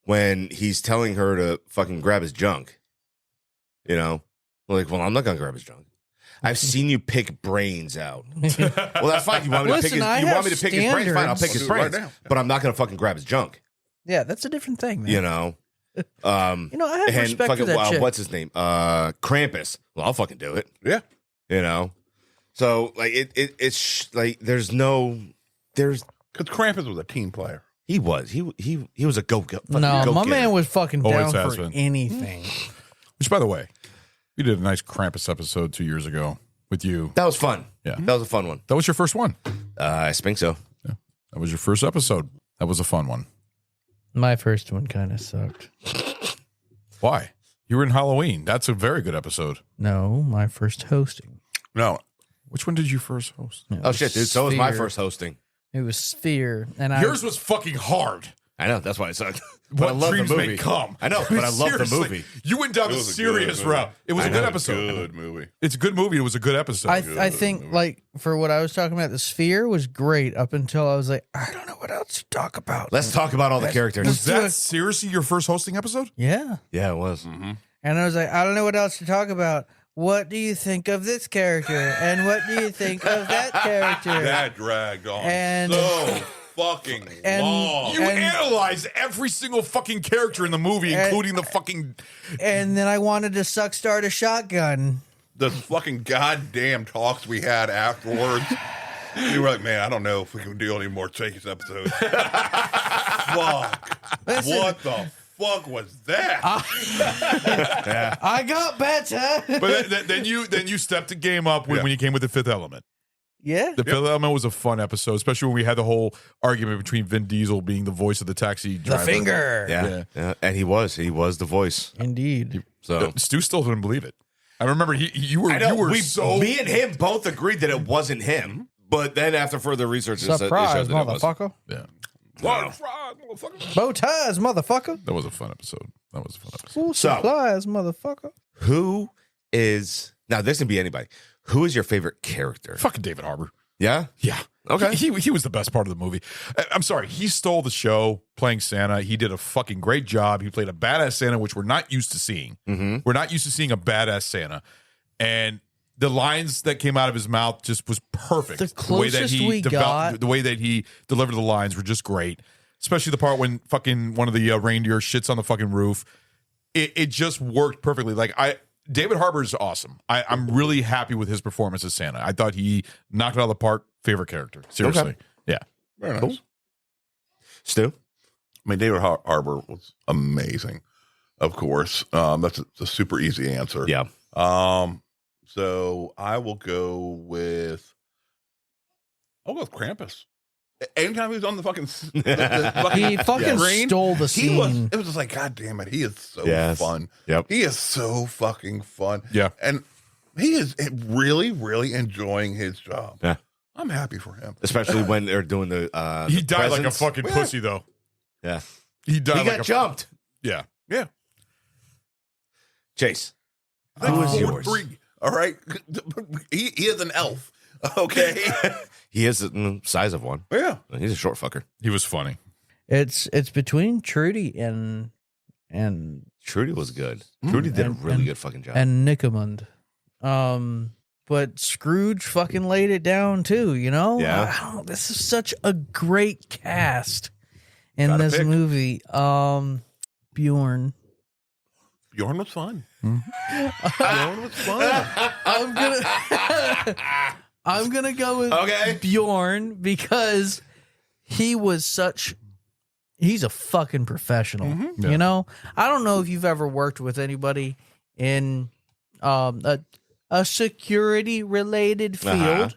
when he's telling her to fucking grab his junk. You know? Like, well, I'm not gonna grab his junk. I've seen you pick brains out. Well, that's fine. You want me to pick his brains? Fine, I'll pick his brains. But I'm not gonna fucking grab his junk. Yeah, that's a different thing, man. You know? I have and respect fucking, for that chick. what's his name? Krampus. Well, I'll fucking do it. Yeah. You know? So, like, it's like there's because Krampus was a team player. He was. He was a go. No, my man was fucking Always down has for been. anything. Which, by the way, we did a nice Krampus episode 2 years ago with you. That was fun. Yeah. That was a fun one. That was your first one. I think so. Yeah. That was your first episode. That was a fun one. My first one kind of sucked. Why? You were in Halloween. That's a very good episode. No, my first hosting. No. Which one did you first host? Oh, shit, dude. So was my first hosting. It was Sphere. And Yours was fucking hard. I know. That's why it sucked. But What I love dreams the may movie. come. I know, but I love the Seriously, movie. You went down It the was a serious good movie. route. It was a good episode. Good movie. It's a good movie. It was a good episode. I think, like, for what I was talking about, the Sphere was great up until I was like, I don't know what else to talk about. Let's talk about all the characters. Was that seriously your first hosting episode? Yeah. Yeah, it was. And I was like, I don't know what else to talk about. What do you think of this character? And what do you think of that character? That dragged on And- so fucking And- long. You analyzed every single fucking character in the movie, including the fucking. And then I wanted to start a shotgun. The fucking goddamn talks we had afterwards. You were like, man, I don't know if we can do any more Chase episodes. Fuck. Listen. What the fuck was that? I got better. But then you stepped the game up when you came with the Fifth Element. Yeah. The Fifth Element was a fun episode, especially when we had the whole argument between Vin Diesel being the voice of the taxi driver. The finger. Yeah. And he was the voice. Indeed. So Stu still didn't believe it. I remember you were so. Me and him both agreed that it wasn't him. But then after further research, Surprise, it showed that it was. motherfucker. Yeah. Bow ties, motherfucker. That was a fun episode. Full So- supplies, motherfucker. Who is now? This can be anybody. Who is your favorite character? Fucking David Harbour. Yeah. Yeah. Okay. He was the best part of the movie. I'm sorry. He stole the show playing Santa. He did a fucking great job. He played a badass Santa, which we're not used to seeing. Mm-hmm. We're not used to seeing a badass Santa. And the lines that came out of his mouth just was perfect. The closest we got. The way that he delivered the lines were just great. Especially the part when fucking one of the reindeer shits on the fucking roof. It just worked perfectly. David Harbour is awesome. I'm really happy with his performance as Santa. I thought he knocked it out of the park. Favorite character. Seriously. Okay. Yeah. Very nice. Cool. Stu? I mean, David Harbour was amazing, of course. That's a super easy answer. Yeah. So I will go with Krampus. Anytime he was on the fucking, He fucking screen, stole the scene. It was just like, God damn it, he is so Yes. fun. Yep. He is so fucking fun. Yeah. And he is really, really enjoying his job. Yeah. I'm happy for him. Especially when they're doing the. He the died like a presents. fucking pussy, though. Yeah. He died He like got a jumped. Yeah. Yeah. Chase. Who is yours? 3. All right. He is an elf. Okay. He is the size of one. Yeah. He's a short fucker. He was funny. It's between Trudy and Trudy was good. Trudy did a and- really and- good fucking job. and Nicomund. But Scrooge fucking laid it down too, you know? Yeah. This is such a great cast in Gotta this pick. movie. Bjorn. Bjorn was fun. Bjorn was fun. I'm gonna go with Okay. Bjorn because he's a fucking professional. Yeah. You know? I don't know if you've ever worked with anybody in a security related field Uh-huh.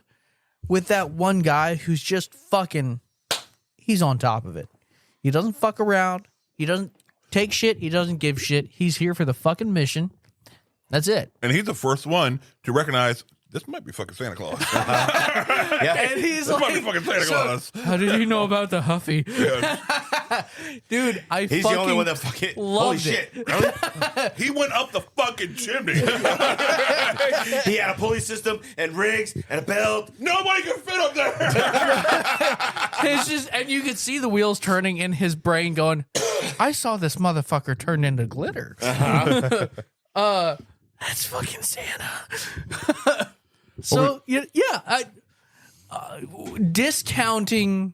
with that one guy who's just he's on top of it. He doesn't fuck around. He doesn't take shit. He doesn't give shit. He's here for the fucking mission. That's it. And he's the first one to recognize this might be fucking Santa Claus. Yeah. And he's This might be fucking Santa Claus. how did you know about the Huffy? Dude, I He's the only one that fucking. Holy loved shit. it. Really? He went up the fucking chimney. He had a pulley system and rigs and a belt. Nobody can fit up there. It's just, and you could see the wheels turning in his brain going, I saw this motherfucker turn into glitter. That's fucking Santa. So, discounting,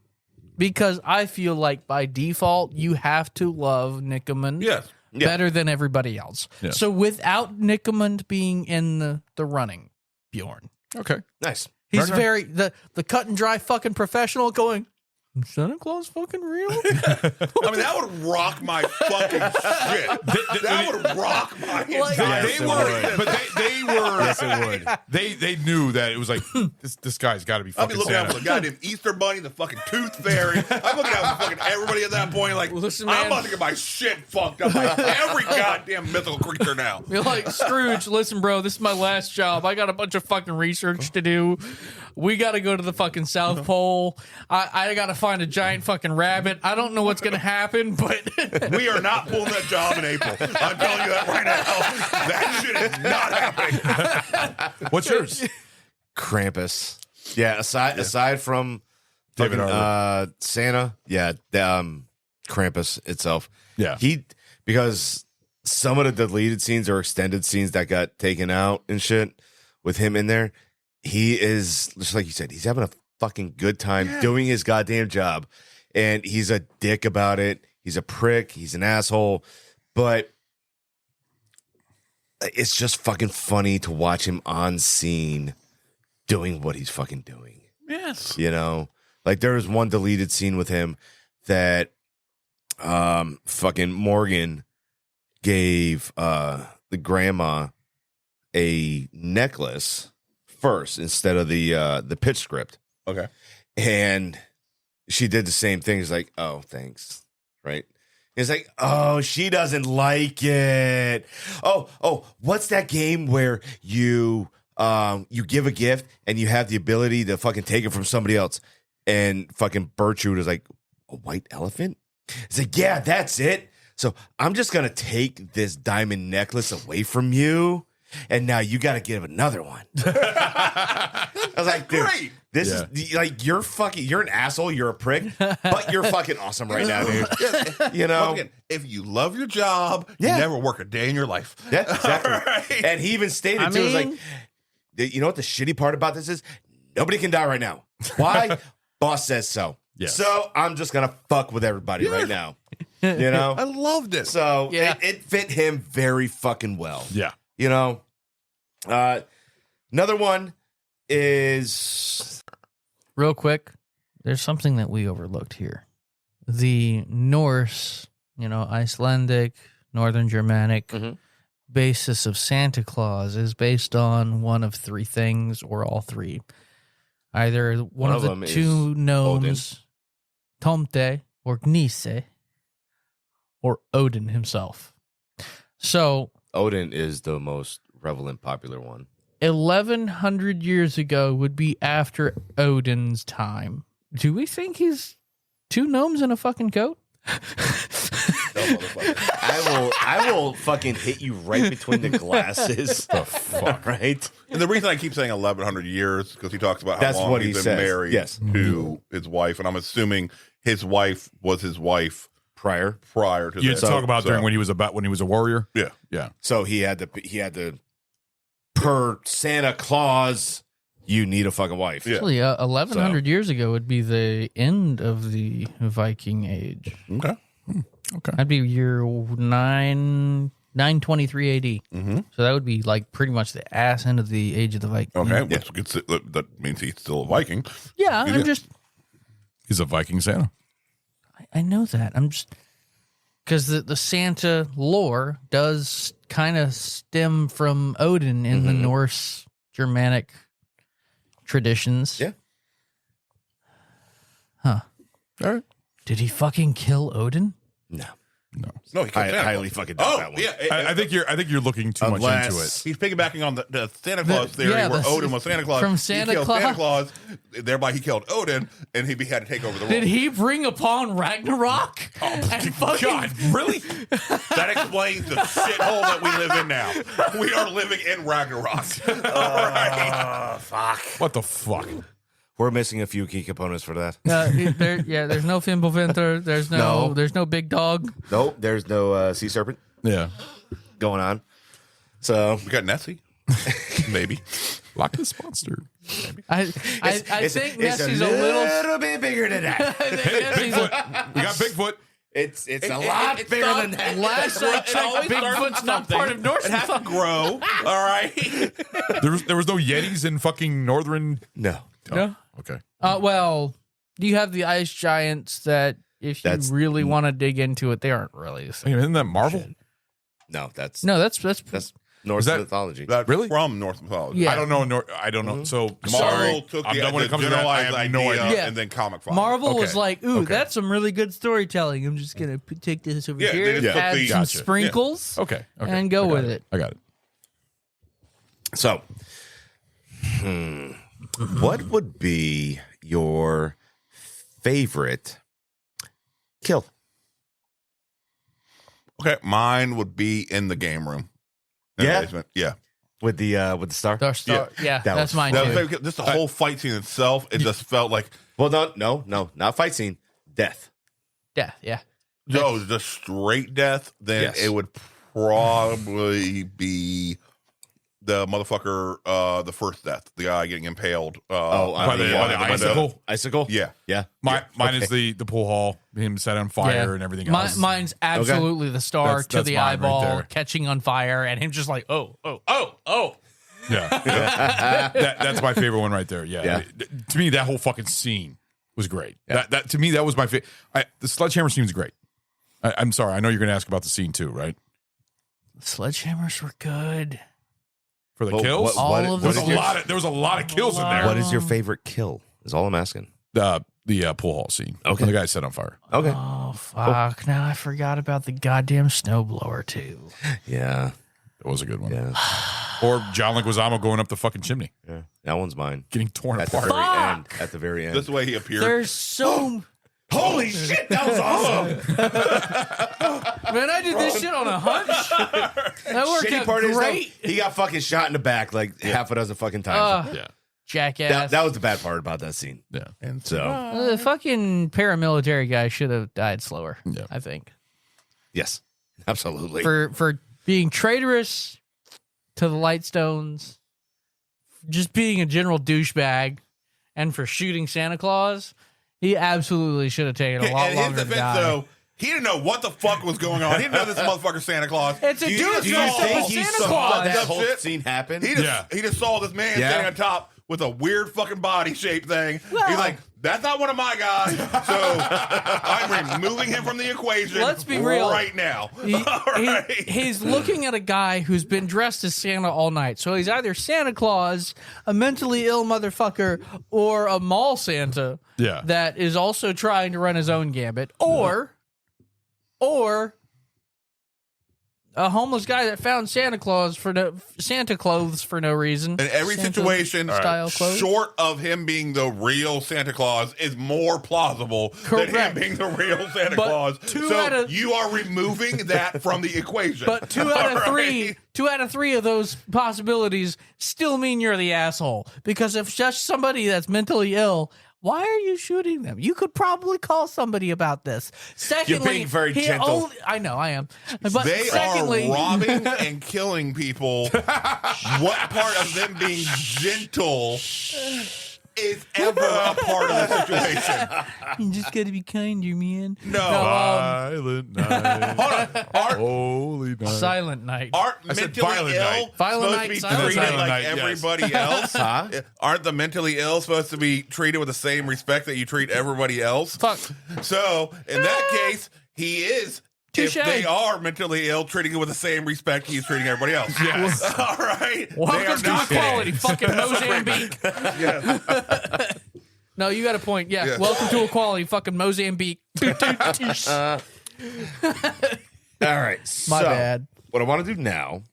because I feel like by default, you have to love Nicomund Yes. better than everybody else. Yeah. So without Nicomund being in the running, Bjorn. Okay. Nice. He's very the cut and dry fucking professional going, Santa Claus fucking real? I mean, that would rock my fucking shit. That would rock my entire They were. Yes, it would. They knew that it was like this guy's got to be I'd be fucking looking out Santa. for the goddamn Easter Bunny, the fucking Tooth Fairy. I'm looking out for fucking everybody at that point. Like, Listen, I'm man. about to get my shit fucked up by every goddamn mythical creature now. You're like, Scrooge, listen, bro, this is my last job. I got a bunch of fucking research to do. We got to go to the fucking South Pole. I got to find a giant fucking rabbit. I don't know what's going to happen, but We are not pulling that job in April. I'm telling you that right now. That shit is not happening. What's yours? Krampus. Yeah, aside from David fucking, Harbour. Santa, Krampus itself. Yeah. Because some of the deleted scenes or extended scenes that got taken out and shit with him in there, he is just like you said, he's having a fucking good time doing his goddamn job. and he's a dick about it. He's a prick. He's an asshole, but it's just fucking funny to watch him on scene doing what he's fucking doing. Yes. You know, like there was one deleted scene with him that fucking Morgan gave the grandma a necklace first instead of the pitch script. Okay. And she did the same thing. He's like, oh, thanks. Right. It's like, oh, she doesn't like it. Oh, what's that game where you give a gift and you have the ability to fucking take it from somebody else? And fucking Bertrude is like, a white elephant? It's like, yeah, that's it. So I'm just gonna take this diamond necklace away from you, and now you got to give another one. I was like, dude, great. this is like you're an asshole, you're a prick, but you're fucking awesome right now, dude. You know, Once again, if you love your job, you never work a day in your life. Yeah, exactly. And he even stated too, was like, you know what the shitty part about this is? Nobody can die right now. Why? Boss says so. Yes. So I'm just gonna fuck with everybody right now. You know, I loved it. So it fit him very fucking well. Yeah. You know, another one is real quick. There's something that we overlooked here. The Norse, Icelandic, Northern Germanic basis of Santa Claus is based on one of three things or all three. Either one of the two gnomes, Tomte or Gnise, or Odin himself. So Odin is the most prevalent, popular one. 1,100 years ago would be after Odin's time. Do we think he's two gnomes in a fucking coat? I will fucking hit you right between the glasses. The fuck, right? And the reason I keep saying 1,100 years because he talks about how That's long what he's he been says. married Yes. to his wife, and I'm assuming his wife was his wife prior to You this. talk about So- during when he was a warrior. Yeah, yeah. So he had to per Santa Claus, you need a fucking wife. Actually, 1,100 years ago would be the end of the Viking Age. Okay. Okay. That'd be year 923 AD. So that would be like pretty much the ass end of the age of the Viking. Okay, which that means he's still a Viking. Yeah, I'm just... He's a Viking Santa. I know that. I'm just... Because the Santa lore does kind of stem from Odin in the Norse Germanic traditions. Yeah. Huh. All right. Did he fucking kill Odin? No. No, he killed Santa highly Claus. fucking doubt Oh, that one. yeah. I think you're looking too much into it. He's piggybacking on the Santa Claus theory yeah, where the- Odin was Santa Claus. from He Santa killed Claus. Santa Claus, thereby he killed Odin, and he had to take over the role. Did he bring upon Ragnarok? And fucking- God, really? That explains the shithole that we live in now. We are living in Ragnarok. All right. Fuck. What the fuck? We're missing a few key components for that. There's no Fimbulvinter. There's No. there's no big dog. Nope, there's no sea serpent Yeah. going on. So We got Nessie. Maybe. Lock the sponsor. I think Nessie's a a little. little bit bigger than that. Bigfoot. We got Bigfoot. It's a lot bigger than that. Last I checked, Bigfoot's not part of Norse It has to grow. All right. There was no Yetis in fucking northern. No. No. Okay. Well, you have the ice giants that, if you That's- really want to dig into it, they aren't really the same. Isn't that Marvel? No, that's That's Norse that- mythology. That's Really? from Norse mythology. Yeah. I don't know. I don't know. So Marvel sorry. took I'm the, done when it comes to that. I generalized have no idea idea. Yeah. and then comic file. Marvel was Okay. like, ooh, Okay. that's some really good storytelling. I'm just gonna take this over Yeah, they here, just took add the- some Gotcha. sprinkles, Okay. and go I got with it. I got it. So, what would be your favorite kill? Okay, mine would be in the game room. In the Yeah? basement. Yeah. With the star? Dark Star, yeah, That that's was mine That too. was very- just the whole fight scene itself, it just felt like Well, no, not fight scene. Death. Death, yeah. no, just straight death. Then Yes. it would probably be the motherfucker, the first death, the guy getting impaled. By the icicle. Icicle. Yeah. Yeah. Mine is the pool hall, him set on fire and everything else. Mine's absolutely the star to the mine right eyeball there. catching on fire, and him just like, oh. Yeah, that's my favorite one right there. Yeah. To me, that whole fucking scene was great. That to me, that was my favorite. The sledgehammer scene was great. I'm sorry, I know you're going to ask about the scene too, right? Sledgehammers were good. For the kills, there was a lot of kills in there. What is your favorite kill? Is all I'm asking. The pool hall scene. Okay, when the guy set on fire. Okay. Oh fuck! Now I forgot about the goddamn snowblower too. Yeah, that was a good one. Yeah. Or John Leguizamo going up the fucking chimney. Yeah, that one's mine. Getting torn at apart. The very end. At the very end. That's the way he appeared. There's so. Holy shit, that was awesome! Man, I did this shit on a hunch. That worked Shitty out part great. is, though, he got fucking shot in the back like half a dozen fucking times. Jackass. That was the bad part about that scene. Yeah. And so. The fucking paramilitary guy should have died slower. Yeah. I think. Yes, absolutely. For being traitorous to the Lightstones, just being a general douchebag, and for shooting Santa Claus, he absolutely should have taken a lot and longer his to die. defense, though, he didn't know what the fuck was going on. He didn't know this motherfucker Santa Claus. It's a Do dude you dressed up think as he Santa saw Claus. that that whole shit? scene happen? He just saw this man Yeah. standing on top with a weird fucking body shaped thing. Well- He's like, that's not one of my guys. So I'm removing him from the equation. Let's be real. right now. He's looking at a guy who's been dressed as Santa all night. So he's either Santa Claus, a mentally ill motherfucker, or a mall Santa that is also trying to run his own gambit, or a homeless guy that found Santa clothes for no reason. In every Santa situation, style clothes. short of him being the real Santa Claus, is more plausible than him Correct. being the real Santa But Claus. two So out of- you are removing that from the equation. But two out of three of those possibilities still mean you're the asshole. Because if just somebody that's mentally ill, why are you shooting them? You could probably call somebody about this. Secondly, You're being very he gentle. I know I am. But They secondly, are robbing and killing people. What part of them being gentle is ever a part of the situation? you just got to be kinder, man. No. Silent night. Holy night. Silent night. Aren't I said mentally violent ill night. Violent supposed night, to be silent treated night. like Silent night, everybody else? Huh? Aren't the mentally ill supposed to be treated with the same respect that you treat everybody else? Fuck. So in that case, he is. Touche. If they are mentally ill, treating it with the same respect he's treating everybody else. Yes. All right. Welcome to equality, fucking Mozambique. Yes. No, you got a point. Yeah. Yes. Welcome to equality, fucking Mozambique. All right. My bad. What I want to do now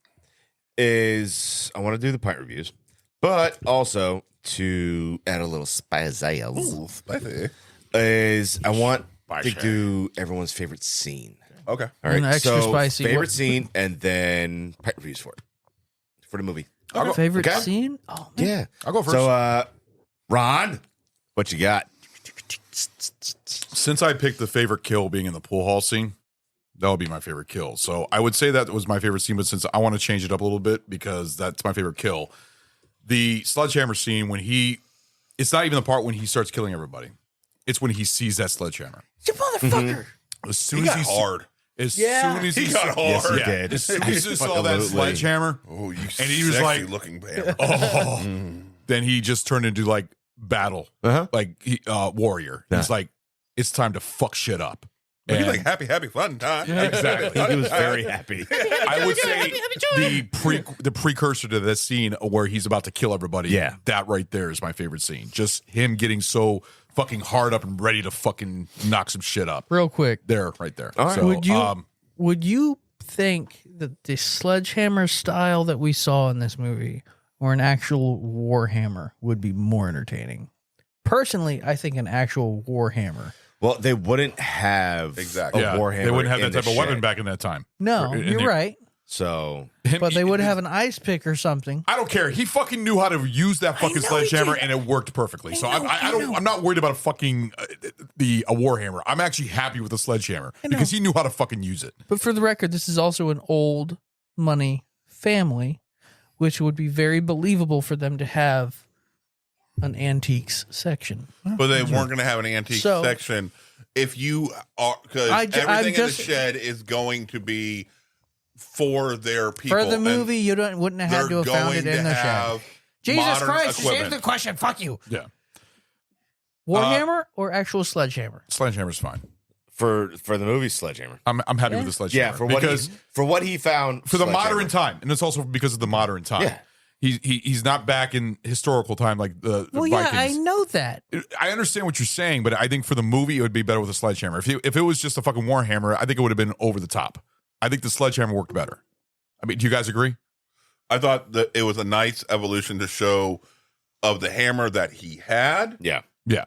is I want to do the pint reviews, but also to add a little spicy. Spicy. Is I want to do everyone's favorite scene. Okay. All right. An extra so spicy. favorite What- scene, and then pint reviews for the movie. Favorite Okay. scene? Oh, man. Yeah, I'll go first. So, Ron, what you got? Since I picked the favorite kill being in the pool hall scene, that would be my favorite kill. So I would say that was my favorite scene, but since I want to change it up a little bit because that's my favorite kill, the sledgehammer scene it's not even the part when he starts killing everybody. It's when he sees that sledgehammer. You motherfucker. As soon He as got hard. As Yeah. soon as He got hard. Yes, he yeah, did. As soon as he saw that Absolutely. sledgehammer, Oh, you and he was like, looking hammer. oh, then he just turned into like battle, like warrior. Yeah. He's like, it's time to fuck shit up. He's And like happy fun time. exactly. He was very happy. I would say the precursor to this scene where he's about to kill everybody. Yeah. that right there is my favorite scene. Just him getting so fucking hard up and ready to fucking knock some shit up. Real quick. There, right there. All right. So, Would you think that the sledgehammer style that we saw in this movie or an actual warhammer would be more entertaining? Personally, I think an actual warhammer. Well, they wouldn't have Exactly. a warhammer. they wouldn't have in that type the of weapon shed. back in that time. No, In you're there. right. So But they would have an ice pick or something. I don't care. He fucking knew how to use that fucking sledgehammer, and it worked perfectly. So I don't. I'm not worried about a fucking a warhammer. I'm actually happy with the sledgehammer because he knew how to fucking use it. But for the record, this is also an old money family which would be very believable for them to have an antiques section. But they weren't going to have an antique section if you are, because everything in the shed is going to be for their people. For the movie, you wouldn't have had to have found it in the shed. Jesus Christ, you saved the question. Fuck you. Yeah. Warhammer or actual Sledgehammer? Sledgehammer's fine. For the movie Sledgehammer. I'm happy with the Sledgehammer. Yeah, for what he found. For the modern time. And it's also because of the modern time. Yeah. He's not back in historical time like the Well, Vikings. yeah, I know that. I understand what you're saying, but I think for the movie, it would be better with a Sledgehammer. If it was just a fucking Warhammer, I think it would have been over the top. I think the Sledgehammer worked better. I mean, do you guys agree? I thought that it was a nice evolution to show of the hammer that he had. Yeah. Yeah.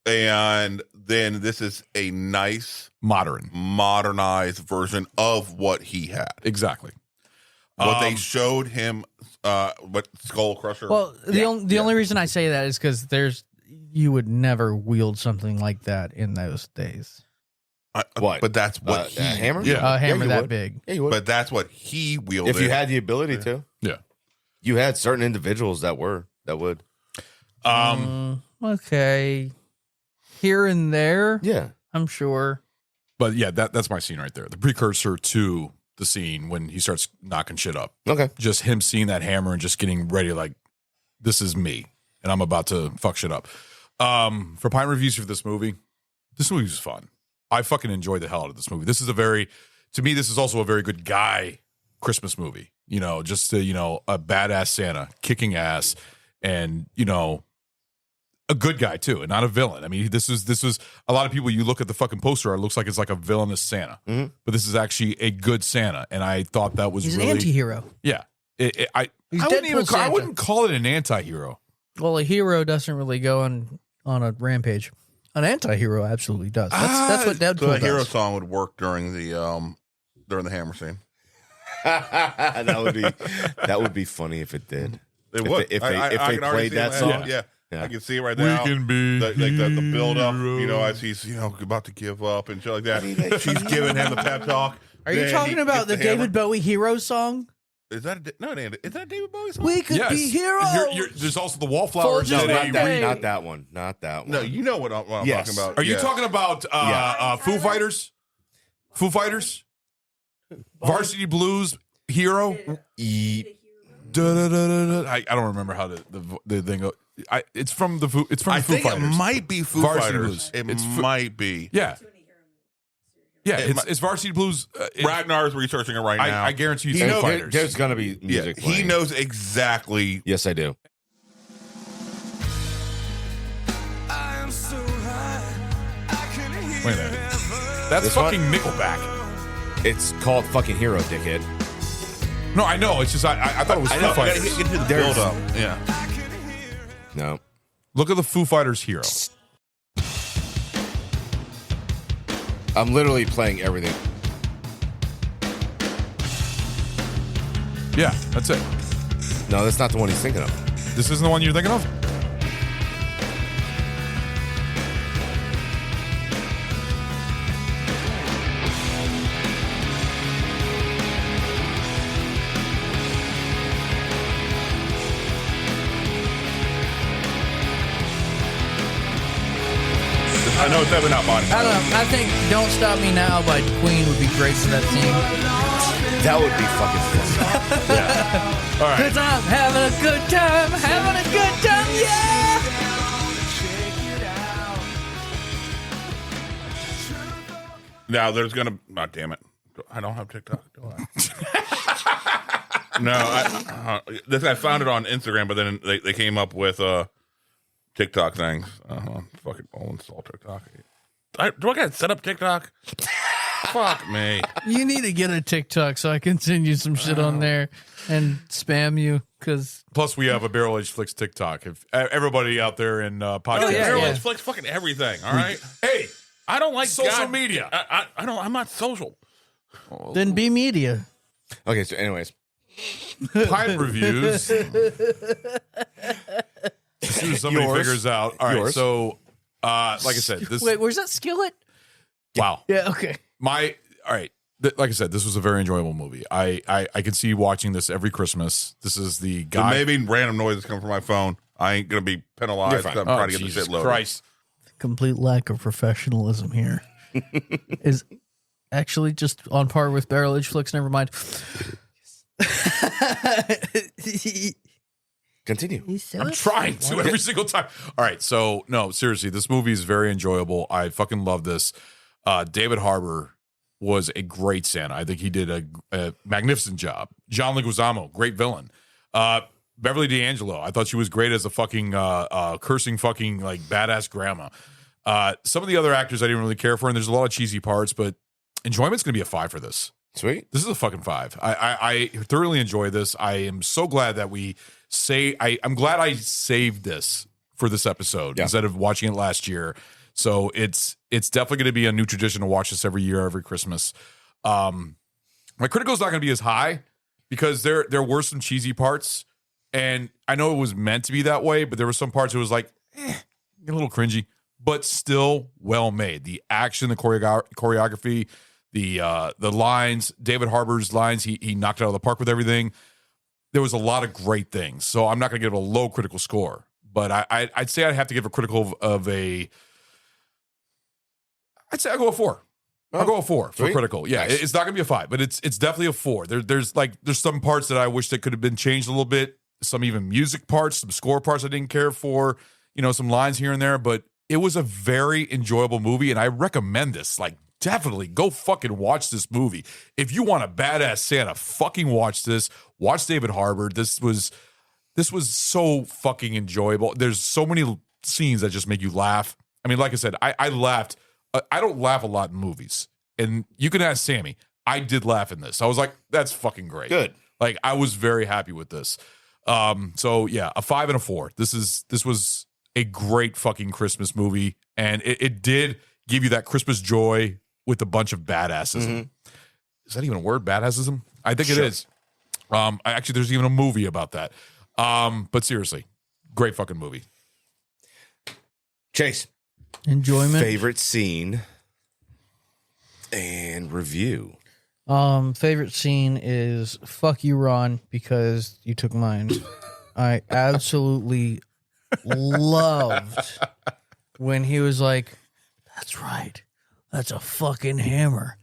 And then this is a nice modernized version of what he had. Exactly. What they showed him, what Skull Crusher. Well, the only reason I say that is because you would never wield something like that in those days. What? But that's what he hammer? Yeah, a hammer you that would. big. Yeah, you would. But that's what he wielded. If you had the ability to. Yeah. You had certain individuals that would. Okay. Here and there. Yeah. I'm sure. But yeah, that's my scene right there. The precursor to the scene when he starts knocking shit up. Okay. Just him seeing that hammer and just getting ready, like, this is me, and I'm about to fuck shit up. For Pine reviews for this movie was fun. I fucking enjoyed the hell out of this movie. To me, this is also a very good guy Christmas movie. You know, just a badass Santa kicking ass, and a good guy too, and not a villain. I mean, this was a lot of people. You look at the fucking poster, it looks like it's like a villainous Santa, but this is actually a good Santa, and I thought that was He's really an anti-hero. Yeah, He's I wouldn't call it an anti-hero. Well, a hero doesn't really go on a rampage. An anti-hero absolutely does. That's what Deadpool So a does. hero song would work during the hammer scene. that would be funny if it did. It would. If they played that song. Yeah. I can see it right now. We can be the build up, as he's about to give up and shit like that. She's giving him the pep talk. Are you talking about the David Bowie hero song? Is that is that David Bowie song? We could be heroes. There's also the Wallflowers. No, not that one. Not that one. No, you know what I'm talking about. Are you talking about Foo Fighters? Foo Fighters? Varsity Blues Hero? I don't remember how the thing goes. It's from the Foo. It's from the Foo Fighters. It might be Foo Varsity Fighters. Blues. Might be. Yeah. Yeah, it's Varsity Blues. Ragnar is researching it right now. I guarantee you, Foo Fighters. There's gonna be music. He knows exactly. Yes, I do. Wait a minute. That's This fucking one? Nickelback. It's called fucking Hero, dickhead. No, I know. It's just I thought it was Foo Fighters. Get to the build up. Yeah. No. Look at the Foo Fighters Hero. I'm literally playing everything. Yeah, that's it. No, that's not the one he's thinking of. This isn't the one you're thinking of? I know it's definitely not Bonnie. I don't know. I think "Don't Stop Me Now" by Queen would be great for that scene. That would be fucking fun. Yeah. All right. Cause I'm having a good time, yeah. Now there's gonna. Oh, damn it! I don't have TikTok, do I? No, I found it on Instagram, but then they came up with TikTok things. Fucking, I'll install TikTok. Do I got to set up TikTok? Fuck me. You need to get a TikTok so I can send you some shit on there and spam you. Cause Plus, we have a Barrel Age Flicks TikTok. If everybody out there in podcast, Barrel-Age Flicks, fucking everything. All right. Hey, I don't like social media. I don't. I'm not social. then be media. Okay, so anyways. Pine reviews. As soon as somebody figures out. All right, so like I said, this. Wait, where's that skillet? Wow. Yeah. Okay. All right. like I said, this was a very enjoyable movie. I can see watching this every Christmas. This is the guy. Maybe random noises come from my phone. I ain't gonna be penalized. I'm trying to get Jesus the shit loaded. Christ. Complete lack of professionalism here is actually just on par with Barrel Age Flicks. Never mind. Continue. I'm trying to every single time. All right, so no, seriously, this movie is very enjoyable. I fucking love this. David Harbour was a great Santa. I think he did a magnificent job. John Leguizamo, great villain. Beverly D'Angelo, I thought she was great as a fucking cursing fucking like badass grandma. Some of the other actors I didn't really care for, and there's a lot of cheesy parts, but enjoyment's gonna be a 5 for this. Sweet. This is a fucking 5. I thoroughly enjoy this. I am so glad that I'm glad I saved this for this episode instead of watching it last year. So it's definitely going to be a new tradition to watch this every year, every Christmas. My critical's not going to be as high because there were some cheesy parts, and I know it was meant to be that way, but there were some parts it was like a little cringy, but still well made. The action, the choreography, the lines, David Harbour's lines, he knocked it out of the park with everything. There was a lot of great things. So I'm not going to give it a low critical score, but I'd say I'd have to give a critical of a. I'd say I'll go a 4. I'll go a 4 for critical. Yeah, Nice. it's not going to be a 5, but it's definitely a 4. There's some parts that I wish that could have been changed a little bit. Some even music parts, some score parts I didn't care for. Some lines here and there, but it was a very enjoyable movie, and I recommend this. Like, definitely go fucking watch this movie. If you want a badass Santa, fucking watch this. Watch David Harbour. This was so fucking enjoyable. There's so many scenes that just make you laugh. I mean, like I said, I laughed. I don't laugh a lot in movies. And you can ask Sammy. I did laugh in this. I was like, that's fucking great. Good. Like, I was very happy with this. So yeah, a 5 and a 4. This was a great fucking Christmas movie. And it did give you that Christmas joy with a bunch of badassism. Is that even a word? Badassism? I think it is. Actually, there's even a movie about that. But seriously, great fucking movie. Chase. Enjoyment. Favorite scene and review. Favorite scene is fuck you, Ron, because you took mine. I absolutely loved when he was like, that's right. That's a fucking hammer.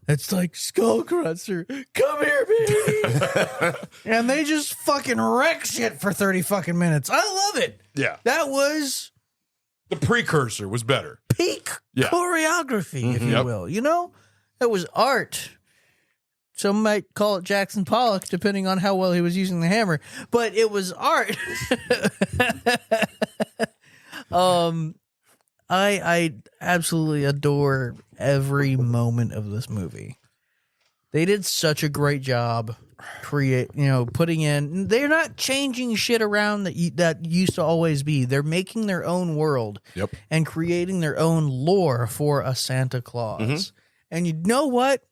It's like Skullcrusher. Come here, baby. And they just fucking wreck shit for 30 fucking minutes. I love it. Yeah. That was the precursor was better. Peak choreography, if you will. It was art. Some might call it Jackson Pollock, depending on how well he was using the hammer. But it was art. I absolutely adore every moment of this movie. They did such a great job putting in. They're not changing shit around that used to always be. They're making their own world and creating their own lore for a Santa Claus. And you know what?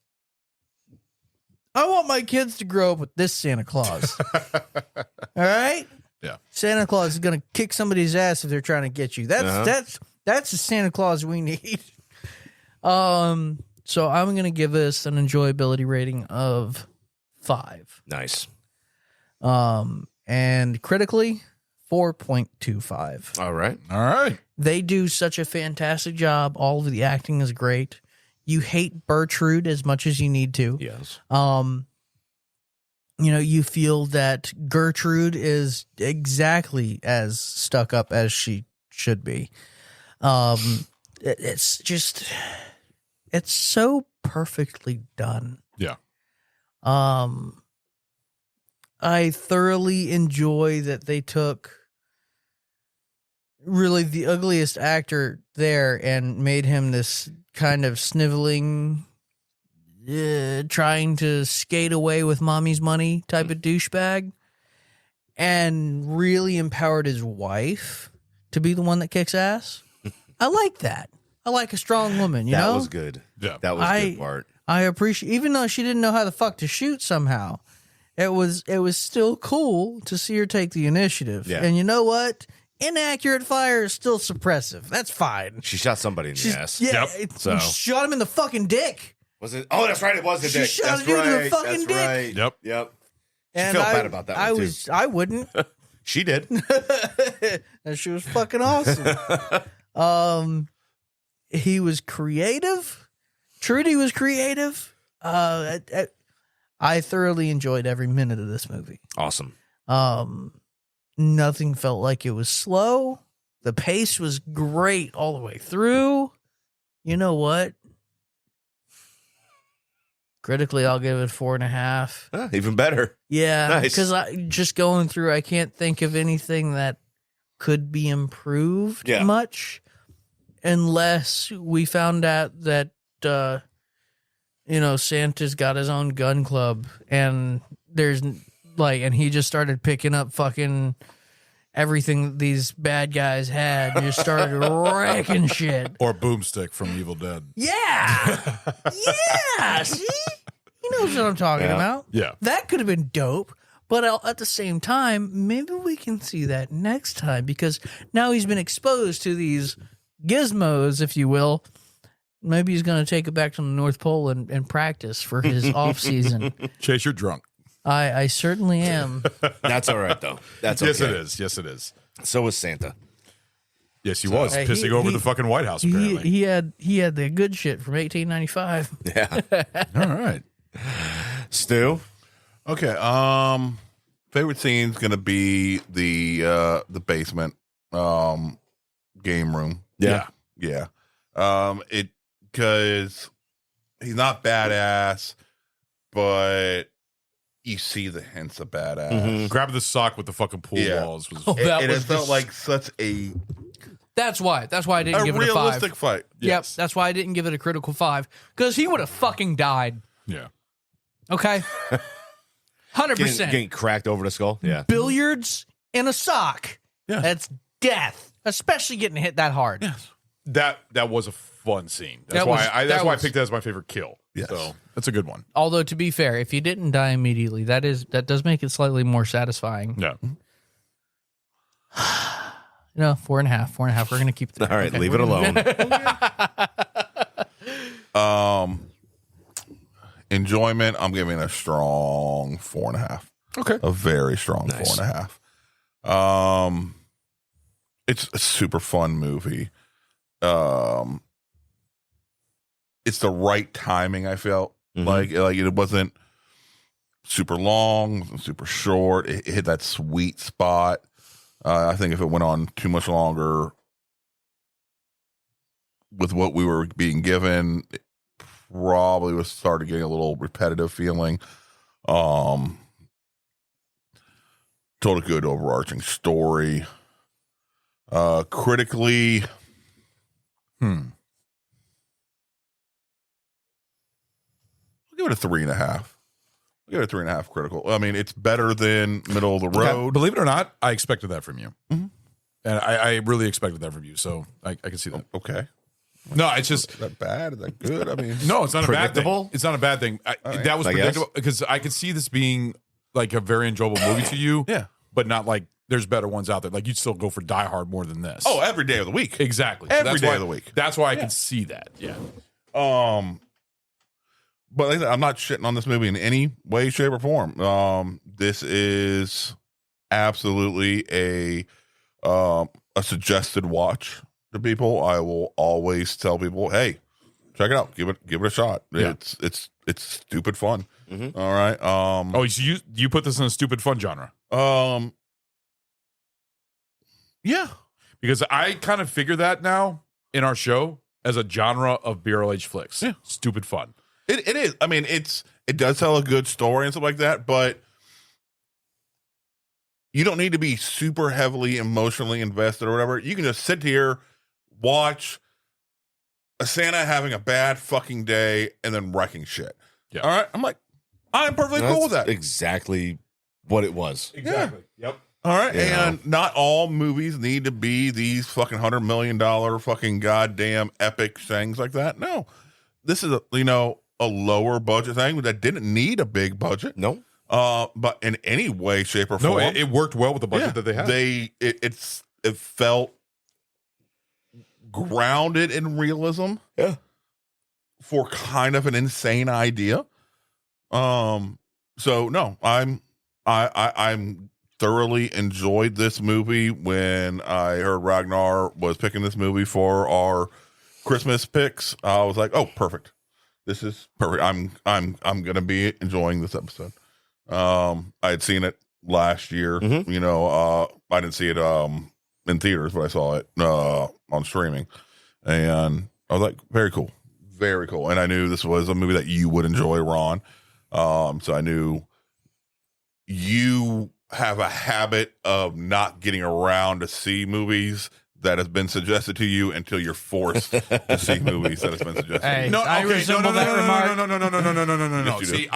I want my kids to grow up with this Santa Claus. All right? Yeah. Santa Claus is going to kick somebody's ass if they're trying to get you. That's the Santa Claus we need. So I'm going to give this an enjoyability rating of 5. Nice. And critically, 4.25. All right. They do such a fantastic job. All of the acting is great. You hate Gertrude as much as you need to. Yes. You feel that Gertrude is exactly as stuck up as she should be. It's so perfectly done. Yeah. I thoroughly enjoy that they took really the ugliest actor there and made him this kind of sniveling, trying to skate away with mommy's money type of douchebag, and really empowered his wife to be the one that kicks ass. I like that. I like a strong woman, you know? That was good. Yeah. That was a good part. I appreciate, even though she didn't know how the fuck to shoot somehow, it was still cool to see her take the initiative. Yeah. And you know what? Inaccurate fire is still suppressive. That's fine. She shot somebody in the ass. Yeah. So Shot him in the fucking dick. Was it? Oh, that's right. It was the She dick. shot That's a dude in the right. fucking That's dick. right. Yep. Yep. She And felt bad about that one, too. I wouldn't. She did. And she was fucking awesome. He was creative. Trudy was creative. I thoroughly enjoyed every minute of this movie. Awesome. Nothing felt like it was slow. The pace was great all the way through. You know what? Critically, I'll give it 4.5. Even better. Yeah, Nice. because I just going through, I can't think of anything that could be improved much, unless we found out that Santa's got his own gun club, and and he just started picking up fucking everything these bad guys had, and just started wrecking shit. Or Boomstick from Evil Dead. Yeah, yeah. See, he knows what I'm talking about. Yeah. That could have been dope. But at the same time, maybe we can see that next time, because now he's been exposed to these gizmos, if you will. Maybe he's going to take it back to the North Pole and practice for his off season. Chase, you're drunk. I certainly am. That's all right, though. That's okay. Yes, it is. Yes, it is. So was Santa. Yes, he was pissing over the fucking White House. Apparently, he had the good shit from 1895. Yeah. All right, Stu. Okay. Favorite scene's gonna be the basement game room. Yeah. It because he's not badass, but you see the hints of badass. Grab the sock with the fucking pool walls. Was it felt like such a That's why I didn't give it a 5. realistic fight. Yep, that's why I didn't give it a critical 5, because he would have fucking died. Yeah. Okay. 100%. Getting cracked over the skull. Yeah. Billiards in a sock. Yeah. That's death, especially getting hit that hard. Yes. That was a fun scene. That's That why was- I that I was- picked that as my favorite kill. Yes. So that's a good one. Although, to be fair, if you didn't die immediately, that does make it slightly more satisfying. Yeah. 4.5. 4.5. We're gonna keep it. All right, leave it alone. Enjoyment, I'm giving a strong 4.5. Okay. A very strong 4.5. It's a super fun movie. It's the right timing, I felt. Like it wasn't super long, wasn't super short. It hit that sweet spot. I think if it went on too much longer with what we were being given, it probably was started getting a little repetitive feeling. Told a good overarching story. Critically, I'll give it a 3.5. I'll give it a 3.5 critical. I mean, it's better than middle of the road. Believe it or not, I expected that from you. And I really expected that from you. So I can see that. Okay. No, it's just Is that bad? Is that good? I mean, no, it's not a bad Predictable? thing. It's not a bad thing. right. That was I guess. predictable because I could see this being like a very enjoyable movie to you. Yeah. But not like there's better ones out there. Like you'd still go for Die Hard more than this. oh, every day of the week. exactly. Every That's day why- of the week. That's why I can see that. Yeah. But like I said, I'm not shitting on this movie in any way, shape, or form. This is absolutely a suggested watch to people. I will always tell people, hey, check it out. Give it a shot. Yeah. It's stupid fun. All right. Oh, so you put this in a stupid fun genre? Yeah. Because I kind of figure that now in our show as a genre of BRLH flicks. Yeah. Stupid fun. It is. I mean, it does tell a good story and stuff like that, but you don't need to be super heavily emotionally invested or whatever. You can just sit here, watch a Santa having a bad fucking day and then wrecking shit. Yeah. All right. I'm perfectly cool with that. Exactly what it was. Exactly. Yep. All right. Yeah. And not all movies need to be these fucking $100 million fucking goddamn epic things like that. No. This is a lower budget thing that didn't need a big budget. No. But in any way, shape, or form, No, it worked well with the budget that they had. It felt grounded in realism. Yeah. for kind of an insane idea. So no, I'm thoroughly enjoyed this movie. When I heard Ragnar was picking this movie for our Christmas picks, I was like, oh, perfect. This is perfect. I'm gonna be enjoying this episode. I had seen it last year. You know, I didn't see it in theaters, but I saw it on streaming, and I was like, very cool. Very cool. And I knew this was a movie that you would enjoy, Ron. So I knew you have a habit of not getting around to see movies that has been suggested to you until you're forced to see movies that has been suggested. Hey, No, I okay, resemble no. Yes, you do. See,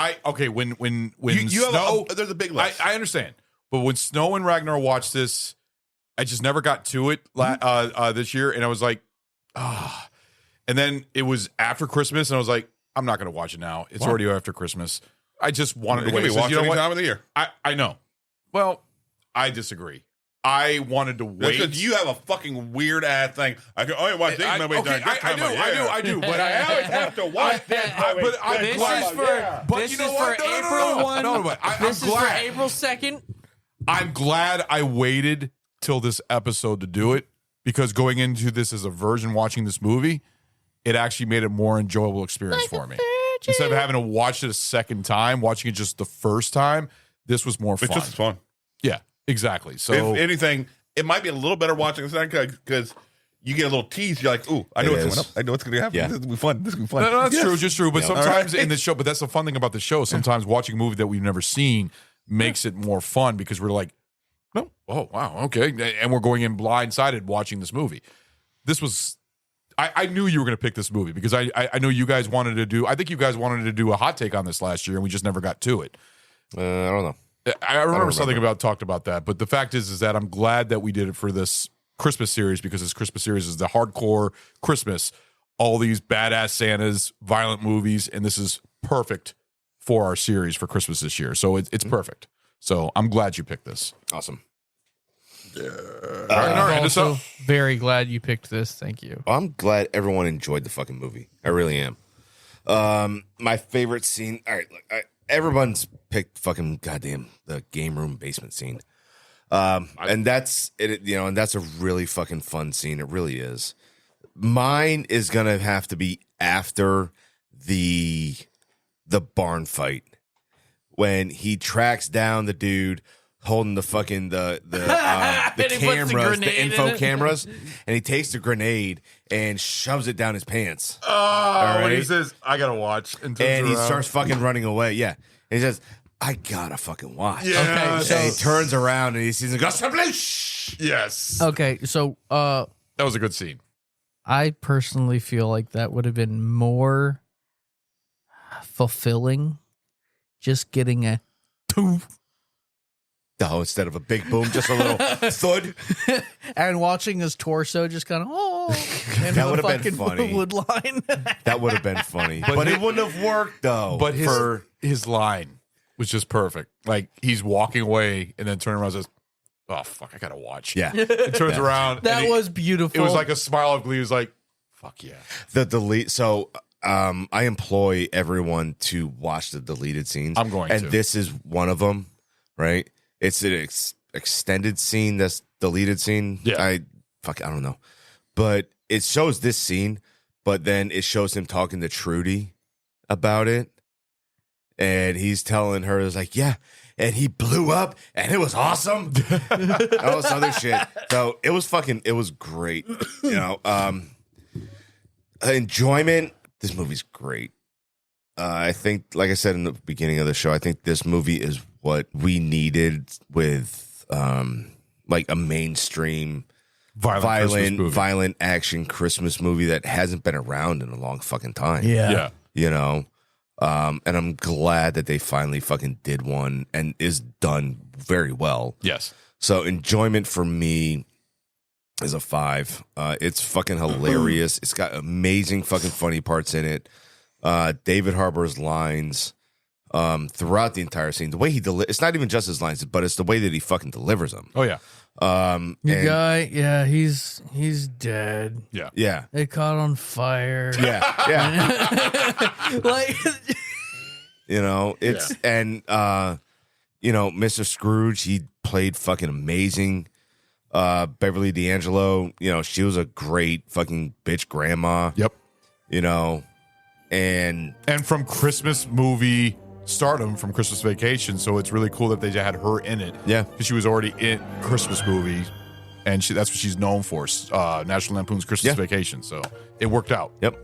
when You have Snow, there's a big list. I understand, but when Snow and Ragnar watched this, I just never got to it this year, and I was like, ah. And then it was after Christmas, and I was like, I'm not going to watch it now. It's already after Christmas. I just wanted to wait. It can be watched any time of the year. I know. Well, I disagree. I wanted to wait. Because you have a fucking weird ass thing. I can only watch these movies. I do. But I always have to watch that. This is for April 1. This is for April 2nd. I'm glad I waited till this episode to do it, because going into this as a virgin watching this movie, it actually made it a more enjoyable experience for me. Instead of having to watch it a second time, watching it just the first time, this was more fun. It's just as fun. Yeah, exactly. So if anything, it might be a little better watching the second because you get a little tease. You're like, ooh, I know what's coming up. I know what's going to happen. Yeah. This is going to be fun. This is going to be fun. No, that's true, just true. But Yeah. sometimes in the show, but that's the fun thing about the show. Sometimes watching a movie that we've never seen makes it more fun because we're like, no, oh, wow, okay. And we're going in blindsided watching this movie. This was, I knew you were going to pick this movie because I know you guys wanted to do, I think you guys wanted to do a hot take on this last year and we just never got to it. I don't know. I remember something talked about that, but the fact is that I'm glad that we did it for this Christmas series, because this Christmas series is the hardcore Christmas, all these badass Santas, violent movies, and this is perfect for our series for Christmas this year. So it's perfect. So I'm glad you picked this. Awesome. I'm also very glad you picked this. Thank you. I'm glad everyone enjoyed the fucking movie. I really am. My favorite scene. All right, look, everyone's picked fucking goddamn the game room basement scene. And that's it. You know, and that's a really fucking fun scene. It really is. Mine is gonna have to be after the barn fight, when he tracks down the dude holding the fucking the cameras, the info cameras, and he takes the grenade and shoves it down his pants. Oh, when he says, "I gotta watch," and he starts fucking running away. Yeah, and he says, "I gotta fucking watch." Yeah. Okay, so he turns around and he sees and goes, yes. Okay, so that was a good scene. I personally feel like that would have been more fulfilling, just getting a no, instead of a big boom, just a little thud, and watching his torso just kind of that would have been funny. Wood line. That would have been funny, but it wouldn't have worked though. But his line was just perfect. Like he's walking away and then turning around and says, "Oh fuck, I gotta watch." Yeah, it turns around. That was beautiful. It was like a smile of glee. He was like, "Fuck yeah." The delete. So I employ everyone to watch the deleted scenes. I'm going to. And this is one of them, right? It's an extended scene, that's deleted scene. Yeah. I don't know. But it shows this scene, but then it shows him talking to Trudy about it. And he's telling her, it's like, yeah, and he blew up and it was awesome. All this other shit. So it was great. You know, enjoyment. This movie's great. I think, like I said in the beginning of the show, I think this movie is what we needed with like a mainstream violent action Christmas movie that hasn't been around in a long fucking time. Yeah. You know? And I'm glad that they finally fucking did one and is done very well. Yes. So enjoyment for me is a 5. It's fucking hilarious. It's got amazing fucking funny parts in it. David Harbour's lines throughout the entire scene. The way he it's not even just his lines, but it's the way that he fucking delivers them. Oh yeah. Your guy, yeah, he's dead. Yeah. Yeah. They caught on fire. Yeah. Like, it's and Mr. Scrooge, he played fucking amazing. Beverly D'Angelo, she was a great fucking bitch grandma. Yep. And from Christmas movie stardom, from Christmas Vacation, so it's really cool that they had her in it. Yeah, because she was already in Christmas movie, and that's what she's known for. National Lampoon's Christmas Vacation. So it worked out. Yep.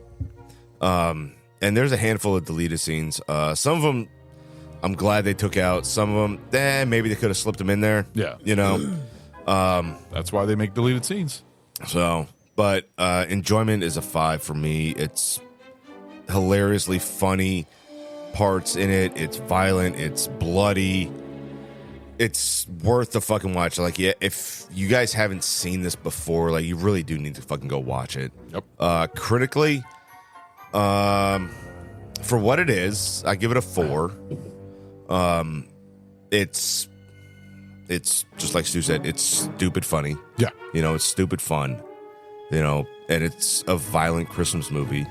And there's a handful of deleted scenes. Some of them, I'm glad they took out. Some of them, maybe they could have slipped them in there. Yeah. That's why they make deleted scenes. So, but enjoyment is a 5 for me. It's hilariously funny parts in it. It's violent. It's bloody. It's worth the fucking watch. Like, yeah, if you guys haven't seen this before, like, you really do need to fucking go watch it. Yep. Critically, for what it is, I give it a 4. It's just like Stu said, it's stupid funny. Yeah. It's stupid fun. And it's a violent Christmas movie.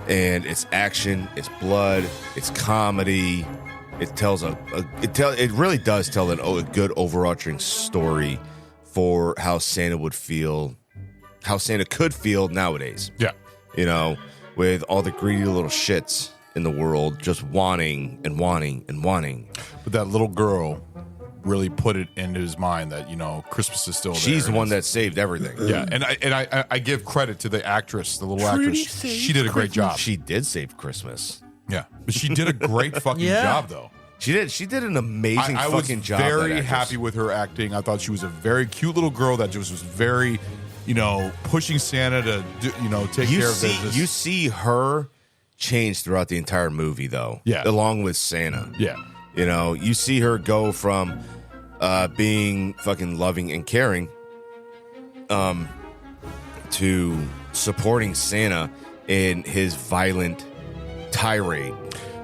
And it's action, it's blood, it's comedy. It tells it really does tell a good overarching story for how Santa would feel, how Santa could feel nowadays. Yeah. With all the greedy little shits in the world just wanting and wanting and wanting. But that little girl really put it into his mind that Christmas is still there. She's the one that saved everything. Yeah, and I give credit to the actress, the little actress. She did a great job. She did save Christmas. Yeah, but she did a great fucking job though. She did an amazing fucking job. I was very happy with her acting. I thought she was a very cute little girl that just was very, pushing Santa to take care of business. You see her change throughout the entire movie though. Yeah, along with Santa. Yeah, you see her go from being fucking loving and caring to supporting Santa in his violent tirade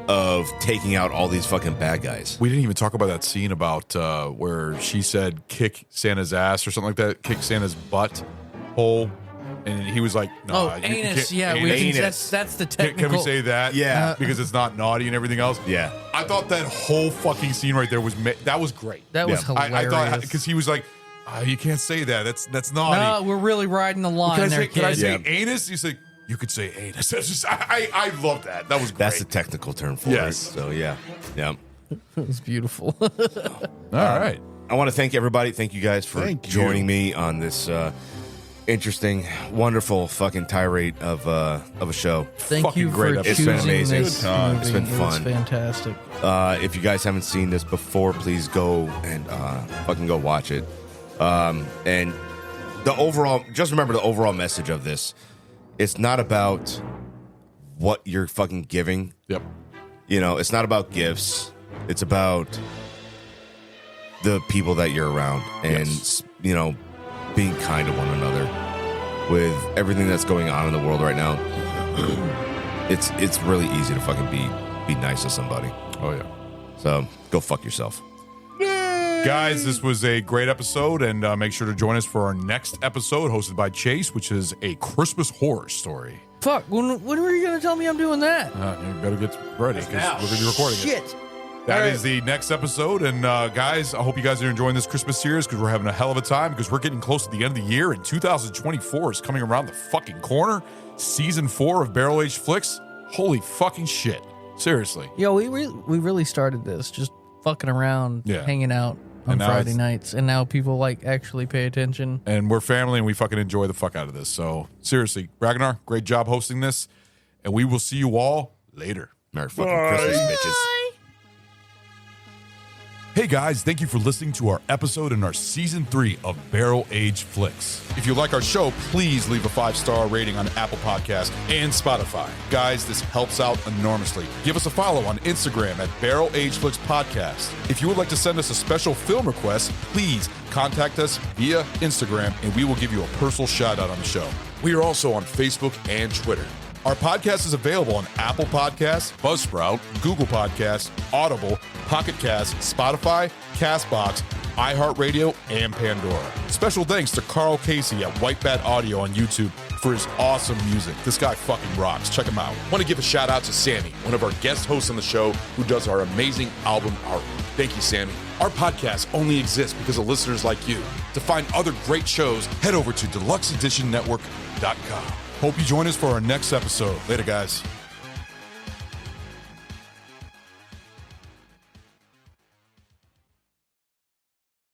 of taking out all these fucking bad guys. We didn't even talk about that scene about where she said kick Santa's ass or something like that, kick Santa's butt hole. And he was like, "No, anus." Yeah, anus. That's the technical. Can we say that? Yeah, because it's not naughty and everything else. Yeah, I thought that whole fucking scene right there was great. That was hilarious. I thought because he was like, "You can't say that. That's naughty." No, we're really riding the line there, kid. Can I say anus? He's like, "You could say anus." That's just, I love that. That was great. That's the technical term for it. So yeah. It was beautiful. All right. I want to thank everybody. Thank you guys for joining me on this interesting, wonderful fucking tirade of a show. Thank you for It's been amazing. This It's been movie. fun. It's fantastic. If you guys haven't seen this before, please go and fucking go watch it. And the overall, just remember the overall message of this. It's not about what you're fucking giving. Yep. It's not about gifts. It's about the people that you're around and, being kind to one another. With everything that's going on in the world right now, it's really easy to fucking be nice to somebody. Oh yeah. So go fuck yourself. Guys, this was a great episode, and make sure to join us for our next episode hosted by Chase, which is a Christmas horror story. Fuck, when were you going to tell me I'm doing that? You better get ready because we're going to be recording it. Shit. That is the next episode. And guys, I hope you guys are enjoying this Christmas series because we're having a hell of a time because we're getting close to the end of the year and 2024 is coming around the fucking corner. Season 4 of Barrel Age Flicks. Holy fucking shit. Seriously. Yo, we really started this just fucking around, hanging out on Friday nights. And now people actually pay attention. And we're family and we fucking enjoy the fuck out of this. So seriously, Ragnar, great job hosting this. And we will see you all later. Merry fucking Christmas, bitches. Hey guys, thank you for listening to our episode in our Season 3 of Barrel Age Flicks. If you like our show, please leave a 5-star rating on Apple Podcasts and Spotify. Guys, this helps out enormously. Give us a follow on Instagram at Barrel Age Flicks Podcast. If you would like to send us a special film request, please contact us via Instagram and we will give you a personal shout out on the show. We are also on Facebook and Twitter. Our podcast is available on Apple Podcasts, Buzzsprout, Google Podcasts, Audible, Pocket Cast, Spotify, CastBox, iHeartRadio, and Pandora. Special thanks to Carl Casey at White Bat Audio on YouTube for his awesome music. This guy fucking rocks. Check him out. Want to give a shout out to Sammy, one of our guest hosts on the show who does our amazing album art. Thank you, Sammy. Our podcast only exists because of listeners like you. To find other great shows, head over to deluxeeditionnetwork.com. Hope you join us for our next episode. Later, guys.